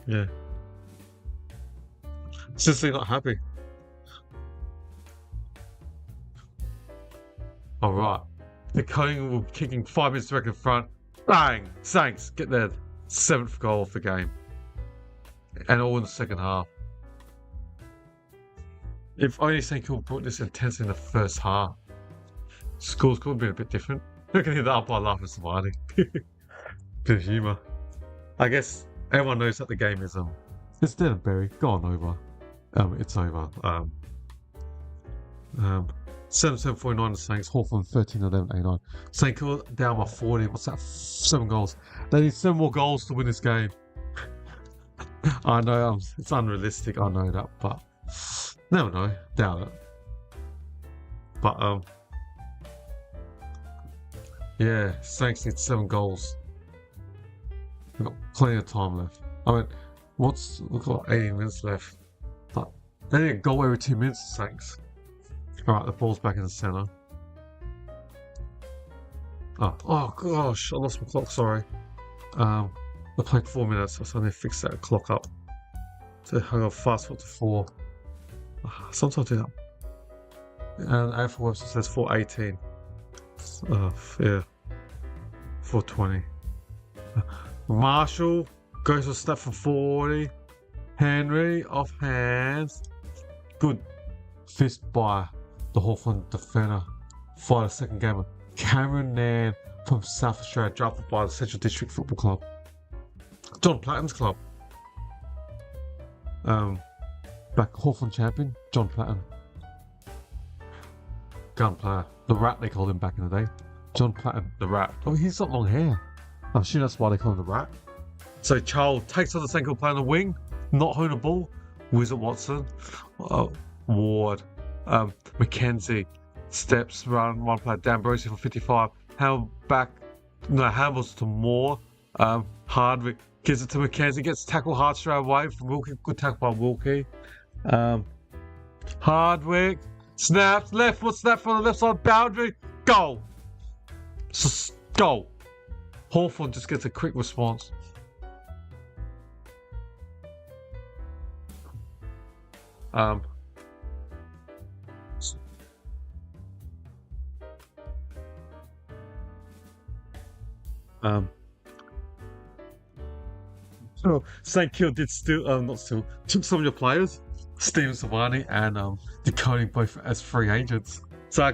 yeah. Sicily not happy. Alright. The Cunningham will kicking 5 minutes direct in front. Bang! Saints get their 7th goal of the game. And all in the second half. If only St Kilda brought this intensity in the first half, scores could have been a bit different. Look at that up by laughing somebody. Bit of humour. I guess everyone knows that the game is it's dead and buried. Gone over. It's over. 7-7-49 the Saints, Hawthorn 13-11-89. St Kilda down by 40. What's that? 7 goals. They need 7 more goals to win this game. I know it's unrealistic. I know that, but never know. Doubt it. But yeah, Saints need 7 goals. We've got plenty of time left. I mean, we've got 18 minutes left. But they need a goal every 2 minutes, Saints. Alright, the ball's back in the centre. Oh gosh, I lost my clock, sorry. I played 4 minutes, so I need to fix that clock up. So hang on, fast forward to 4. Sometimes I do that. And AFL website says 4:18. Yeah. 4:20. Marshall goes for a snap for 40. Henry off hands. Good fist by the Hawthorn defender for the second game. Cameron Nan from South Australia, drafted by the Central District Football Club. John Platten's club. Back Hawthorn champion, John Platten. Gun player. The Rat, they called him back in the day. John Platten, the Rat. Oh, he's got long hair. I'm sure that's why they call him the Rat. So Charles takes on the second player on the wing, not holding the ball. Wizard Watson. Ward. Mackenzie. Steps, one player. D'Ambrosio for 55. Handballs to Moore. Hardwick gives it to Mackenzie. Gets tackled hard straight away from Wilkie. Good tackle by Wilkie. Hardwick. Snaps. Left foot snap from the left side boundary. Goal. Goal. Hawthorn just gets a quick response. So St Kilda did took some of your players, Stephen Savani and decoding both as free agents. So I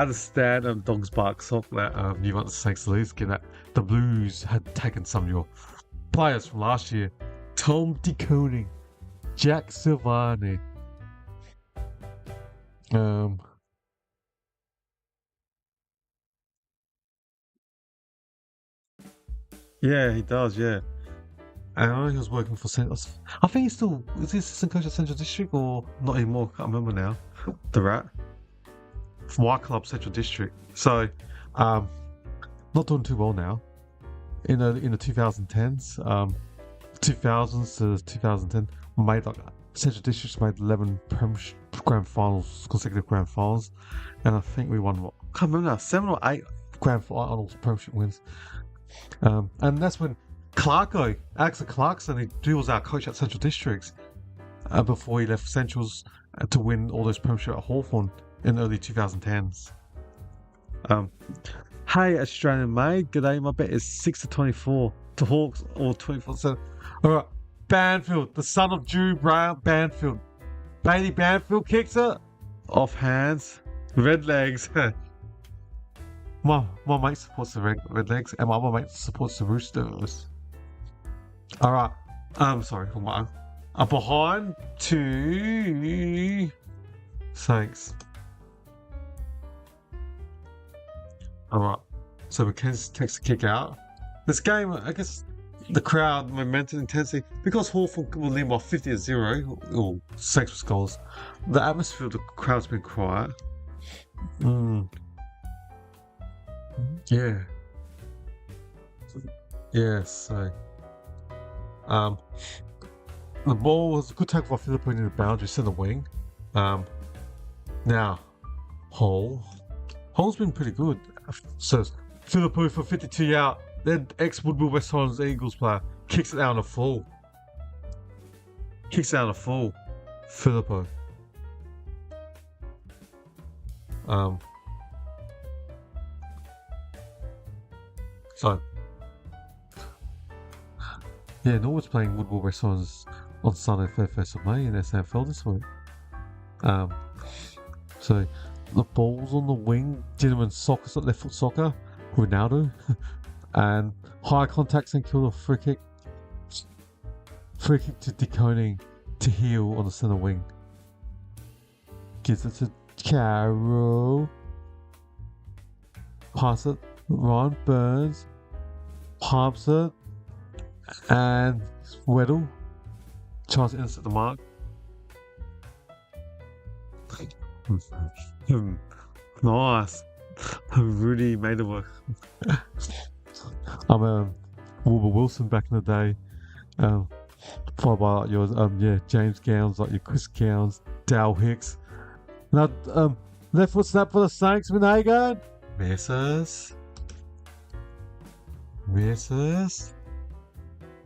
understand Dogs Bark Sock that you want the Saints to lose, given that the Blues had taken some of your players from last year. Tom decoding, Jack Silvani. Yeah, he does, yeah. And I know he was working for I think he's still, is he assistant coach at Central District or not anymore? I can't remember now. The Rat. From White Club Central District. So, not doing too well now. In the 2010s, 2000s to 2010, Central Districts made 11 grand finals, consecutive grand finals, and I think we won, I can't remember now, 7 or 8 grand finals premiership wins. And that's when Alex Clarkson, he was our coach at Central Districts before he left Centrals to win all those premiership at Hawthorn in the early 2010s. Hey, Australian made. G'day, my bet is 6-24 to Hawks or 24-7. Alright, Banfield, the son of Drew Brown, Banfield. Bailey Banfield kicks it. Off hands. Red legs. My mate supports the red legs, and my other mate supports the Roosters. Alright, sorry, I'm behind 2 Saints. Alright, so Mackenzie takes the kick out. This game, I guess, the crowd, momentum, intensity, because Hawthorn will lead by 50-0, or Saints with goals, the atmosphere of the crowd's been quiet. Yeah. Yeah, so the ball was a good tackle by Philippine in the boundary, center wing. Now Hull's been pretty good. So Philippine for 52 out, then ex-Woodville West Highlands Eagles player kicks it out on the full. Philippine. So, yeah, Norwood's playing Woodville West Highlands on Sunday, 31st of May in SAFL this week. So, the ball's on the wing, gentlemen soccer, left foot soccer, Ronaldo, and high contact St Kilda free kick to Deconing to Heel on the centre wing. Gives it to Carroll. Pass it, Ryan Burns. Pumps it, and Weddle tries to insert the mark. Nice. Rudy made it work. I'm Wilbur Wilson back in the day. Followed by like yours, James Gowns, like your Chris Gowns, Dale Hicks. Now, left foot snap for the Saints, Menagan. Misses.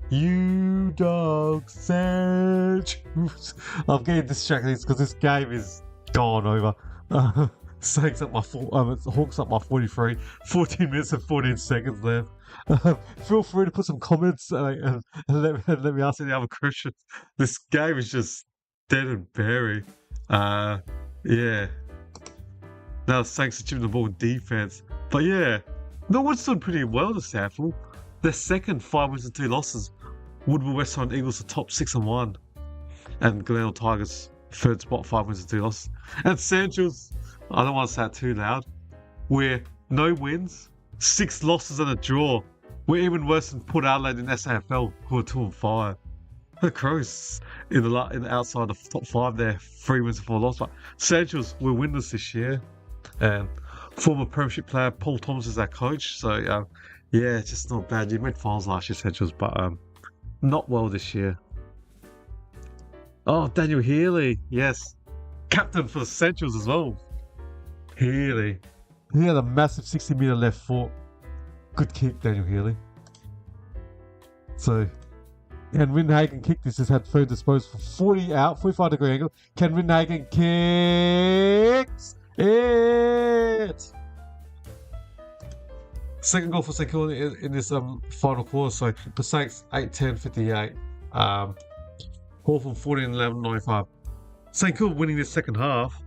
You dog Saints. I'm getting distracted because this game is gone over. Saints up my Hawks up my 43. 14 minutes and 14 seconds left. Feel free to put some comments and let me ask any other questions. This game is just dead and buried. Yeah. Now the Saints are chipping the ball in defense. But yeah, Norwood's doing pretty well this sample. Their second 5 wins and 2 losses. Woodville West Side Eagles are top 6-1. And Glenelg Tigers third spot, 5 wins and 2 losses. And Central's, I don't want to say it too loud, we're no wins, 6 losses and a draw. We're even worse than Port Adelaide in SAFL, who are 2-5. The Crows in the outside of top 5 there, 3 wins and 4 losses. But Central's, we're winners this year. And former Premiership player Paul Thomas is our coach. So yeah, just not bad. You made finals last year, Central's, but not well this year. Oh, Daniel Healy, yes, captain for the Centrals as well. Healy, he had a massive 60-meter left foot. Good kick, Daniel Healy. So, and Rinhagen kicked this. Has had third disposal for 40 out, 45-degree angle. Can Rinhagen kicks it? Second goal for St Kilda in this final quarter. So the Saints 8-10-58. Hawthorn 14-11-95. St Kilda winning this second half.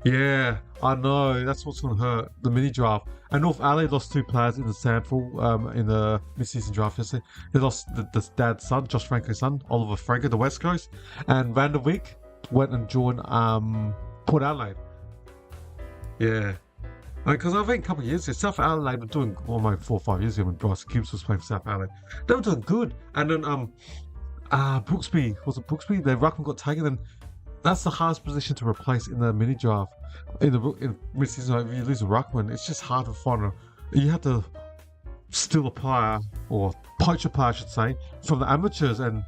Yeah, I know. That's what's going to hurt. The mini draft. And North Adelaide lost 2 players in the sample in the mid-season draft yesterday. They lost the dad's son, Josh Franco's son, Oliver Franco, the West Coast. And Van der Beek went and joined Port Adelaide. Yeah. Because I think a couple of years ago, South Adelaide were doing, well, maybe 4 or 5 years ago when Bryce Gibbs was playing for South Adelaide. They were doing good. And then Brooksby, was it Brooksby? Their ruckman got taken, and that's the hardest position to replace in the mini draft. In mid-season, if you lose a ruckman, it's just hard to find you have to steal a player, or poach a player, I should say, from the amateurs, and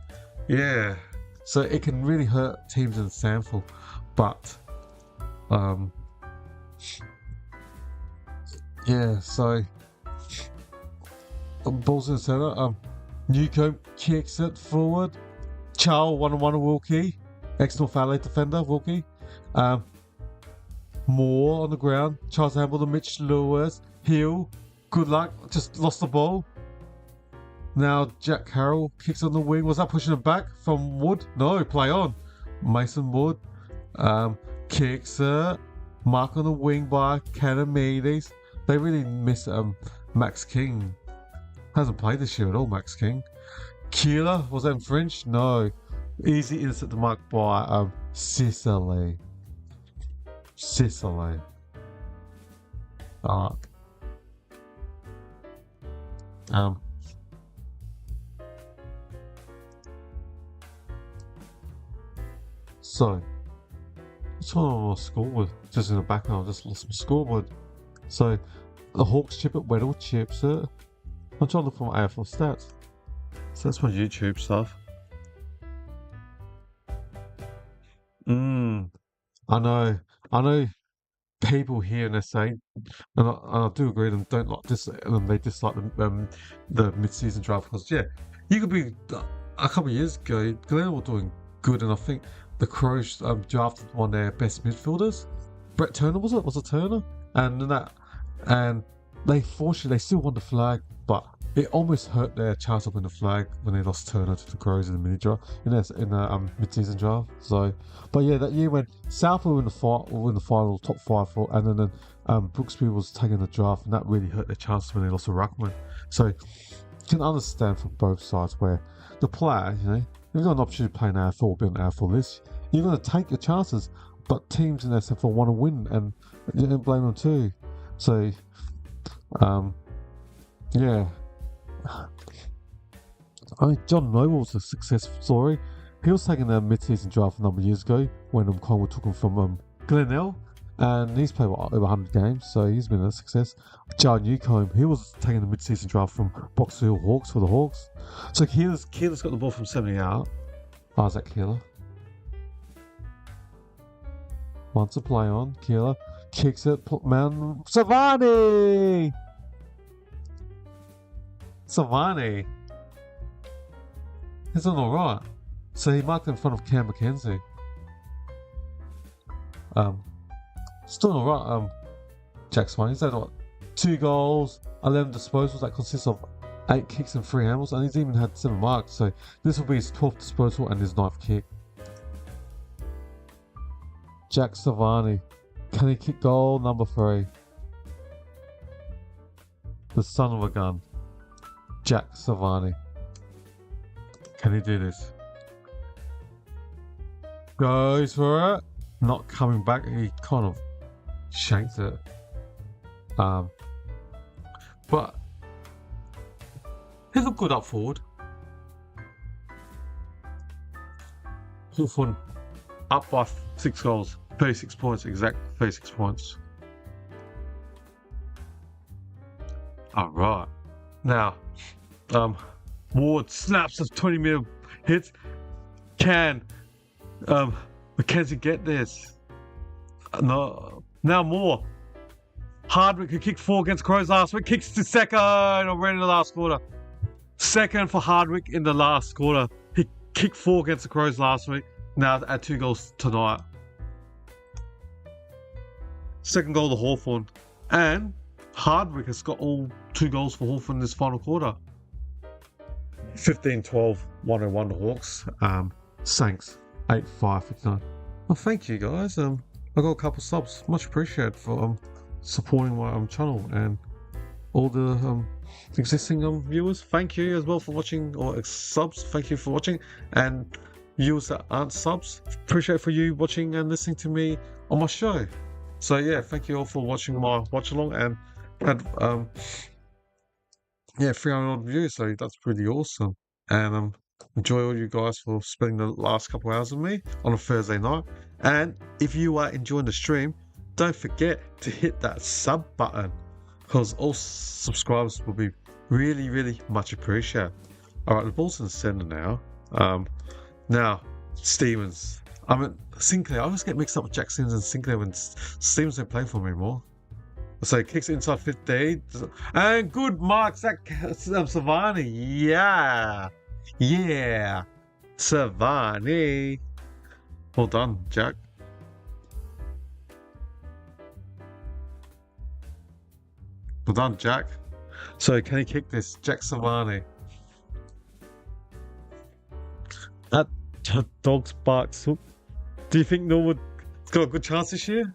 yeah. So it can really hurt teams in the sample. But yeah, so balls in the centre. Newcombe kicks it forward. Charles 1-on-1 Wilkie, ex-North Adelaide defender Wilkie. Moore on the ground. Charles Hambledon, Mitch Lewis, Hill. Good luck. Just lost the ball. Now Jack Carroll kicks on the wing. Was that pushing it back from Wood? No, play on. Mason Wood kicks it. Mark on the wing by Canamides. They really miss Max King. Hasn't played this year at all, Max King. Keeler, was that infringed? No. Easy instant to mark by Sicily. So, what's on my scoreboard? Just in the background, I just lost my scoreboard. So, the Hawks chip it, Weddle chips it. I'm trying to look for my AFL stats. So that's my YouTube stuff. I know people here in SA, and I do agree, and don't like this, and they dislike the mid-season draft because you could be a couple of years ago, Glenelg were doing good, and I think the Crows drafted one of their best midfielders, Brett Turner, was it Turner, and they fortunately still won the flag, but it almost hurt their chance of winning the flag when they lost Turner to the Crows in the mini draft, in the mid-season draft. So, but yeah, that year when South were in the final top 5 for, and then Brooksby was taking the draft, and that really hurt their chances when they lost a ruckman. So, you can understand from both sides where the player, you've got an opportunity to play an AFL or be an AFL list, you're going to take your chances, but teams in SFL want to win, and you don't blame them too. So, yeah. I mean, John Noble was a success story. He was taking a mid-season draft a number of years ago when Collingwood took him from Glenelg, and he's played over 100 games, so he's been a success. John Newcombe, he was taking the mid-season draft from Box Hill Hawks for the Hawks. So Keeler's got the ball from 70 out. Isaac Keeler. Wants to play on. Keeler kicks it. Man, Savani! He's done alright. So he marked in front of Cam McKenzie. Still alright. Jack Swan, he's had what, 2 goals, 11 disposals. That consists of 8 kicks and 3 handles, and he's even had 7 marks. So this will be his 12th disposal and his 9th kick. Jack Savani, can he kick goal number 3? The son of a gun, Jack Savani. Can he do this? Goes for it. Not coming back. He kind of shanked it. But he looked good up forward. Hawthorn up by 6 goals, 36 points, exact 36 points. Alright. Now, Ward snaps of 20-meter hits. Can Mackenzie get this? No. Now more. Hardwick, who kicked 4 against Crows last week, kicks to second already in the last quarter. Second for Hardwick in the last quarter. He kicked 4 against the Crows last week. Now at 2 goals tonight. Second goal to Hawthorn. And Hardwick has got all 2 goals for Hawthorn in this final quarter. 15-12, 101 to Hawks. Saints, 8-5, 59. Well, thank you guys. I got a couple subs. Much appreciated for supporting my channel and all the existing viewers. Thank you as well for watching, or subs. Thank you for watching, and viewers that aren't subs. Appreciate for you watching and listening to me on my show. So yeah, thank you all for watching my watch along, and had 300 odd views. So that's pretty awesome. And enjoy all you guys for spending the last couple hours with me on a Thursday night. And if you are enjoying the stream, don't forget to hit that sub button, because all subscribers will be really, really much appreciated. Alright, the ball's in the centre now. Now, Stevens. I mean, Sinclair. I always get mixed up with Jack Stevens and Sinclair when Stevens don't play for me anymore. So he kicks inside 15. And good mark, Zach Savani. Yeah. Yeah. Savani. Well done, Jack. Well done, Jack. So can he kick this? Jack Savani. That dog's barks. Do you think Norwood's got a good chance this year?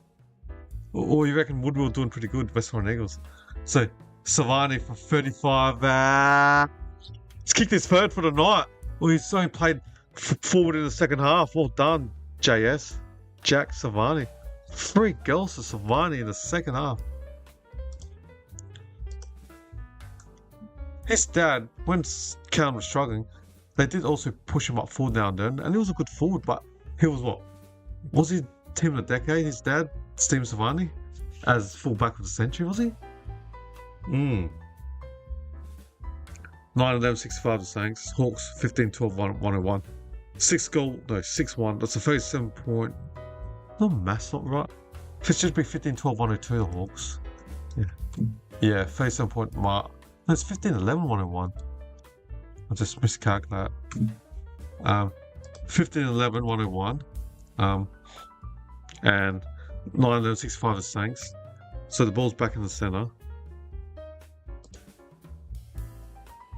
Or you reckon Woodward doing pretty good, Western Eagles? So Savani for 35. Let's kick this third for the night. Well, he's only played forward in the second half. Well done, JS. Jack Savani. 3 goals for Savani in the second half. His dad, when Callum was struggling, they did also push him up forward now and then, and he was a good forward, but he was what? Was he team of the decade, his dad, Steve Savani, as full-back of the century, was he? 9-11-65 the Saints. Hawks 15-12-101. 6-1. That's a 37 point. No, math's not right. It should be 15-12-102 the Hawks. Yeah, 37 point mark. No, it's 15-11-101. I just miscalculated. 15-11-101. And 9-11-65 the Saints. So the ball's back in the centre.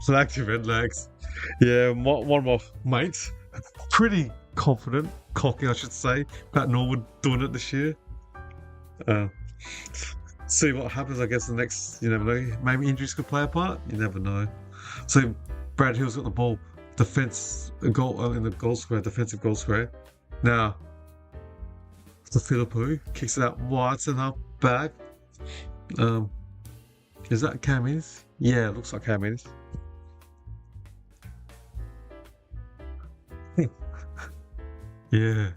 So active red legs. Yeah, one of my mates, pretty confident, cocky I should say, about Norwood doing it this year. See what happens, I guess, the next, you never know. Maybe injuries could play a part, you never know. So Brad Hill's got the ball, defense, goal in the goal square, defensive goal square. Now, the Philippou kicks it out wide, and up back. Is that Cam Innes? Yeah, it looks like Cam Innes. Yeah.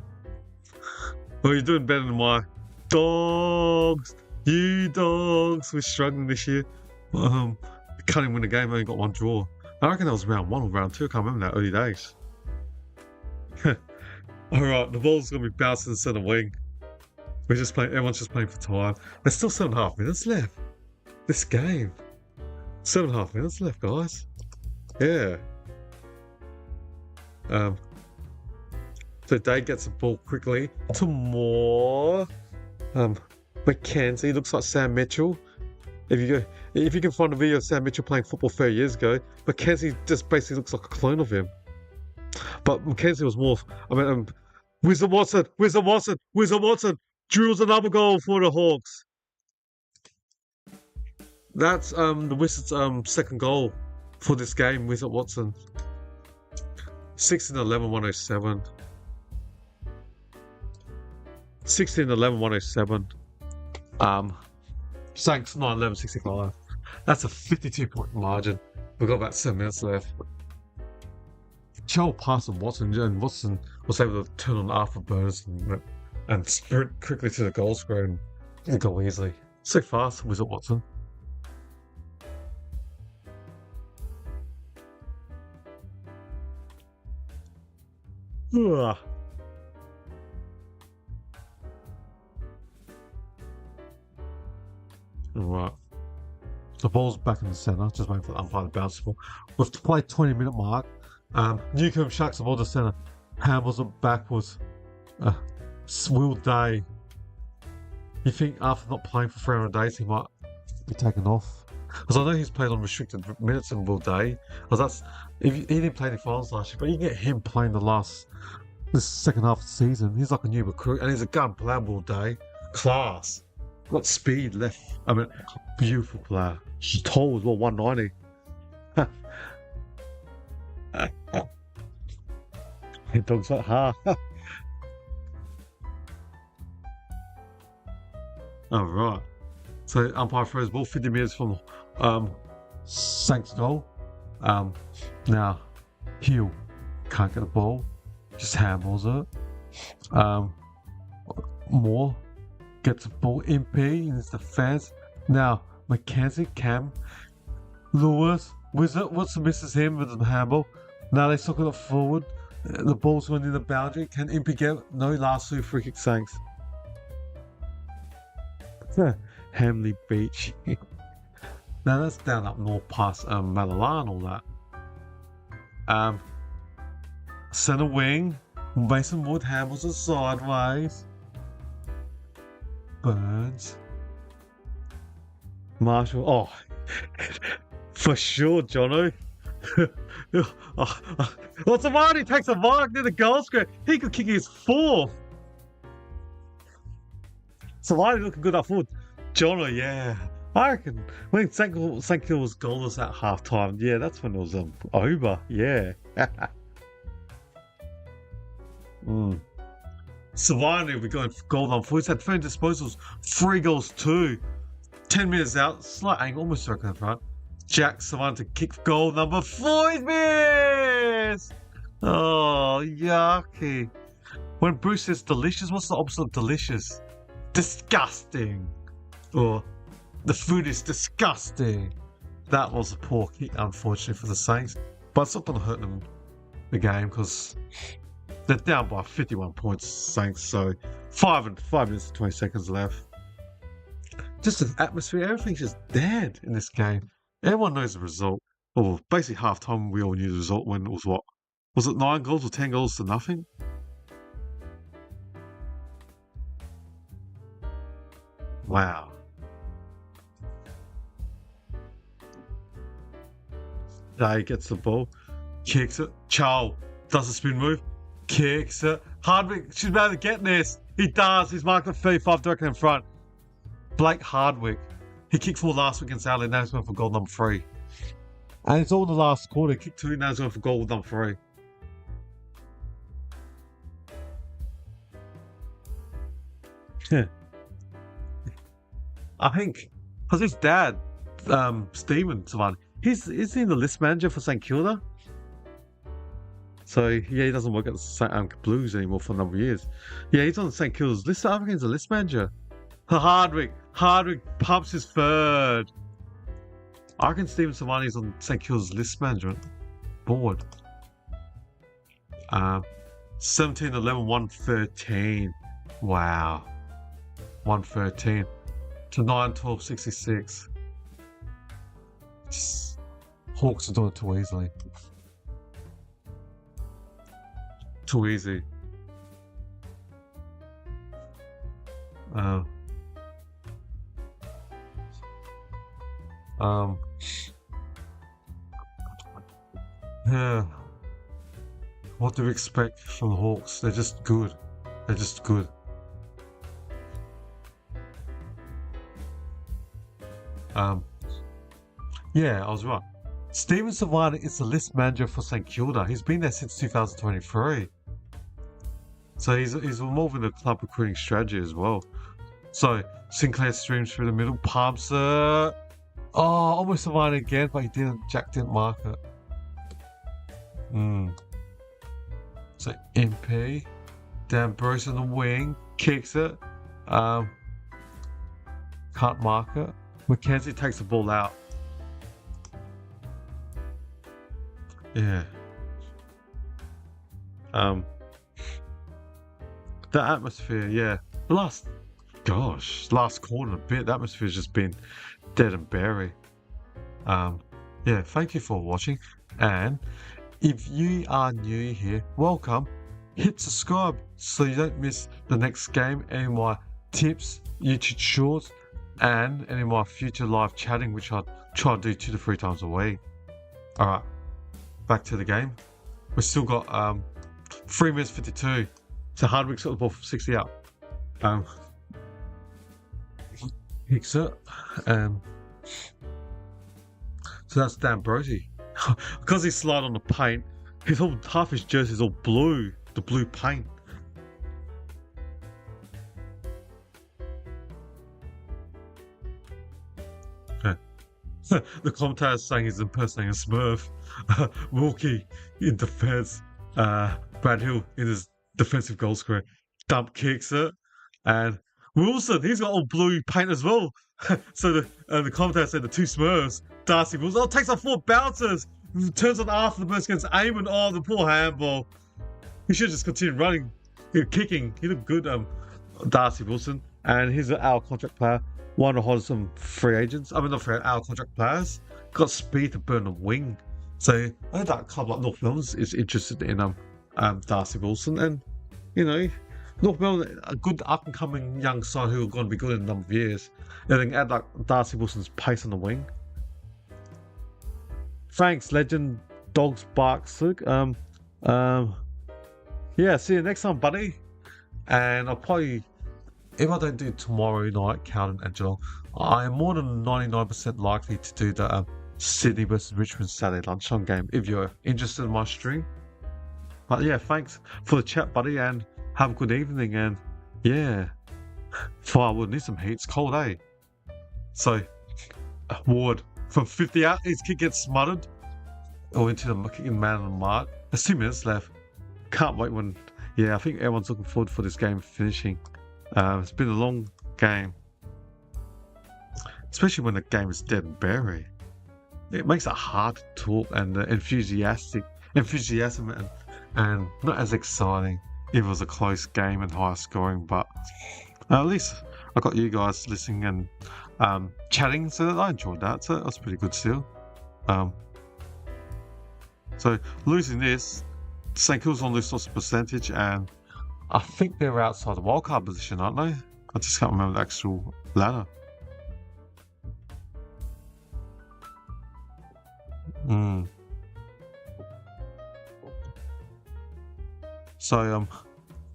Well, you're doing better than my dogs. You dogs. We're struggling this year. Can't win the game. Only got 1 draw. I reckon that was round 1 or round 2. I can't remember that. Early days. All right, the ball's gonna be bouncing in the centre wing. We're just playing. Everyone's just playing for time. There's still 7.5 minutes left. This game. 7.5 minutes left, guys. Yeah. So Dade gets the ball quickly to Moore. Mackenzie looks like Sam Mitchell. If you can find a video of Sam Mitchell playing football 30 years ago, Mackenzie just basically looks like a clone of him. But Mackenzie was more. Wizard Watson drills another goal for the Hawks. That's the Wizards' second goal for this game. Wizard Watson. 16-11, 107. 16-11, 107. Saints 9-11, 65. That's a 52-point margin. We've got about 7 minutes left. Joel passed on Watson, and Watson was able to turn on afterburners and sprint quickly to the goal square and go easily. So fast, Wizard Watson. Ugh. Right. The ball's back in the centre, just waiting for the umpire to bounce the ball. We've played 20-minute mark. Newcombe shucks the ball to centre. Handballs it backwards. Will Day. You think after not playing for 300 days he might be taken off? Because I know he's played on restricted minutes in Will Day. Because he didn't play any finals last year, but you can get him playing this second half of the season. He's like a new recruit, and he's a gun player. Will Day, class, got speed left. Beautiful player. She's tall as well, 190. He dogs like ha. All right. So umpire throws ball 50 meters from Saints goal. Now Hill can't get the ball, just handballs it. Moore gets the ball MP in his defense. Now Mackenzie, Cam, Lewis, Wizard, misses him with the handball. Now they suck it forward. The ball's going in the boundary. Can Impey get it? No, last two free kick Saints. Hamley Beach. Now that's down up north past Malala and all that. Centre wing. Mason Wood handles it sideways. Burns. Marshall. Oh, for sure, Jono. What's the matter? He takes a mark near the goal square. He could kick his fourth. Savani looking good up forward. Jono, yeah. I reckon when St. Kilda was goalless at half time, yeah, that's when it was over. Yeah. Savani will be going for goal on foot. He's had 3 disposals, 3 goals too. 10 minutes out, slight angle, almost circling in front. Jack Savant to kick goal number 4. He's missed! Oh, yucky. When Bruce says delicious, what's the opposite of delicious? Disgusting. Or the food is disgusting. That was a poor kick, unfortunately, for the Saints. But it's not going to hurt them the game because they're down by 51 points, Saints. So 5 minutes and 20 seconds left. Just the atmosphere, everything's just dead in this game. Everyone knows the result. Well, basically half time we all knew the result when it was what? Was it 9 goals or 10 goals to nothing? Wow. Day gets the ball, kicks it. Chow does a spin move, kicks it. Hardwick should be able to get this. He does. He's marked at 35 directly in front. Blake Hardwick. He kicked 4 last week against Adelaide. Now he's going for goal number 3. And it's all in the last quarter. He kicked 2. Now he's going for goal number 3. I think because his dad, Stephen Savani, is he the list manager for St Kilda? So yeah, he doesn't work at the Blues anymore for a number of years. Yeah, he's on St Kilda's list. I think he's a list manager. Hardwick pumps his third. I reckon Stephen Savani's on St Kilda's list management board. 17, 11, 113. Wow. 113 to 9, 12, 66. Hawks are doing it too easily. Too easy. Yeah. What do we expect from the Hawks? They're just good. They're just good. Yeah, I was right. Steven Savani is the list manager for St Kilda. He's been there since 2023. So he's involved in the club recruiting strategy as well. So Sinclair streams through the middle, pumps it. Oh, almost Savani again, but Jack didn't mark it. So MP, Dan Bruce on the wing, kicks it. Can't mark it. Mackenzie takes the ball out. Yeah. The atmosphere, yeah. Last quarter, a bit. The atmosphere's just been dead and buried. Yeah. Thank you for watching, and if you are new here, welcome. Hit subscribe so you don't miss the next game, any of my tips, YouTube shorts, and any of my future live chatting, which I try to do 2 to 3 times a week. Alright, back to the game. We've still got 3 minutes 52. So Hardwick's got the ball from 60 out. Kicks it. So that's Dan Brody. Because he slid on the paint, half his jersey is all blue. The blue paint. The commentator is saying he's impersonating a Smurf. Wilkie in defense. Brad Hill in his defensive goal square. Dump kicks it. And Wilson, he's got all blue paint as well. So the commentator said the 2 Smurfs. Darcy Wilson, takes off 4 bounces. Turns on after the burst against Eamon. Oh, the poor handball. He should just continue running, kicking. He looked good, Darcy Wilson. And he's our contract player. One of the hottest free agents. I mean, not our contract players. Got speed to burn the wing. So I think that club like North Melbourne is interested in Darcy Wilson. And, you know, North Melbourne, a good up-and-coming young side who are going to be good in a number of years. And then add like Darcy Wilson's pace on the wing. Thanks, legend. Dogs bark, Luke. Yeah, see you next time, buddy. And I'll probably, if I don't do tomorrow night, Carlton and Geelong, I am more than 99% likely to do the Sydney versus Richmond Saturday lunchtime game if you're interested in my stream. But yeah, thanks for the chat, buddy, and have a good evening. And yeah, Firewood need some heat. It's cold, eh? So, Ward from 50 out, his kick gets smothered. Or into the kicking man on the mark. There's 2 minutes left. Can't wait when. Yeah, I think everyone's looking forward for this game finishing. It's been a long game, especially when the game is dead and buried. It makes it hard to talk and enthusiasm and not as exciting if it was a close game and high scoring. But at least I got you guys listening and chatting, so I enjoyed that. So that's pretty good still. So losing this, St Kilda's on this loss percentage, and I think they're outside the wildcard position, aren't they? I just can't remember the actual ladder. So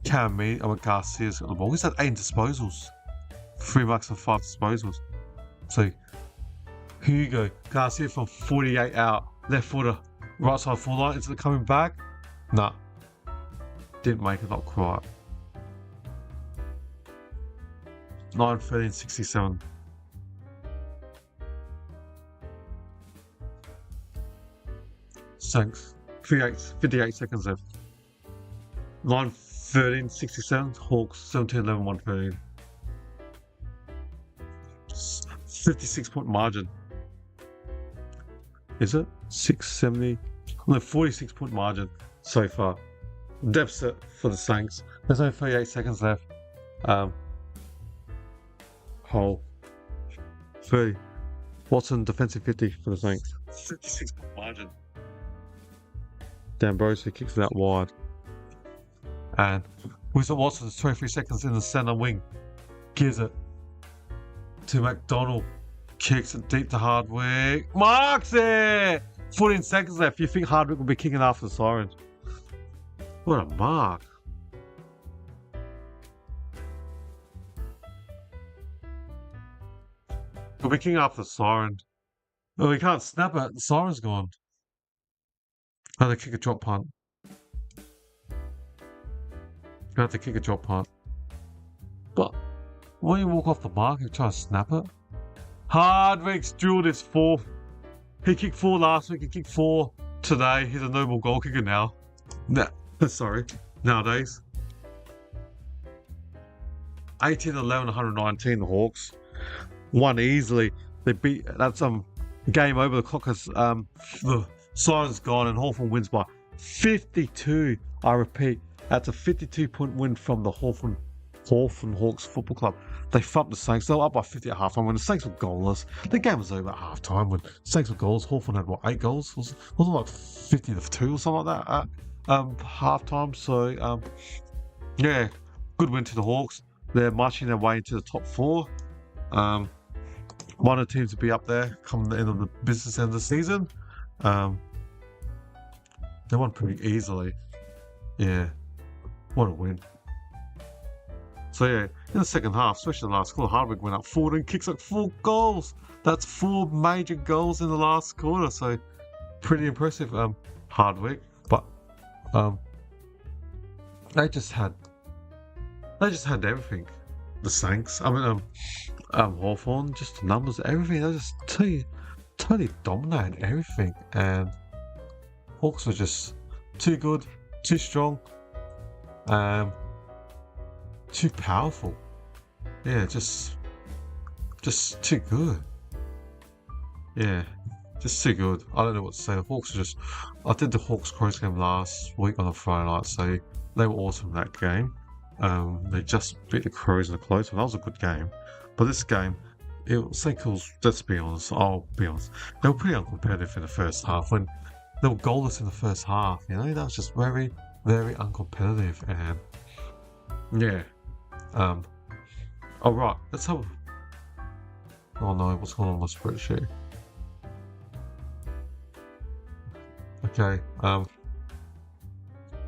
Garcia's got the ball. He's had 8 disposals, 3 marks and 5 disposals. So Hugo Garcia from 48 out, left footer, right side full line. Is it coming back? Nah. Didn't make it, not quite. 9:13:67. Thanks. 58 seconds left. 9:13:67. Hawks 17-11-113. 56-point margin. Is it? 670. No, 46-point margin so far. Deficit for the Saints. There's only 38 seconds left. Hole 30. Watson defensive 50 for the Saints. 56-point margin. D'Ambrosio kicks it out wide. And Wilson Watson's 23 seconds in the centre wing. Gives it to McDonald. Kicks it deep to Hardwick. Marks it! 14 seconds left. You think Hardwick will be kicking after the siren? What a mark. He'll be kicking after the siren. Oh, he can't snap it. The siren's gone. Oh, they kick a drop punt. You have to kick a drop punt. But when you walk off the mark, you try to snap it. Hardwick's drilled his fourth. He kicked 4 last week. He kicked 4 today. He's a noble goal kicker now. Nah, sorry. Nowadays. 18-11, 119, the Hawks. Won easily. They beat. That's game over. The clock has the siren's gone and Hawthorn wins by 52. I repeat, that's a 52-point win from the Hawthorn Hawks Football Club. They thumped the Saints. They were up by 50 at halftime when the Saints were goalless. The game was over at halftime when the Saints were goalless. Hawthorn had 8 goals? Wasn't it like 50-2 or something like that at halftime? So yeah, good win to the Hawks. They're marching their way into the top 4. One of the teams to be up there come the end of the business end of the season. They won pretty easily. Yeah, what a win. So yeah, in the second half, especially the last quarter, Hardwick went up forward and kicks like 4 goals. That's 4 major goals in the last quarter. So pretty impressive, Hardwick. But they just had everything. The Saints, Hawthorn, just the numbers, everything. They just totally dominated everything, and Hawks were just too good, too strong, too powerful. Yeah, just too good. Yeah, just too good. I don't know what to say. The Hawks are just. I did the Hawks Crows game last week on a Friday night, so they were awesome in that game. They just beat the Crows in a close one. That was a good game. But this game, St. Kilda's, let's be honest, I'll be honest, they were pretty uncompetitive in the first half. When they were goalless in the first half, that was just very, very uncompetitive. And yeah, alright, let's have. Oh no, what's going on my spreadsheet? Okay,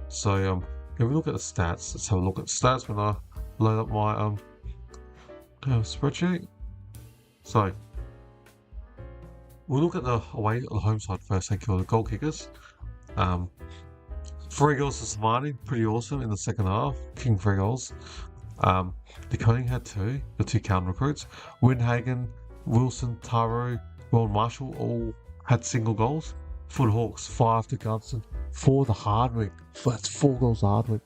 so if we look at the stats, let's have a look at the stats when I load up my spreadsheet. So we'll look at the home side first. Thank you, the goal kickers. 3 goals to Savani, pretty awesome in the second half, kicking 3 goals. De Koning had 2, the 2 counter recruits. Windhagen, Wilson, Taro, Ron Marshall all had single goals. For the Hawks, 5 to Gunston, 4 to Hardwick. That's 4 goals to Hardwick.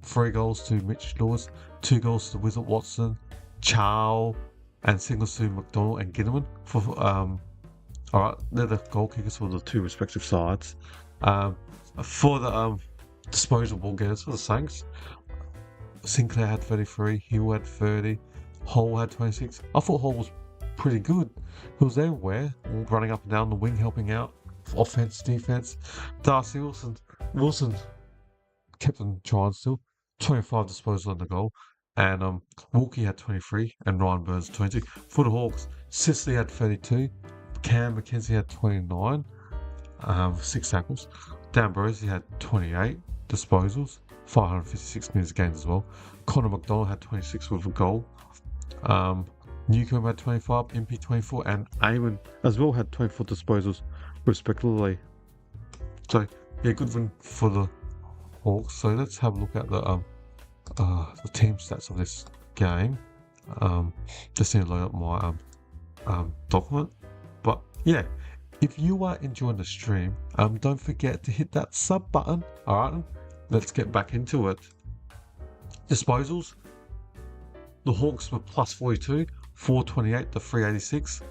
3 goals to Mitch Lewis, 2 goals to Wizard Watson, Chow, and singles to McDonald and Ginneman. Alright, they're the goal kickers for the 2 respective sides. For the disposal ball getters for the Saints, Sinclair had 33, Hill had 30, Hall had 26. I thought Hall was pretty good. He was everywhere, running up and down the wing, helping out, offense, defense. Darcy Wilson kept on trying still, 25 disposal in the goal, and Wilkie had 23 and Ryan Burns 20. For the Hawks, Sisley had 32, Cam McKenzie had 29, 6 tackles. Dan Brosey had 28 disposals, 556 minutes gained as well. Connor McDonald had 26 with a goal. Newcomb had 25, MP 24, and Eamon as well had 24 disposals respectively. So yeah, good win for the Hawks. So let's have a look at the team stats of this game. Just need to load up my document. But yeah, if you are enjoying the stream, don't forget to hit that sub button. Alright, let's get back into it. Disposals. The Hawks were plus 42, 428 to 386.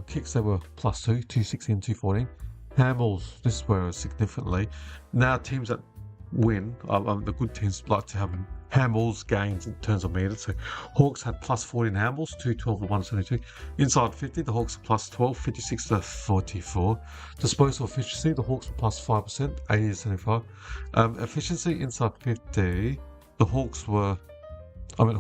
Kicks, they were plus 2, 216 and 214. Handballs, this is where it was significantly. Now teams that win, the good teams like to have handballs gains in terms of meters. So Hawks had plus 40 in handballs, 212 to 172. Inside 50, the Hawks were plus 12, 56 to 44. Disposal efficiency, the Hawks were plus 5%, 80 to 75. Efficiency inside 50, the Hawks were,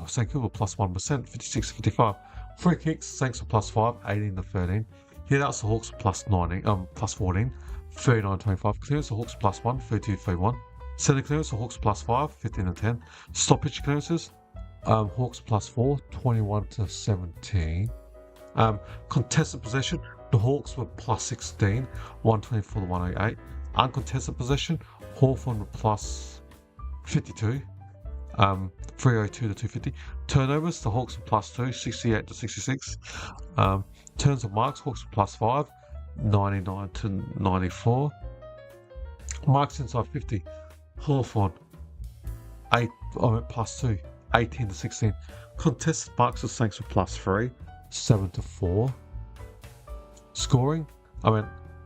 St. Kilda were plus 1%, 56 to 55. Free kicks, Saints were +5, 18-13. Hitouts, the Hawks were +14, 39-25. Clearance, the Hawks +1, 32-31. Centre clearance, the Hawks +5, 15-10. Stoppage clearances, Hawks +4, 21-17. Contested possession, the Hawks were +16, 124-188. Uncontested possession, Hawthorn were +52, 302-250. Turnovers, the Hawks were +2, 68-66. Turns of marks, Hawks were +5, 99-94. Marks inside 50, Hawthorn +2, 18-16. Contested marks, the Saints were +3, 7-4. Scoring,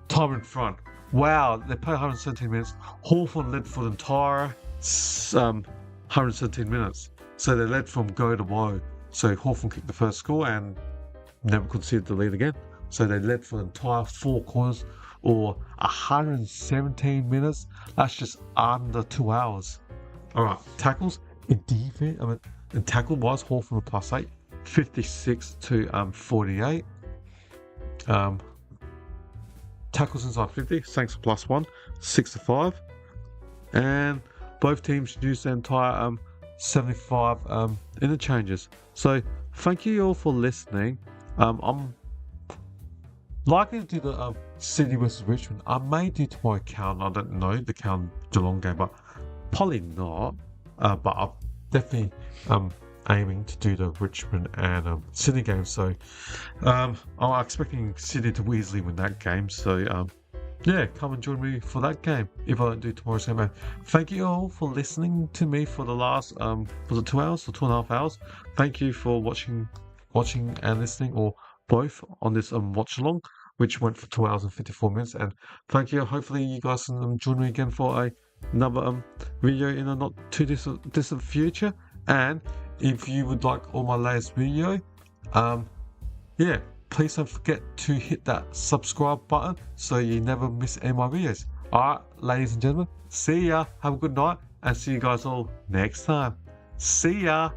time in front. Wow, they played 117 minutes. Hawthorn led for the entire 117 minutes. So they led from go to woe. So Hawthorn kicked the first score and never conceded the lead again. So they led for the entire 4 quarters or 117 minutes. That's just under 2 hours. Alright, tackles in defense. In tackle wise, Hawthorn were +8, 56-48. Tackles inside 50, Saints were +1, 6-5. And both teams used their entire 75 interchanges. So thank you all for listening. I'm likely to do the Sydney versus Richmond. I may do tomorrow count. I don't know the count Geelong game, but probably not. But I'm definitely aiming to do the Richmond and Sydney game. So I'm expecting Sydney to easily win that game. So yeah, come and join me for that game if I don't do tomorrow's game. Thank you all for listening to me for the last was it 2 hours or 2.5 hours? Thank you for watching and listening, or both, on this watch along, which went for 2 hours and 54 minutes. And thank you. Hopefully you guys can join me again for another video in a not too distant future. And if you would like all my latest video, yeah, please don't forget to hit that subscribe button so you never miss any of my videos. Alright, ladies and gentlemen, see ya, have a good night, and see you guys all next time. See ya.